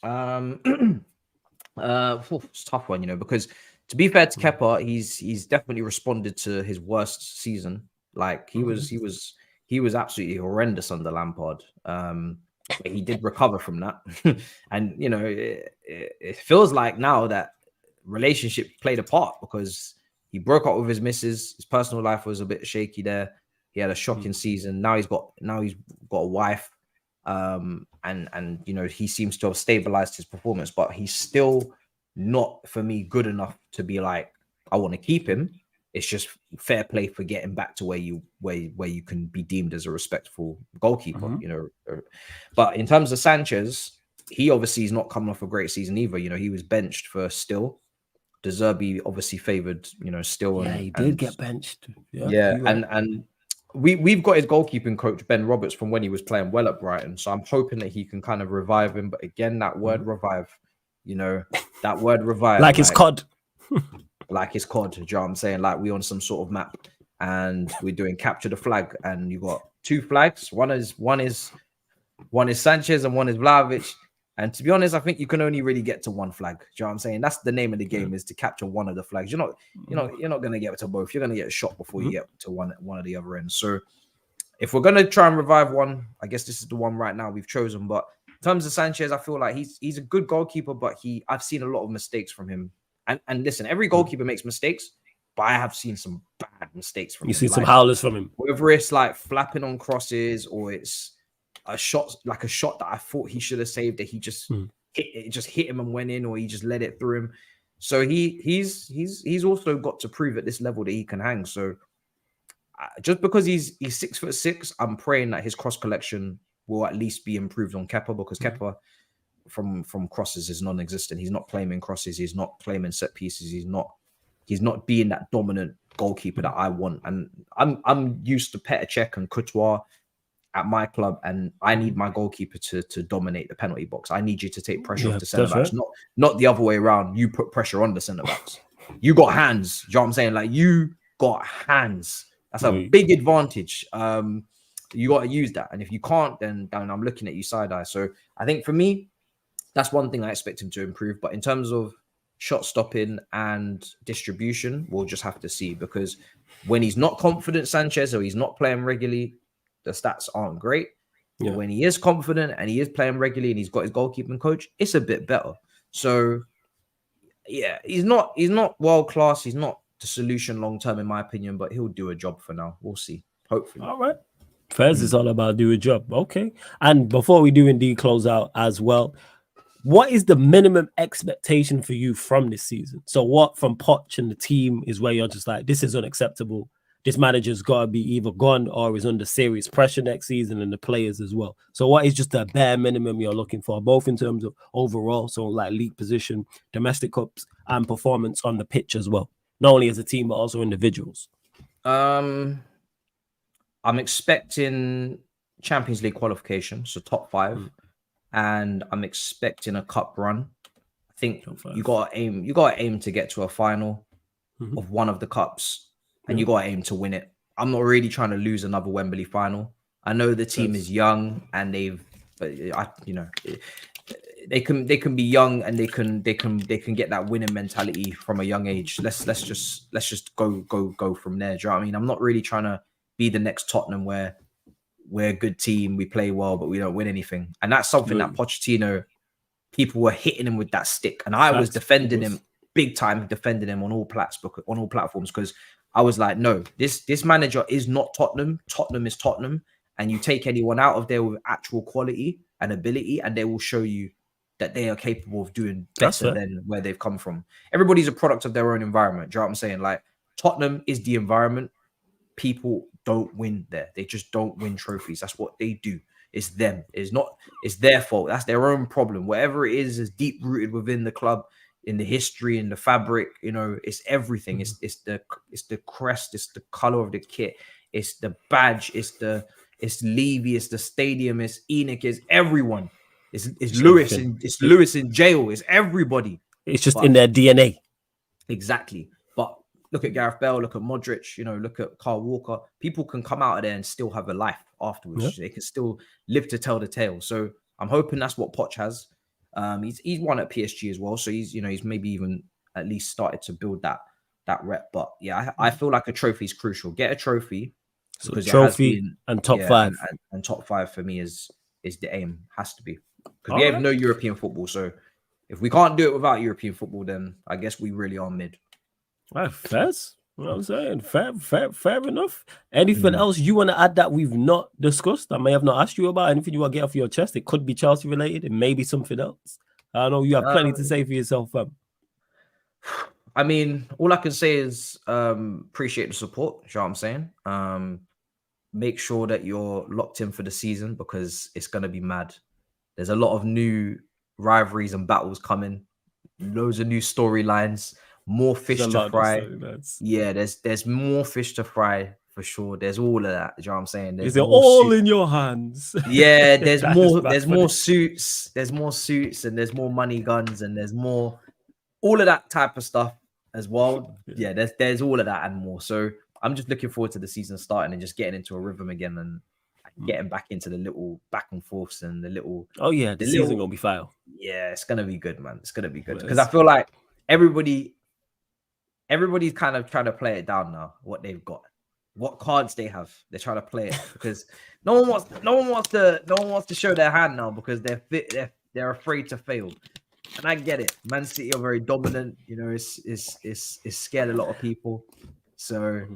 It's a tough one, because to be fair to Kepa, he's definitely responded to his worst season. Like he was absolutely horrendous under Lampard. But he did recover from that. And, it feels like now that relationship played a part, because he broke up with his missus. His personal life was a bit shaky there. He had a shocking season. Now he's got a wife. And he seems to have stabilized his performance, but he's still not, for me, good enough to be like, I want to keep him. It's just fair play for getting back to where you can be deemed as a respectful goalkeeper, But in terms of Sanchez, he obviously is not coming off a great season either. He was benched for Still. De Zerbi obviously favoured, Still. Yeah, he did get benched. Yeah, and we've got his goalkeeping coach Ben Roberts from when he was playing well at Brighton. So I'm hoping that he can kind of revive him. But again, that word revive, that word revive, like his COD. Like his COD, do you know what I'm saying? Like we on some sort of map, and we're doing capture the flag, and you got two flags. One is Sanchez and one is Vlahovic. And to be honest, I think you can only really get to one flag. Do you know what I'm saying? That's the name of the game, is to capture one of the flags. You're not gonna get to both. You're gonna get shot before you get to one of the other ends. So if we're gonna try and revive one, I guess this is the one right now we've chosen. But in terms of Sanchez, I feel like he's a good goalkeeper, but I've seen a lot of mistakes from him. And listen, every goalkeeper makes mistakes, but I have seen some bad mistakes from him. You see some howlers from him. Whether it's like flapping on crosses or it's a shot that I thought he should have saved, that he just hit him and went in, or he just let it through him. So he's also got to prove at this level that he can hang. So just because he's 6'6", I'm praying that his cross collection will at least be improved on Kepa, because Kepa from crosses is non-existent. He's not claiming crosses. He's not claiming set pieces. He's not being that dominant goalkeeper that I want. And I'm used to Petr Cech and Courtois at my club, and I need my goalkeeper to dominate the penalty box. I need you to take pressure off the centre backs, not the other way around. You put pressure on the centre backs. You got hands. You know what I'm saying? Like, you got hands. That's a big advantage. You got to use that. And if you can't, then I'm looking at you side eye. So I think for me, that's one thing I expect him to improve. But in terms of shot stopping and distribution, we'll just have to see, because when he's not confident, Sanchez, or he's not playing regularly, the stats aren't great. But when he is confident and he is playing regularly and he's got his goalkeeping coach, it's a bit better. So yeah, he's not world class. He's not the solution long term, in my opinion, but he'll do a job for now. We'll see. Hopefully. All right. Fez is all about do a job. Okay. And before we do indeed close out as well, what is the minimum expectation for you from this season? So what from Poch and the team is where you're just like, this is unacceptable. This manager's got to be either gone or is under serious pressure next season, and the players as well. So what is just the bare minimum you're looking for, both in terms of overall, so like league position, domestic cups, and performance on the pitch as well, not only as a team, but also individuals? I'm expecting Champions League qualification, so top 5. And I'm expecting a cup run. I think you got to aim to get to a final of one of the cups, and you got to aim to win it. I'm not really trying to lose another Wembley final. I know the team is young, and they can be young, and they can get that winning mentality from a young age. Let's just go from there. Do you know what I mean? I'm not really trying to be the next Tottenham where we're a good team, we play well, but we don't win anything. And that's something that Pochettino, people were hitting him with that stick. And I was defending him big time, defending him on all platforms, because I was like, no, this manager is not Tottenham. Tottenham is Tottenham. And you take anyone out of there with actual quality and ability, and they will show you that they are capable of doing better than where they've come from. Everybody's a product of their own environment. Do you know what I'm saying? Like, Tottenham is the environment. People don't win there. They just don't win trophies. That's what they do. It's them. It's their fault. That's their own problem. Whatever it is deep rooted within the club, in the history, in the fabric, it's everything. It's the crest, it's the color of the kit, it's the badge, it's Levy, it's the stadium, it's Enoch, it's everyone. It's Lewis, and it's Lewis in jail, it's everybody. It's just in their DNA. Exactly. But look at Gareth Bale, look at Modric, look at Kyle Walker. People can come out of there and still have a life afterwards. They can still live to tell the tale. So I'm hoping that's what Poch has. He's won at PSG as well, so he's maybe even at least started to build that rep. But yeah, I feel like a trophy is crucial. Get a trophy. So trophy and top 5. And top 5 for me is the aim. Has to be, because we have no European football. So if we can't do it without European football, then I guess we really are mid. That's what I'm saying. Fair enough. Anything else you want to add that we've not discussed? I may have not asked you about. Anything you want to get off your chest? It could be Chelsea related. It may be something else. I know you have plenty to say for yourself, fam. I mean, all I can say is appreciate the support. You know what I'm saying? Make sure that you're locked in for the season, because it's going to be mad. There's a lot of new rivalries and battles coming. Loads of new storylines. More fish to fry. Yeah, there's more fish to fry for sure. There's all of that. You know what I'm saying? Is it all in your hands? Yeah, there's more suits. There's more suits, and there's more money guns, and there's more all of that type of stuff as well. Yeah, there's all of that and more. So I'm just looking forward to the season starting and just getting into a rhythm again. And getting back into the little back and forths and the little. Oh yeah, the season gonna be fire. Yeah, it's gonna be good, man. It's gonna be good because I feel like everybody's kind of trying to play it down now. What they've got, what cards they have, they're trying to play it because no one wants to show their hand now because they're afraid to fail. And I get it. Man City are very dominant. You know, it's scared a lot of people. So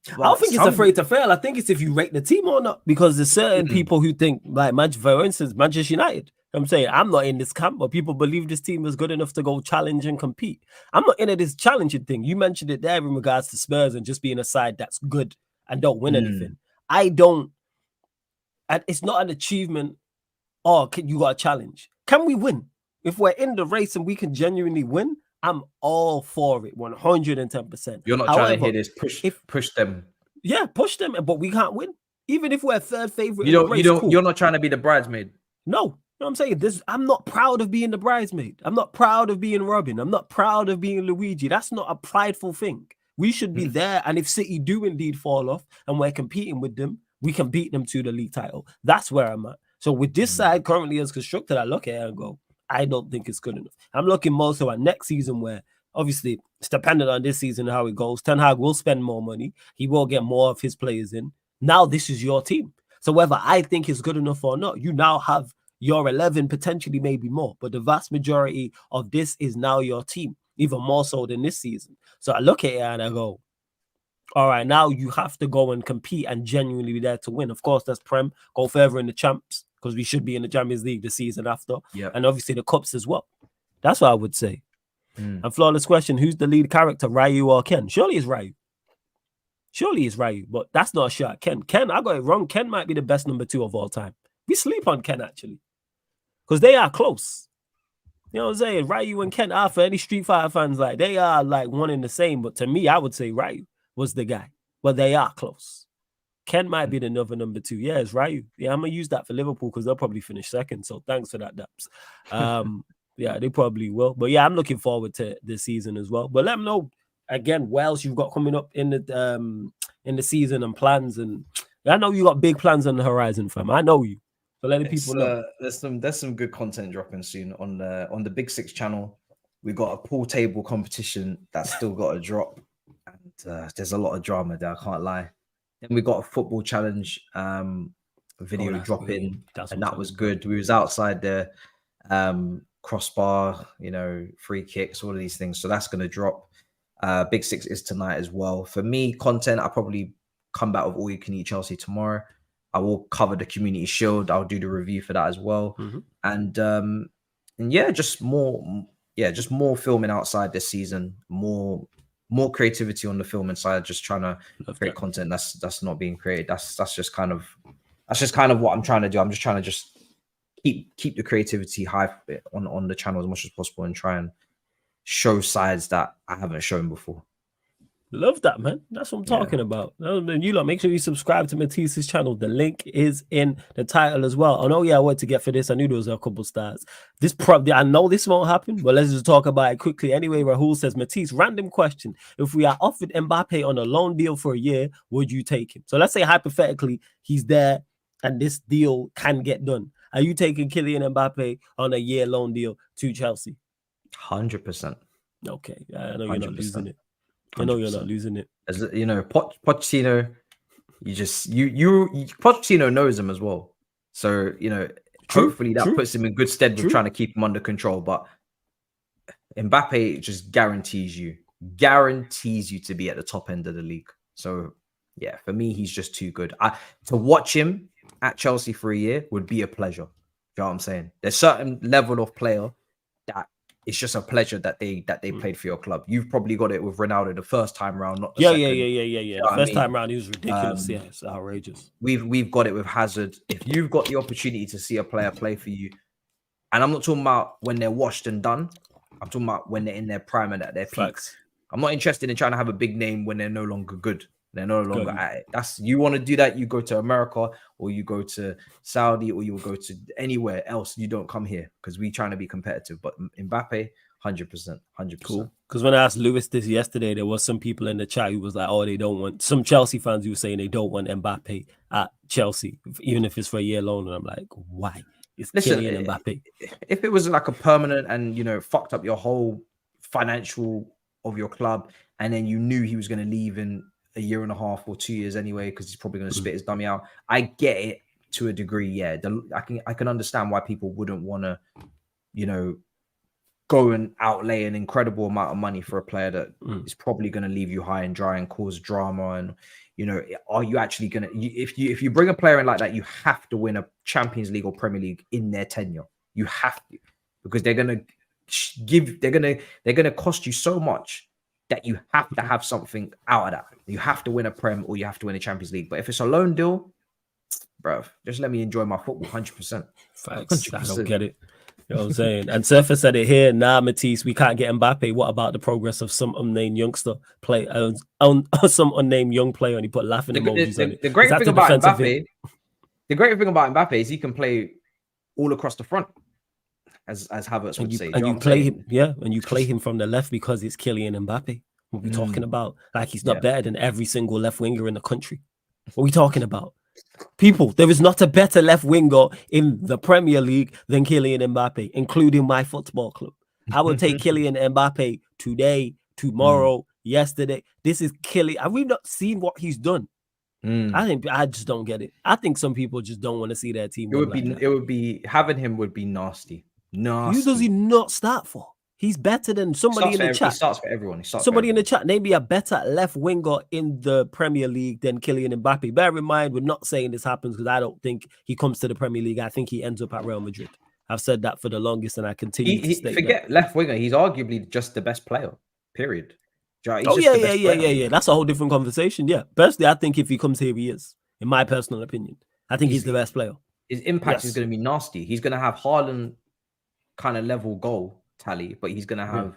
I don't think it's afraid to fail. I think it's if you rate the team or not. Because there's certain people who think, like, for instance, Manchester United. I'm saying I'm not in this camp, but people believe this team is good enough to go challenge and compete. I'm not into this challenging thing. You mentioned it there in regards to Spurs and just being a side that's good and don't win anything. I don't. And it's not an achievement. Oh, you got a challenge. Can we win? If we're in the race and we can genuinely win, I'm all for it, 110%. You're not trying to hear this. Push them. Yeah, push them, but we can't win. Even if we're third favorite. You're not trying to be the bridesmaid. No. You know what I'm saying? I'm not proud of being the bridesmaid. I'm not proud of being Robin. I'm not proud of being Luigi. That's not a prideful thing. We should be there. And if City do indeed fall off and we're competing with them, we can beat them to the league title. That's where I'm at. So with this side currently as constructed, I look at it and go, I don't think it's good enough. I'm looking more so at next season where, obviously, it's dependent on this season and how it goes. Ten Hag will spend more money. He will get more of his players in. Now this is your team. So whether I think it's good enough or not, you now have your 11, potentially maybe more. But the vast majority of this is now your team, even more so than this season. So I look at it and I go, all right, now you have to go and compete and genuinely be there to win. Of course, that's Prem. Go further in the champs because we should be in the Champions League the season after. Yep. And obviously the cups as well. That's what I would say. And flawless question, who's the lead character, Ryu or Ken? Surely it's Ryu. But that's not a shot. Ken, I got it wrong. Ken might be the best number 2 of all time. We sleep on Ken, actually. Because they are close. You know what I'm saying? Ryu and Ken are, for any Street Fighter fans, like, they are like one and the same. But to me, I would say Ryu was the guy. But they are close. Ken might be the number 2. Yeah, it's Ryu. Yeah, I'm going to use that for Liverpool because they'll probably finish second. So thanks for that, Daps. Yeah, they probably will. But yeah, I'm looking forward to this season as well. But let them know, again, what else you've got coming up in the season and plans. And I know you got big plans on the horizon, fam. I know you. So let the people know. There's some good content dropping soon on the Big Six channel. We got a pool table competition that's still got to drop. And there's a lot of drama there, I can't lie. Then we got a football challenge video dropping, and that was good. We was outside the crossbar, free kicks, all of these things. So that's going to drop. Big Six is tonight as well. For me, content, I'll probably come back with All You Can Eat Chelsea tomorrow. I will cover the Community Shield. I'll do the review for that as well. And yeah, just more filming outside this season, more creativity on the filming side, just trying to create content that's not being created. That's just kind of what I'm trying to do. I'm just trying to keep the creativity high on the channel as much as possible and try and show sides that I haven't shown before. Love that, man. That's what I'm talking about. And you lot, make sure you subscribe to Matisse's channel. The link is in the title as well. I know, I wanted to get for this. I knew there was a couple stars. I know this won't happen, but let's just talk about it quickly. Anyway, Rahul says, Matisse, random question. If we are offered Mbappe on a loan deal for a year, would you take him? So let's say hypothetically, he's there and this deal can get done. Are you taking Kylian Mbappe on a year loan deal to Chelsea? 100%. Okay. I know you're not losing it. I know you're not losing it. As you know, Pochettino, Pochettino knows him as well. So, hopefully that puts him in good stead with trying to keep him under control. But Mbappe just guarantees you to be at the top end of the league. So, yeah, for me, he's just too good. To watch him at Chelsea for a year would be a pleasure. You know what I'm saying? There's certain level of player that it's just a pleasure that they played for your club. You've probably got it with Ronaldo the first time round, not the second. Yeah. The first time round, he was ridiculous. It's outrageous. We've got it with Hazard. If you've got the opportunity to see a player play for you, and I'm not talking about when they're washed and done, I'm talking about when they're in their prime and at their peaks. I'm not interested in trying to have a big name when they're no longer good. They're no longer at it. You want to do that, you go to America or you go to Saudi or you will go to anywhere else. You don't come here because we're trying to be competitive. But Mbappe, 100%. Cool. Because when I asked Lewis this yesterday, there was some people in the chat who was like, "Oh, they don't want." Some Chelsea fans who were saying they don't want Mbappe at Chelsea, even if it's for a year loan. And I'm like, why? It's Kylian Mbappe. If it was like a permanent and, you know, fucked up your whole financial of your club, and then you knew he was going to leave in a year and a half or 2 years anyway, because he's probably going to spit his dummy out. I get it to a degree. Yeah, I can understand why people wouldn't want to, you know, go and outlay an incredible amount of money for a player that is probably going to leave you high and dry and cause drama. And, you know, are you actually going to, if you bring a player in like that, you have to win a Champions League or Premier League in their tenure. You have to, because they're going to cost you so much that you have to have something out of that. You have to win a Prem or you have to win a Champions League. But if it's a loan deal, bro, just let me enjoy my football 100%. Facts. 100%. I don't get it. You know what I'm saying? And Surfer said it here. Nah, Matisse, we can't get Mbappe. What about the progress of some unnamed youngster play? Some unnamed young player, and he put laughing emojis on it. The great thing about Mbappe is he can play all across the front, as Havertz would say. And you play him, and you play him from the left because it's Kylian Mbappe. What are we talking about? Like, he's not better than every single left winger in the country. What are we talking about? People, there is not a better left winger in the Premier League than Kylian Mbappe, including my football club. I will take Kylian Mbappe today, tomorrow, yesterday. This is Kylian. Have we not seen what he's done? I just don't get it. I think some people just don't want to see their team. It would be having him would be nasty. Who does he not start for? He's better than somebody in the chat. He starts for everyone. Somebody in the chat, maybe a better left winger in the Premier League than Kylian Mbappe. Bear in mind, we're not saying this happens because I don't think he comes to the Premier League. I think he ends up at Real Madrid. I've said that for the longest, and I continue to state forget that. Left winger. He's arguably just the best player. Period. Yeah. That's a whole different conversation. Yeah. Personally, I think if he comes here, he is. In my personal opinion, I think he's the best player. His impact is going to be nasty. He's going to have Haaland kind of level goal tally, but he's going to have,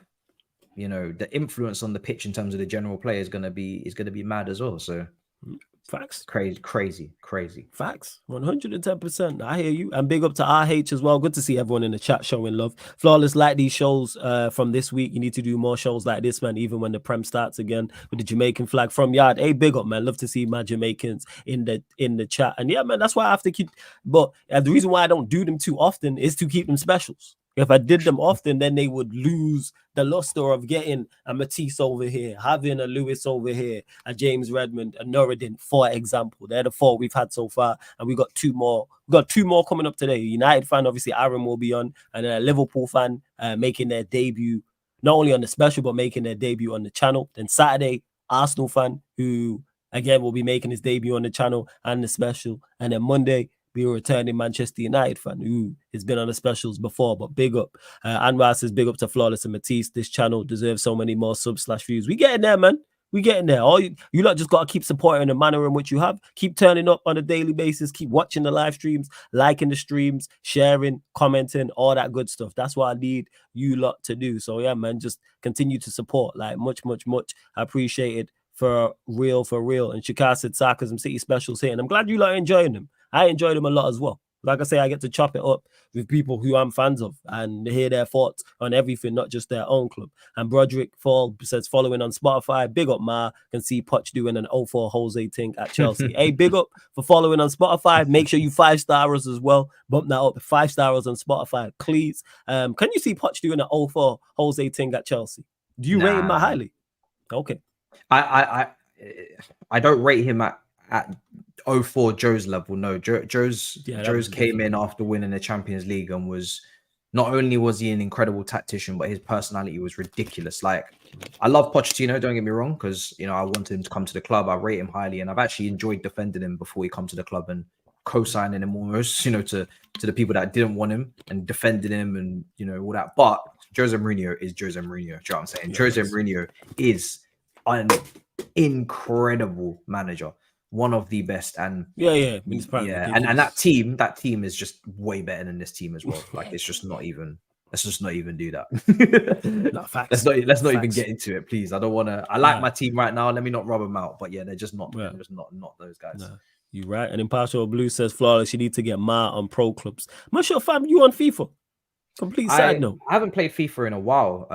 you know, the influence on the pitch in terms of the general play is going to be mad as well. So facts, crazy facts, 110%. I hear you. And big up to RH as well. Good to see everyone in the chat showing love. Flawless, like these shows from this week. You need to do more shows like this, man, even when the Prem starts again with the Jamaican flag from Yard. Hey, big up, man. Love to see my Jamaicans in the chat. And yeah, man, that's why I have to keep, but the reason why I don't do them too often is to keep them specials. If I did them often, then they would lose the luster of getting a Matisse over here, having a Lewis over here, a James Redmond, a Nuruddin, for example. They're the 4 we've had so far, and we got 2 more. We got 2 more coming up today. United fan, obviously, Aaron will be on, and a Liverpool fan making their debut, not only on the special, but making their debut on the channel. Then Saturday, Arsenal fan, who again will be making his debut on the channel and the special. And then Monday, be a returning Manchester United fan who has been on the specials before, but big up. Anwar says, big up to Flawless and Matisse. This channel deserves so many more subs/views. We getting there, man. We getting there. All you lot just got to keep supporting the manner in which you have. Keep turning up on a daily basis. Keep watching the live streams, liking the streams, sharing, commenting, all that good stuff. That's what I need you lot to do. So yeah, man, just continue to support. Like much appreciated for real. And Shakar said Sarcasm City specials here. And I'm glad you lot are enjoying them. I enjoy them a lot as well. Like I say, I get to chop it up with people who I'm fans of and hear their thoughts on everything, not just their own club. And Broderick Fall says, following on Spotify, big up, Ma. Can see Poch doing an 0-4 Jose thing at Chelsea. Hey, big up for following on Spotify. Make sure you 5-star us as well. Bump that up. 5-star us on Spotify, please. Can you see Poch doing an 0-4 Jose thing at Chelsea? Do you rate him that highly? Okay. I don't rate him at 0-4 Joe's level. No, Joe's came in after winning the Champions League and was not only was he an incredible tactician, but his personality was ridiculous. Like, I love Pochettino, don't get me wrong, because, you know, I wanted him to come to the club. I rate him highly, and I've actually enjoyed defending him before he come to the club and co-signing him almost, you know, to the people that didn't want him and defending him and, you know, all that. But Jose Mourinho is Jose Mourinho. Do you know what I'm saying? Yes. Jose Mourinho is an incredible manager. One of the best, and and that team is just way better than this team as well. Like, let's just not even do that. No, facts. Let's not even get into it, please. I don't want to. I like my team right now. Let me not rub them out. But yeah, they're just not. They're just not those guys. No, you right. And Impartial Blue says, Flawless, you need to get Ma on pro clubs. I'm not sure, fam. You on FIFA? Complete side note. I haven't played FIFA in a while.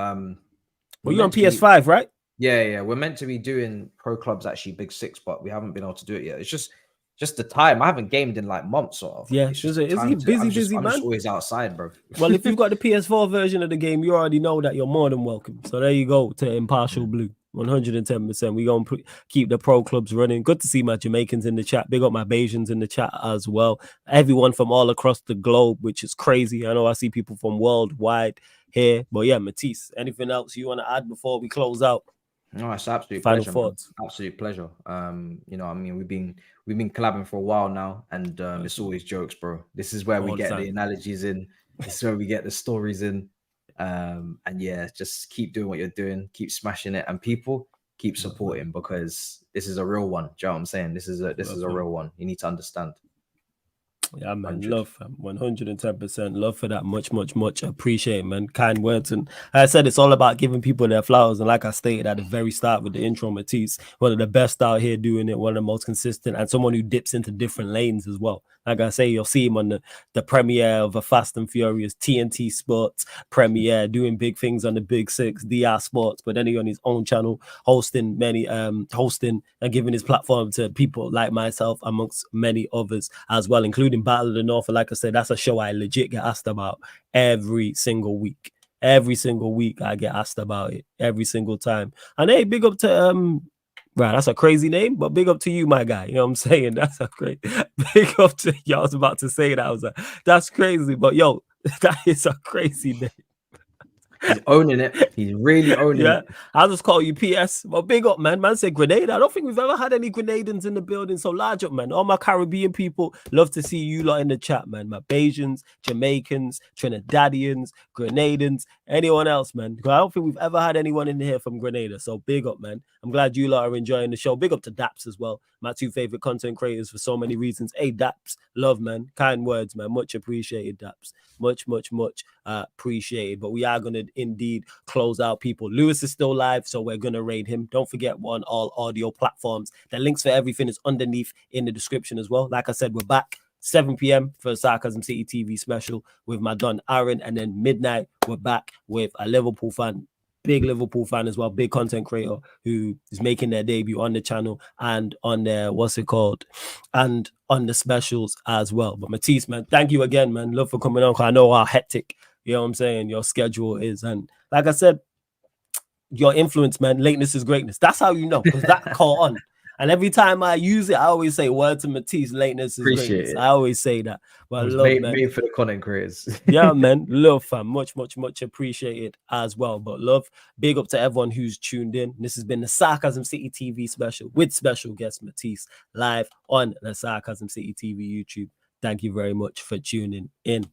Well, you're on PS5, right? Yeah. We're meant to be doing pro clubs actually Big Six, but we haven't been able to do it yet. It's just the time. I haven't gamed in like months, sort of. Yeah, It's just is he busy, I'm man? just always outside, bro. Well, if you've got the PS4 version of the game, you already know that you're more than welcome. So there you go to Impartial Blue. 110%. We're going to keep the pro clubs running. Good to see my Jamaicans in the chat. Big up my Bajans in the chat as well. Everyone from all across the globe, which is crazy. I know I see people from worldwide here. But yeah, Matisse, anything else you want to add before we close out? No, it's absolute Final pleasure. thoughts. Man. Absolute pleasure. You know, I mean, we've been collabing for a while now, and it's always jokes, bro. This is where we get the analogies in. This is where we get the stories in. And yeah, just keep doing what you're doing, keep smashing it, and people keep supporting because this is a real one. Do you know what I'm saying? This is a real one. You need to understand. Yeah, man. 100. Love, 110% love for that. Much appreciate, man. Kind words. And I said it's all about giving people their flowers. And like I stated at the very start with the intro, Matisse, one of the best out here doing it, one of the most consistent, and someone who dips into different lanes as well. Like I say, you'll see him on the premiere of a Fast and Furious TNT Sports premiere, doing big things on the Big Six, DR Sports, but then he on his own channel, hosting and giving his platform to people like myself, amongst many others as well, including Battle of the North. And like I said, that's a show I legit get asked about every single week. Every single week I get asked about it, every single time. And hey, big up to right, that's a crazy name, but big up to you, my guy. You know what I'm saying? That's a great big up to you. I was about to say that. I was like, that's crazy. But yo, that is a crazy name. He's owning it. He's really owning it. I'll just call you PS. Well, big up, man. Man said Grenada. I don't think we've ever had any Grenadans in the building. So large up, man. All my Caribbean people, love to see you lot in the chat, man. My Bajans, Jamaicans, Trinidadians, Grenadans, anyone else, man. I don't think we've ever had anyone in here from Grenada. So big up, man. I'm glad you lot are enjoying the show. Big up to Daps as well. My two favorite content creators for so many reasons. Hey, Daps, love, man. Kind words, man. Much appreciated, Daps. Much appreciated. But we are going to indeed close out, people. Lewis is still live, so we're going to raid him. Don't forget, we're on all audio platforms. The links for everything is underneath in the description as well. Like I said, we're back 7 p.m. for Sarcasm City TV special with my Don Aaron, and then midnight we're back with a Liverpool fan, big Liverpool fan as well, big content creator who is making their debut on the channel and on their and on the specials as well. But Matisse, man, thank you again, man. Love for coming on. I know how hectic, you know what I'm saying, your schedule is. And like I said, your influence, man, lateness is greatness. That's how you know, because that caught on. And every time I use it, I always say, word to Matisse, lateness is greatness. I always say that. But love, man. Made for the content creators. Yeah, man. Love, fam. Much appreciated as well. But love, big up to everyone who's tuned in. This has been the Sarcasm City TV special with special guest Matisse, live on the Sarcasm City TV YouTube. Thank you very much for tuning in.